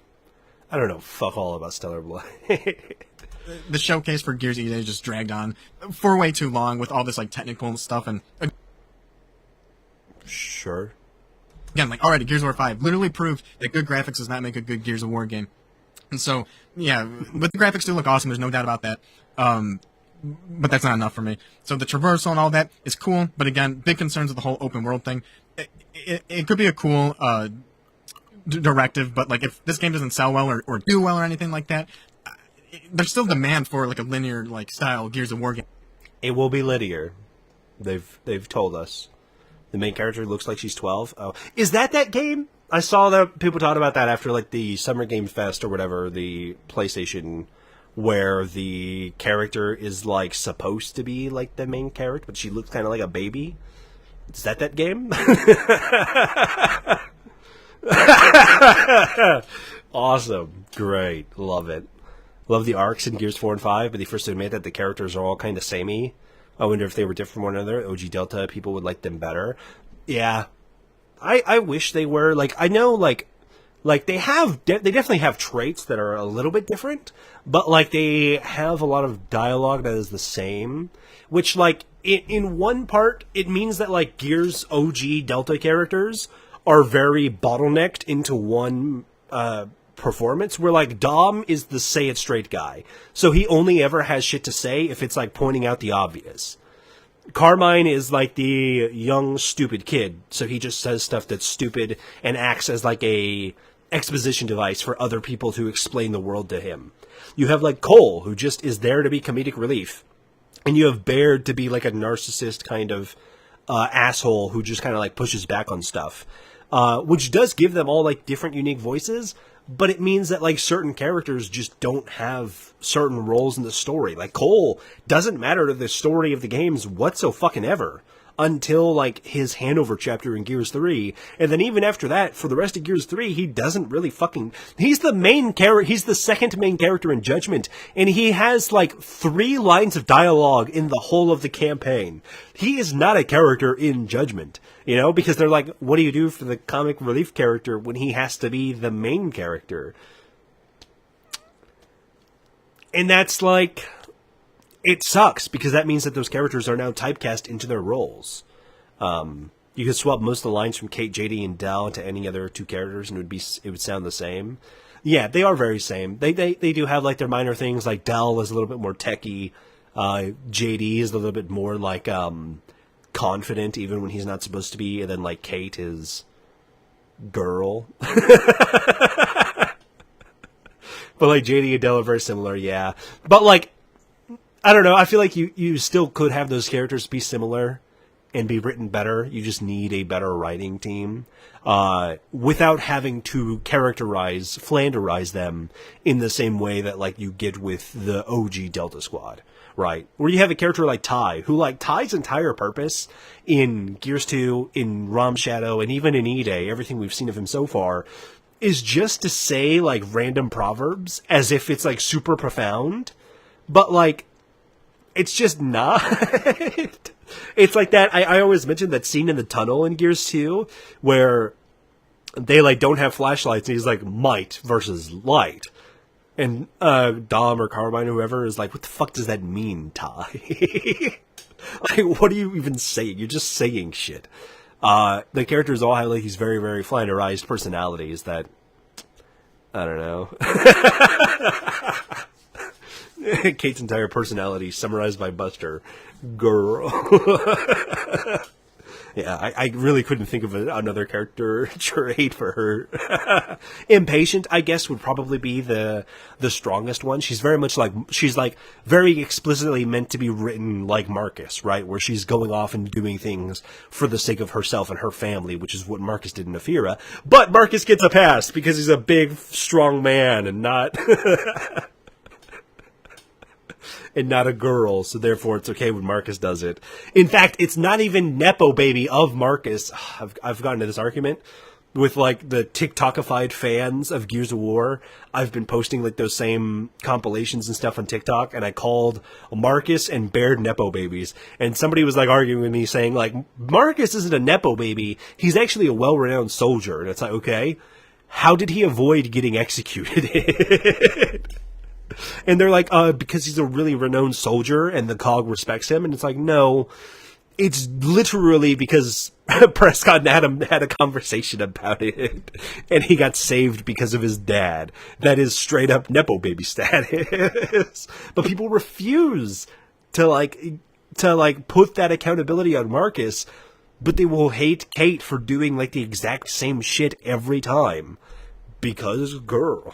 I don't know. Fuck all about Stellar Blade. The showcase for Gears EA just dragged on for way too long with all this like technical stuff and Sure. again, like already Gears of War 5 literally proved that good graphics does not make a good Gears of War game. And so, yeah, but the graphics do look awesome. There's no doubt about that. But that's not enough for me. So the traversal and all that is cool. But again, big concerns with the whole open world thing. It could be a cool directive, but like if this game doesn't sell well or do well or anything like that, there's still demand for like a linear like style Gears of War game. It will be linear. They've told us. The main character looks like she's 12. Oh, is that game? I saw that people talked about that after like the Summer Game Fest or whatever, the PlayStation, where the character is like supposed to be like the main character, but she looks kind of like a baby. Is that game? Awesome. Great. Love it. Love the arcs in Gears 4 and 5, but they first admit that the characters are all kind of samey. I wonder if they were different from one another. OG Delta, people would like them better. Yeah. I wish they were. Like, I know, like they definitely have traits that are a little bit different, but, like, they have a lot of dialogue that is the same, which, like, in one part, it means that, like, Gears OG Delta characters are very bottlenecked into one, performance where like Dom is the say it straight guy, so he only ever has shit to say if it's like pointing out the obvious. Carmine is like the young stupid kid, so he just says stuff that's stupid and acts as like a exposition device for other people to explain the world to him. You have like Cole, who just is there to be comedic relief, and you have Baird to be like a narcissist kind of asshole who just kind of like pushes back on stuff, which does give them all like different unique voices. But it means that, like, certain characters just don't have certain roles in the story. Like, Cole doesn't matter to the story of the games whatsoever until, like, his handover chapter in Gears 3. And then even after that, for the rest of Gears 3, he doesn't really fucking... He's the main character. He's the second main character in Judgment. And he has, like, 3 lines of dialogue in the whole of the campaign. He is not a character in Judgment. You know, because they're like, what do you do for the comic relief character when he has to be the main character? And that's like, it sucks because that means that those characters are now typecast into their roles. You could swap most of the lines from Kate, JD, and Del to any other 2 characters and it would sound the same. Yeah, they are very same. They do have like their minor things, like Del is a little bit more techie. JD is a little bit more like, confident even when he's not supposed to be, and then like Kate is girl. But like JD and Del are very similar, yeah. But like, I don't know, I feel like you still could have those characters be similar and be written better. You just need a better writing team without having to flanderize them in the same way that like you get with the OG Delta Squad. Right. Where you have a character like Ty, who, like, Ty's entire purpose in Gears 2, in Rom Shadow, and even in E-Day, everything we've seen of him so far, is just to say, like, random proverbs as if it's, like, super profound. But, like, it's just not. It's like that. I always mention that scene in the tunnel in Gears 2, where they, like, don't have flashlights, and he's like, might versus light. And Dom or Carmine or whoever is like, what the fuck does that mean, Ty? Like, what are you even saying? You're just saying shit. The characters all have like these very, very flanderized personalities that, I don't know. Kate's entire personality summarized by Buster. Girl. Yeah, I really couldn't think of another character trait for her. Impatient, I guess, would probably be the strongest one. She's very much like, she's like very explicitly meant to be written like Marcus, right? Where she's going off and doing things for the sake of herself and her family, which is what Marcus did in Afira. But Marcus gets a pass because he's a big, strong man and not... and not a girl, so therefore it's okay when Marcus does it. In fact, it's not even Nepo baby of Marcus. I've gotten to this argument. with like the TikTokified fans of Gears of War. I've been posting like those same compilations and stuff on TikTok, and I called Marcus and Baird Nepo babies. And somebody was like arguing with me saying like, Marcus isn't a Nepo baby, he's actually a well-renowned soldier. And it's like, okay, how did he avoid getting executed? And they're like, because he's a really renowned soldier and the COG respects him. And it's like, no, it's literally because Prescott and Adam had a conversation about it, and he got saved because of his dad. That is straight up Nepo baby status. But people refuse to put that accountability on Marcus, but they will hate Kate for doing like the exact same shit every time. Because girl.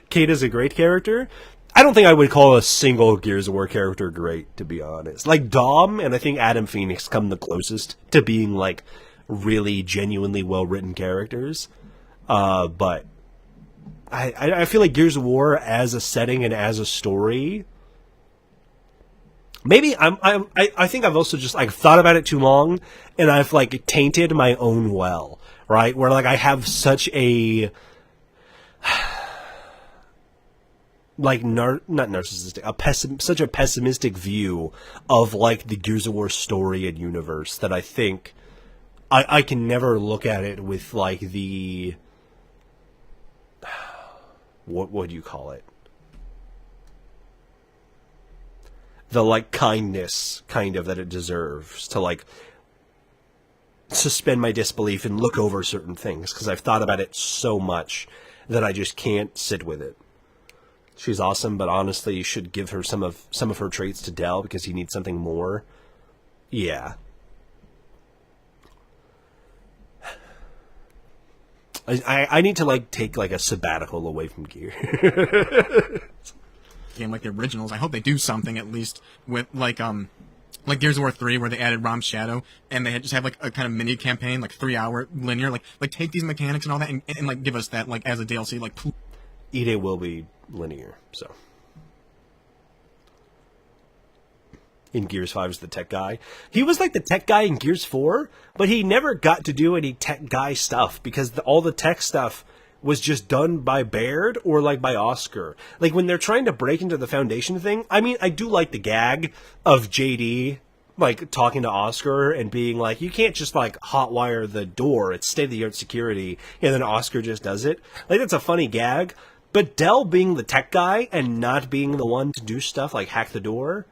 Kate is a great character. I don't think I would call a single Gears of War character great, to be honest. Like Dom and I think Adam Phoenix come the closest to being like really genuinely well-written characters. But I feel like Gears of War as a setting and as a story, maybe I think I've also just like thought about it too long, and I've like tainted my own well, right? Where like I have such a like not narcissistic, such a pessimistic view of like the Gears of War story and universe that I think I can never look at it with like the what do you call it? The like kindness kind of that it deserves to like suspend my disbelief and look over certain things, because I've thought about it so much that I just can't sit with it. She's awesome, but honestly, you should give her some of her traits to Del because he needs something more. Yeah. I need to like take like a sabbatical away from Gear. Game like the originals. I hope they do something at least with like Gears of War 3 where they added Rom's Shadow and they just have like a kind of mini campaign, like 3-hour linear, like take these mechanics and all that and like give us that like as a DLC, like Ide will be linear, so. In Gears 5 is the tech guy. He was like the tech guy in Gears 4, but he never got to do any tech guy stuff because all the tech stuff was just done by Baird or like by Oscar. Like when they're trying to break into the Foundation thing, I mean, I do like the gag of JD like talking to Oscar and being like, you can't just like hotwire the door, it's state-of-the-art security, and then Oscar just does it. Like that's a funny gag. But Del being the tech guy and not being the one to do stuff like hack the door,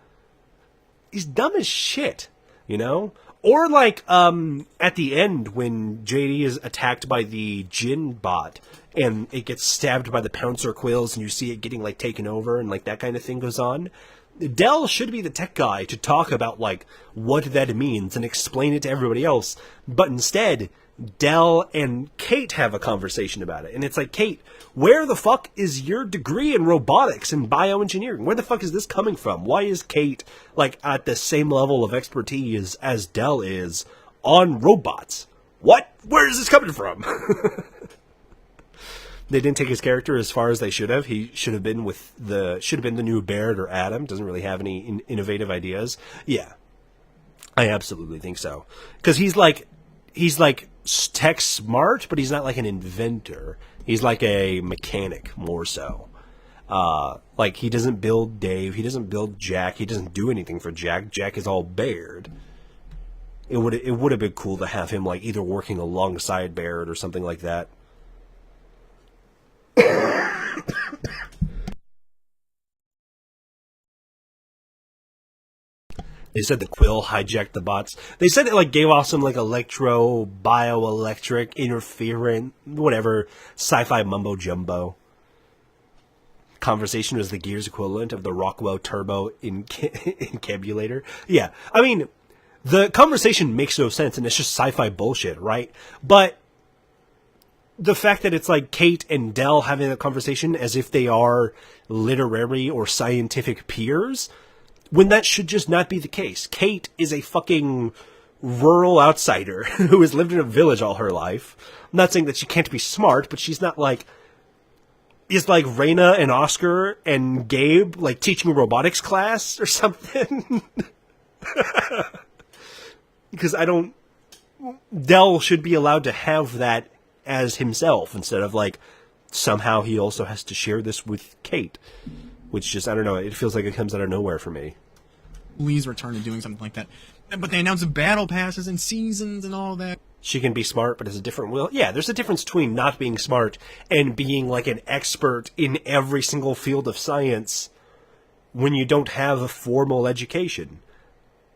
he's dumb as shit, you know? Or like at the end when JD is attacked by the Jinn bot and it gets stabbed by the Pouncer quills and you see it getting like taken over and like that kind of thing goes on. Del should be the tech guy to talk about like what that means and explain it to everybody else. But instead, Del and Kate have a conversation about it. And it's like, Kate, where the fuck is your degree in robotics and bioengineering? Where the fuck is this coming from? Why is Kate, like, at the same level of expertise as Del is on robots? What? Where is this coming from? They didn't take his character as far as they should have. He should have been the new Baird or Adam. Doesn't really have any innovative ideas. Yeah. I absolutely think so. Because he's like tech smart, but he's not like an inventor. He's like a mechanic more so. Like he doesn't build Dave, he doesn't build Jack, he doesn't do anything for Jack. Jack is all Baird. It would have been cool to have him like either working alongside Baird or something like that. They said the Quill hijacked the bots. They said it like gave off some like electro, bioelectric, interferent, whatever, sci-fi mumbo jumbo. Conversation was the Gears equivalent of the Rockwell Turbo encabulator. Yeah, I mean, the conversation makes no sense and it's just sci-fi bullshit, right? But the fact that it's like Kate and Del having a conversation as if they are literary or scientific peers, when that should just not be the case. Kate is a fucking rural outsider who has lived in a village all her life. I'm not saying that she can't be smart, but she's not like... Is like Raina and Oscar and Gabe like teaching a robotics class or something? Because I don't Del should be allowed to have that as himself instead of like somehow he also has to share this with Kate, which just, I don't know, it feels like it comes out of nowhere for me. Please return to doing something like that. But they announced battle passes and seasons and all that. She can be smart, but has a different will. Yeah, there's a difference between not being smart and being like an expert in every single field of science when you don't have a formal education.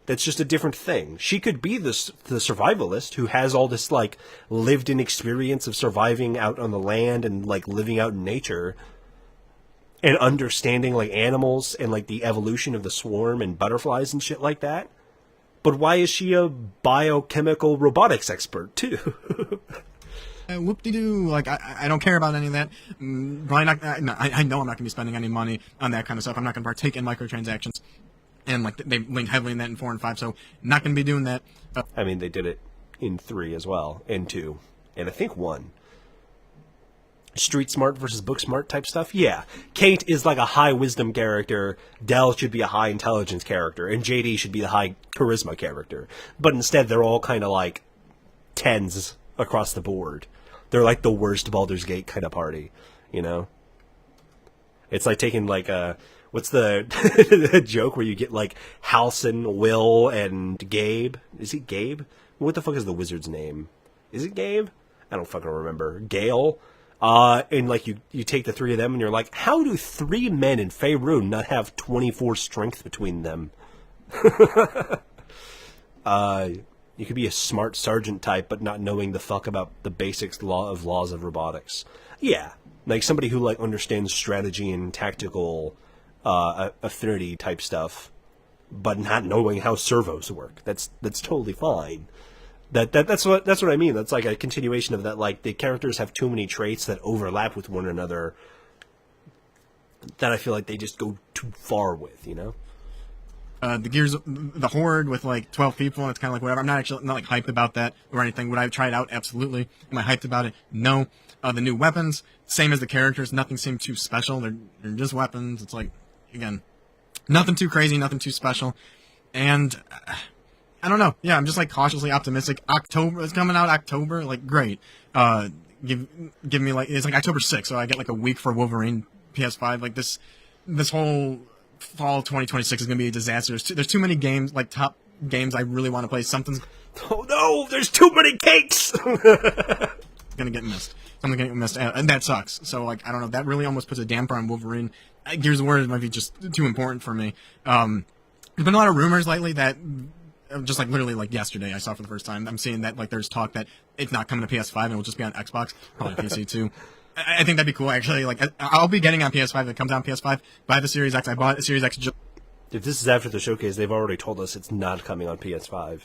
That's just a different thing. She could be the survivalist who has all this like lived-in experience of surviving out on the land and like living out in nature and understanding like animals and like the evolution of the swarm and butterflies and shit like that. But why is she a biochemical robotics expert too? Whoop-de-doo. Like, I don't care about any of that. Probably not, I know I'm not going to be spending any money on that kind of stuff. I'm not going to partake in microtransactions. And, like, they link heavily in that in 4 and 5, so not going to be doing that. I mean, they did it in 3 as well, and 2, and I think 1. Street smart versus book smart type stuff? Yeah. Kate is like a high wisdom character, Del should be a high intelligence character, and JD should be the high charisma character. But instead, they're all kind of like 10s across the board. They're like the worst Baldur's Gate kind of party, you know? It's like taking like a... What's the joke where you get like Halcyon, Will, and Gabe? Is it Gabe? What the fuck is the wizard's name? Is it Gabe? I don't fucking remember. Gale? And like you take the 3 of them and you're like, how do 3 men in Faerun not have 24 strength between them? You could be a smart sergeant type, but not knowing the fuck about the basics laws of robotics. Yeah, like somebody who like understands strategy and tactical affinity type stuff, but not knowing how servos work. That's totally fine. That's what I mean. That's like a continuation of that. Like the characters have too many traits that overlap with one another that I feel like they just go too far with. You know. The Horde with like 12 people, and it's kind of like whatever. I'm not like hyped about that or anything. Would I try it out? Absolutely. Am I hyped about it? No. The new weapons, same as the characters. Nothing seemed too special. They're just weapons. It's like, again, nothing too crazy, nothing too special. And I don't know. Yeah, I'm just like cautiously optimistic. October is coming out. October, like great. Give me like it's like October 6th, so I get like a week for Wolverine PS5. Like this whole fall 2026 is gonna be a disaster. There's too many games, like top games I really want to play. Something's oh no, there's too many cakes. Gonna get missed. Something getting missed, and that sucks. So like I don't know. That really almost puts a damper on Wolverine. Gears of War might be just too important for me. There's been a lot of rumors lately that. Just like literally like yesterday I saw for the first time. I'm seeing that like there's talk that it's not coming to PS5 and it'll just be on Xbox, probably PC too. I think that'd be cool actually. Like I'll be getting on PS5 if it comes out on PS5. Buy the Series X. I bought a Series X If this is after the showcase, they've already told us it's not coming on PS5.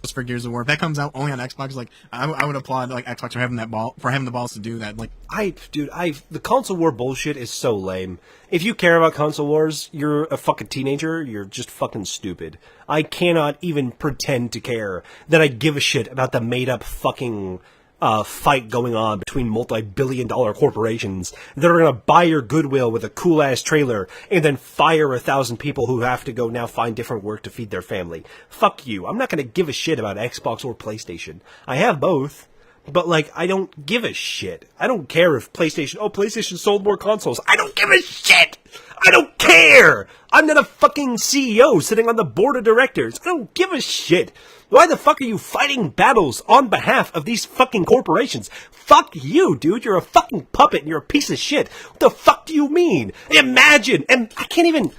just for Gears of War. If that comes out only on Xbox, like I would applaud like Xbox for having the balls to do that. Like the console war bullshit is so lame. If you care about console wars, you're a fucking teenager. You're just fucking stupid. I cannot even pretend to care that I give a shit about the made up fucking fight going on between multi-billion-dollar corporations that are gonna buy your goodwill with a cool-ass trailer and then fire 1,000 people who have to go now find different work to feed their family. Fuck you. I'm not gonna give a shit about Xbox or PlayStation. I have both, but like, I don't give a shit. I don't care if PlayStation sold more consoles. I don't give a shit! I don't care! I'm not a fucking CEO sitting on the board of directors. I don't give a shit. Why the fuck are you fighting battles on behalf of these fucking corporations? Fuck you, dude. You're a fucking puppet and you're a piece of shit. What the fuck do you mean? Imagine, and I can't even...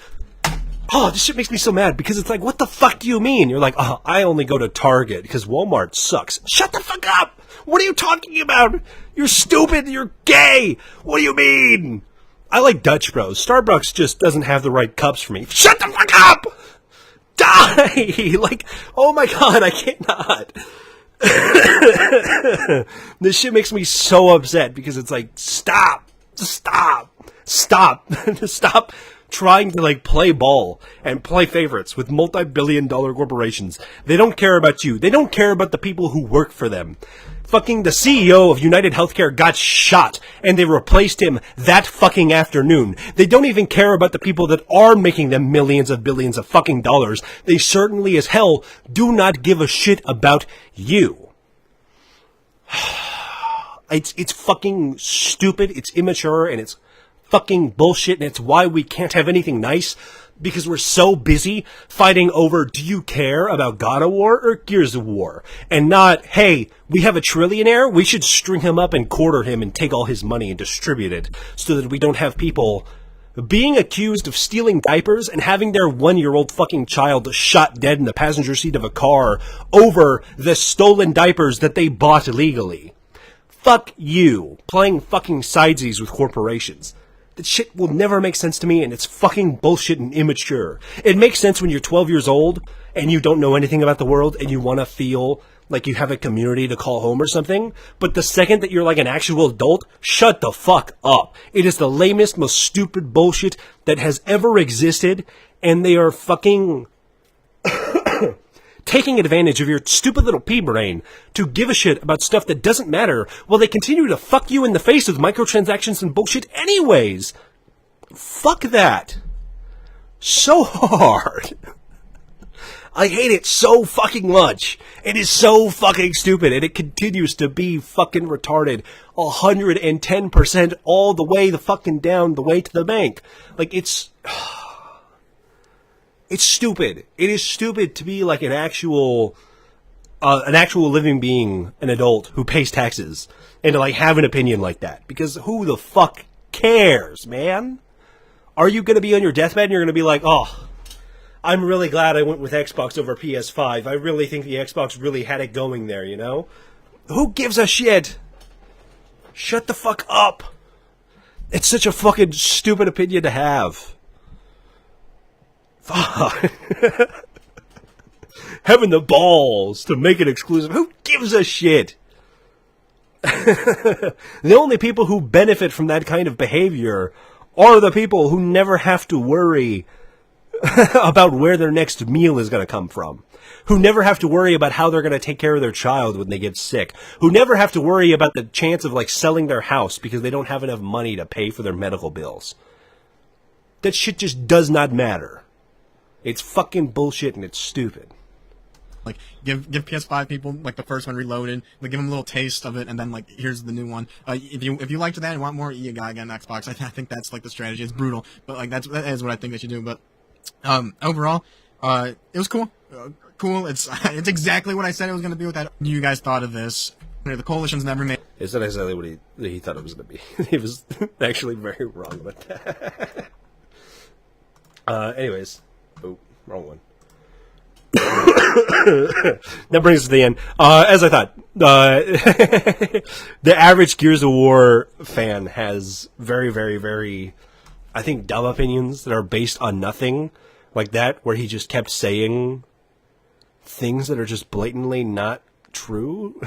Oh, this shit makes me so mad because it's like, what the fuck do you mean? You're like, oh, I only go to Target because Walmart sucks. Shut the fuck up! What are you talking about? You're stupid. You're gay. What do you mean? I like Dutch Bros. Starbucks just doesn't have the right cups for me. Shut the fuck up! Die! Like, oh my god, I cannot. This shit makes me so upset because it's like, stop! Stop! trying to like play ball and play favorites with multi-billion-dollar corporations. They don't care about you. They don't care about the people who work for them. Fucking the CEO of United Healthcare got shot, and they replaced him that fucking afternoon. They don't even care about the people that are making them millions of billions of fucking dollars. They certainly as hell do not give a shit about you. It's fucking stupid, it's immature, and it's fucking bullshit, and it's why we can't have anything nice, because we're so busy fighting over, do you care about God of War or Gears of War? And not, hey, we have a trillionaire, we should string him up and quarter him and take all his money and distribute it, so that we don't have people being accused of stealing diapers and having their 1-year-old fucking child shot dead in the passenger seat of a car over the stolen diapers that they bought illegally. Fuck you, playing fucking sidesies with corporations. That shit will never make sense to me, and it's fucking bullshit and immature. It makes sense when you're 12 years old and you don't know anything about the world and you want to feel like you have a community to call home or something. But the second that you're like an actual adult, shut the fuck up. It is the lamest, most stupid bullshit that has ever existed, and they are fucking taking advantage of your stupid little pea brain to give a shit about stuff that doesn't matter while they continue to fuck you in the face with microtransactions and bullshit anyways. Fuck that. So hard. I hate it so fucking much. It is so fucking stupid, and it continues to be fucking retarded 110% all the way the fucking down the way to the bank. Like, it's stupid. It is stupid to be like an actual living being, an adult who pays taxes, and to like have an opinion like that. Because who the fuck cares, man? Are you going to be on your deathbed and you're going to be like, oh, I'm really glad I went with Xbox over PS5. I really think the Xbox really had it going there, you know? Who gives a shit? Shut the fuck up. It's such a fucking stupid opinion to have. Fuck. Having the balls to make it exclusive. Who gives a shit? The only people who benefit from that kind of behavior are the people who never have to worry about where their next meal is going to come from. Who never have to worry about how they're going to take care of their child when they get sick. Who never have to worry about the chance of like selling their house because they don't have enough money to pay for their medical bills. That shit just does not matter. It's fucking bullshit and it's stupid. Like, give PS5 people, like, the first one reloaded, like, give them a little taste of it, and then, like, here's the new one. If you liked that and want more, you gotta get an Xbox. I think that's, like, the strategy. It's brutal, but, like, that is what I think they should do. But, overall, it was cool. Cool. It's exactly what I said it was gonna be with that. You guys thought of this. The coalition's never made... It's not exactly what he thought it was going to be. He was actually very wrong about that. Anyways. Oh, wrong one. That brings us to the end. As I thought, the average Gears of War fan has very, very, very, I think, dumb opinions that are based on nothing, like that, where he just kept saying things that are just blatantly not true.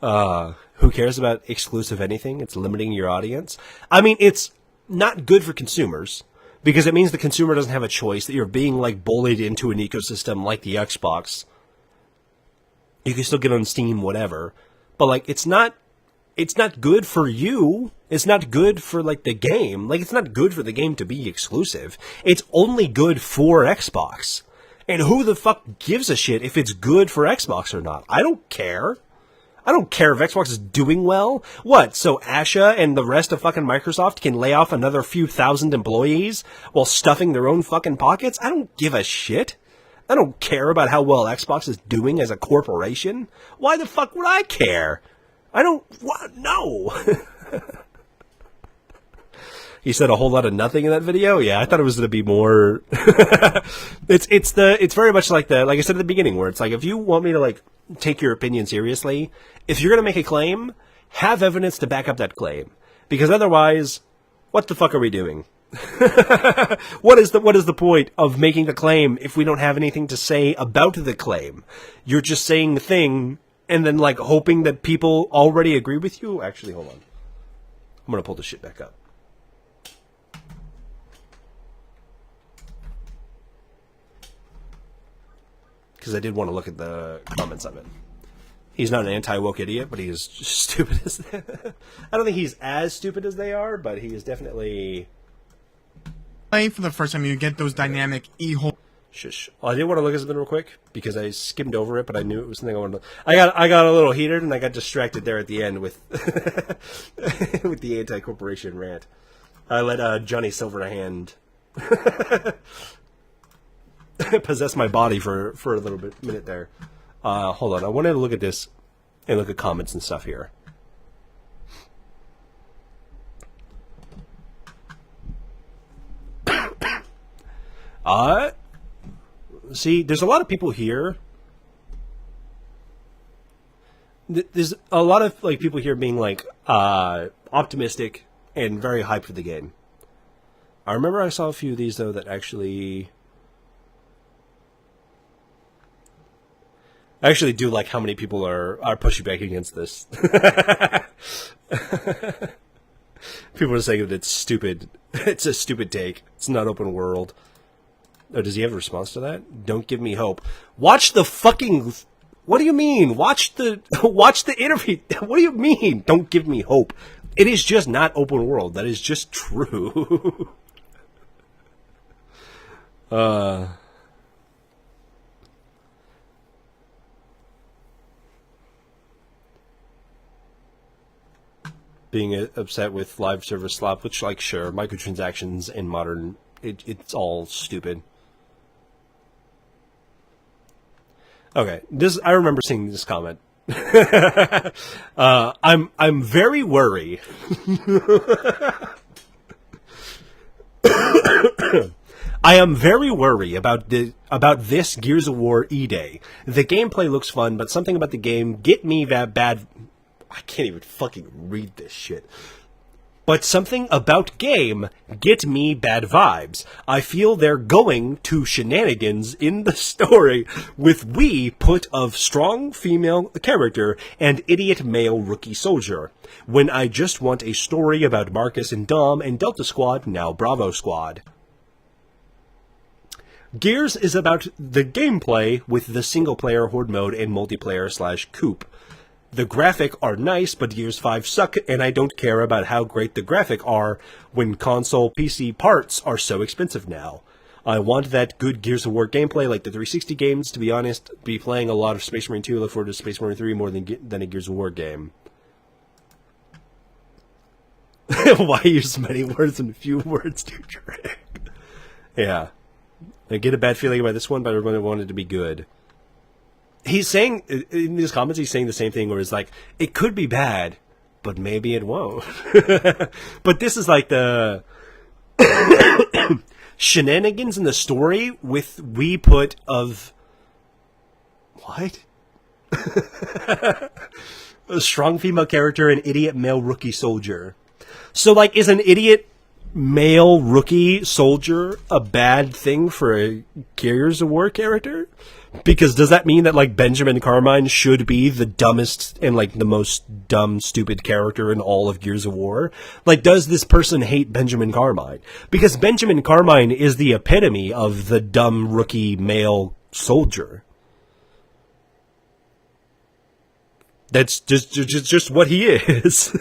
Who cares about exclusive anything? It's limiting your audience. I mean, it's not good for consumers, because it means the consumer doesn't have a choice, that you're being, like, bullied into an ecosystem like the Xbox. You can still get on Steam, whatever. But, like, it's not good for you. It's not good for, like, the game. Like, it's not good for the game to be exclusive. It's only good for Xbox. And who the fuck gives a shit if it's good for Xbox or not? I don't care. I don't care if Xbox is doing well. What, so Asha and the rest of fucking Microsoft can lay off another few thousand employees while stuffing their own fucking pockets? I don't give a shit. I don't care about how well Xbox is doing as a corporation. Why the fuck would I care? I don't... What? No. He said a whole lot of nothing in that video? Yeah, I thought it was going to be more... It's very much like I said at the beginning, where it's like, if you want me to, like, take your opinion seriously, if you're going to make a claim, have evidence to back up that claim. Because otherwise, what the fuck are we doing? What is the point of making the claim if we don't have anything to say about the claim? You're just saying the thing and then, like, hoping that people already agree with you? Actually, hold on. I'm going to pull this shit back up. because I did want to look at the comments of it. He's not an anti-woke idiot, but he is just stupid as they I don't think he's as stupid as they are, but he is definitely... Play for the first time, you get those dynamic e-hole. Shush. Well, I did want to look at something real quick, because I skimmed over it, but I knew it was something I wanted to... I got a little heated, and I got distracted there at the end with with the anti-corporation rant. I let Johnny Silverhand possess my body for a little minute there. Hold on, I wanted to look at this and look at comments and stuff here. See, there's a lot of people here. There's a lot of like people here being like optimistic and very hyped for the game. I remember I saw a few of these though that actually I actually do like how many people are pushing back against this. People are saying that it's stupid. It's a stupid take. It's not open world. Oh, does he have a response to that? Don't give me hope. Watch the fucking... What do you mean? Watch the interview. What do you mean? Don't give me hope. It is just not open world. That is just true. Being upset with live service slop, which, like, sure, microtransactions in modern, it's all stupid. Okay, I remember seeing this comment. I'm very worried. I am very worried about this Gears of War E-Day. The gameplay looks fun, but something about the game get me that bad. I can't even fucking read this shit. But something about game get me bad vibes. I feel they're going to shenanigans in the story with we put of strong female character and idiot male rookie soldier. When I just want a story about Marcus and Dom and Delta Squad, now Bravo Squad. Gears is about the gameplay with the single-player horde mode and multiplayer/coupe. The graphic are nice, but Gears 5 suck, and I don't care about how great the graphic are when console PC parts are so expensive now. I want that good Gears of War gameplay like the 360 games, to be honest. Be playing a lot of Space Marine 2, look forward to Space Marine 3 more than a Gears of War game. Why use so many words and few words to trick? Yeah. I get a bad feeling about this one, but I really want it to be good. He's saying, in his comments, he's saying the same thing where it's like, it could be bad, but maybe it won't. But this is like the shenanigans in the story with we put of... What? A strong female character and idiot male rookie soldier. So, like, is an idiot male rookie soldier a bad thing for a Gears of War character? Because does that mean that, like, Benjamin Carmine should be the dumbest and, like, the most dumb, stupid character in all of Gears of War? Like, does this person hate Benjamin Carmine? Because Benjamin Carmine is the epitome of the dumb rookie male soldier. That's just what he is.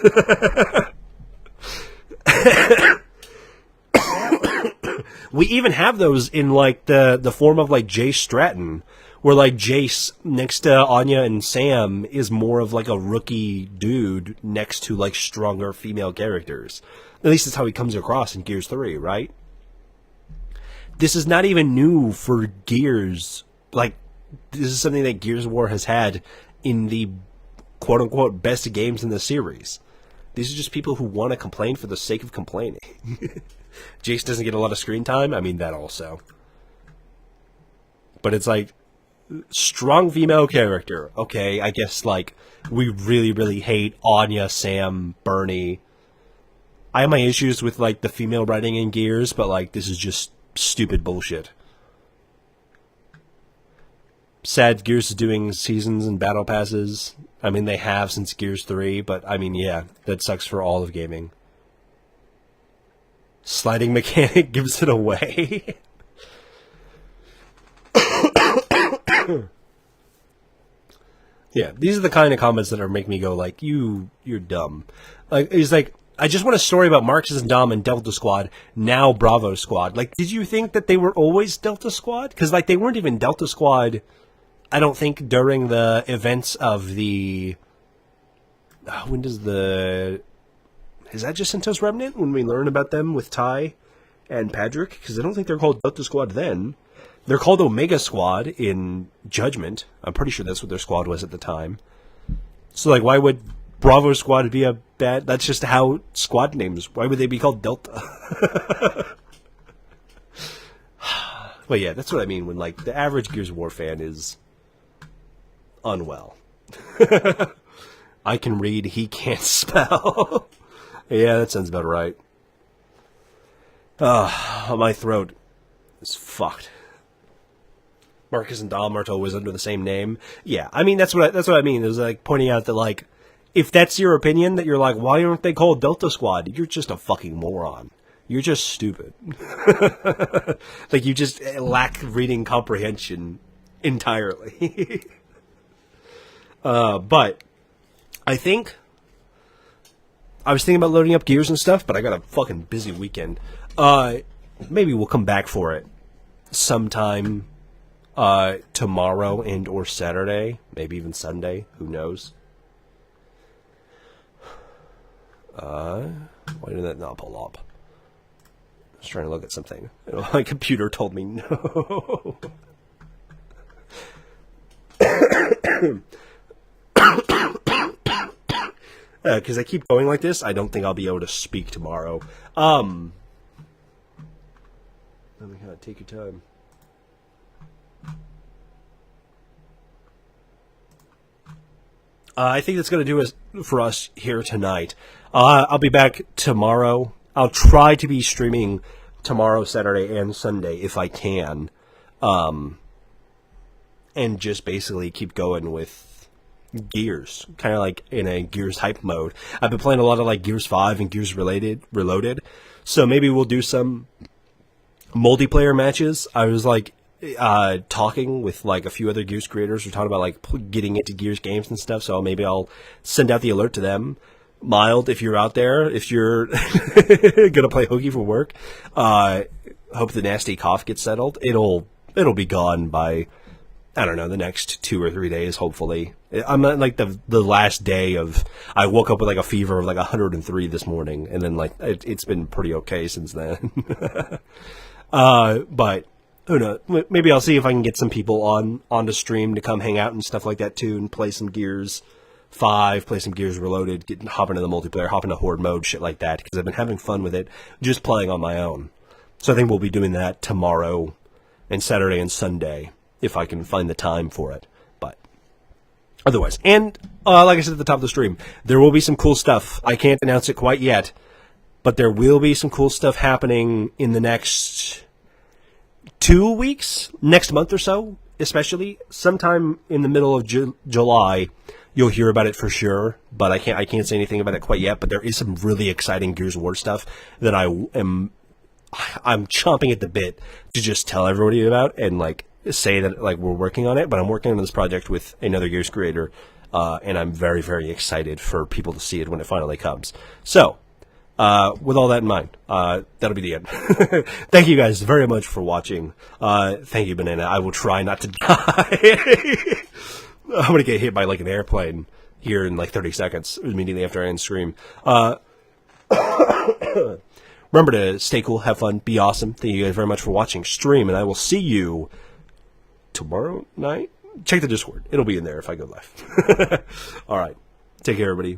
We even have those in, like, the form of, like, Jace Stratton, where, like, Jace next to Anya and Sam is more of, like, a rookie dude next to, like, stronger female characters. At least that's how he comes across in Gears 3, right? This is not even new for Gears. Like, this is something that Gears of War has had in the quote-unquote best games in the series. These are just people who want to complain for the sake of complaining. Jace doesn't get a lot of screen time. I mean, that also. But it's like, strong female character. Okay, I guess, like, we really, really hate Anya, Sam, Bernie. I have my issues with, like, the female writing in Gears, but, like, this is just stupid bullshit. Sad Gears is doing seasons and battle passes. I mean, they have since Gears 3, but, I mean, yeah, that sucks for all of gaming. Sliding mechanic gives it away. Yeah, these are the kind of comments that are make me go like, you're dumb. Like, it's like, I just want a story about Marcus and Dom and Delta Squad, now Bravo Squad. Like, did you think that they were always Delta Squad? Because, like, they weren't even Delta Squad, I don't think, during the events of the... when does the... Is that Jacinto's Remnant? When we learn about them with Ty and Patrick? Because I don't think they're called Delta Squad then. They're called Omega Squad in Judgment. I'm pretty sure that's what their squad was at the time. So, like, why would Bravo Squad be a bad... That's just how squad names... Why would they be called Delta? But yeah, that's what I mean when, like, the average Gears of War fan is unwell. I can read, he can't spell. Yeah, that sounds about right. My throat is fucked. Marcus and Dom aren't always under the same name. Yeah, I mean, that's what I mean. Is like pointing out that, like, if that's your opinion, that you're like, why aren't they called Delta Squad? You're just a fucking moron. You're just stupid. Like, you just lack reading comprehension entirely. But I think I was thinking about loading up Gears and stuff, but I got a fucking busy weekend. Maybe we'll come back for it sometime tomorrow and or Saturday, maybe even Sunday. Who knows? Why did that not pull up? I was trying to look at something. My computer told me no. Because I keep going like this, I don't think I'll be able to speak tomorrow. Let me take your time. I think that's going to do it for us here tonight. I'll be back tomorrow. I'll try to be streaming tomorrow, Saturday, and Sunday if I can. And just basically keep going with Gears, kind of like in a Gears hype mode. I've been playing a lot of like Gears 5 and Gears Reloaded, so maybe we'll do some multiplayer matches. I was like talking with like a few other Gears creators. We're talking about like getting into Gears games and stuff, so maybe I'll send out the alert to them. Mild, if you're out there, if you're gonna play hooky for work, hope the nasty cough gets settled. It'll be gone by, I don't know, the next 2 or 3 days, hopefully. I'm not like the last day of, I woke up with like a fever of like 103 this morning, and then like it's been pretty okay since then. But who knows? Maybe I'll see if I can get some people on the stream to come hang out and stuff like that too, and play some Gears 5, play some Gears Reloaded, hop into the multiplayer, hop into Horde mode, shit like that, because I've been having fun with it, just playing on my own. So I think we'll be doing that tomorrow and Saturday and Sunday, if I can find the time for it. But otherwise, and like I said at the top of the stream, there will be some cool stuff. I can't announce it quite yet, but there will be some cool stuff happening in the next 2 weeks, next month or so, especially sometime in the middle of July. You'll hear about it for sure, but I can't say anything about it quite yet. But there is some really exciting Gears of War stuff that I'm chomping at the bit to just tell everybody about and like say that like we're working on it. But I'm working on this project with another Gears creator, and I'm very, very excited for people to see it when it finally comes. So, with all that in mind, that'll be the end. Thank you guys very much for watching. Thank you, Banana. I will try not to die. I'm going to get hit by like an airplane here in like 30 seconds immediately after I end stream. Remember to stay cool, have fun, be awesome. Thank you guys very much for watching stream, and I will see you tomorrow night. Check the Discord. It'll be in there if I go live. All right. Take care, everybody.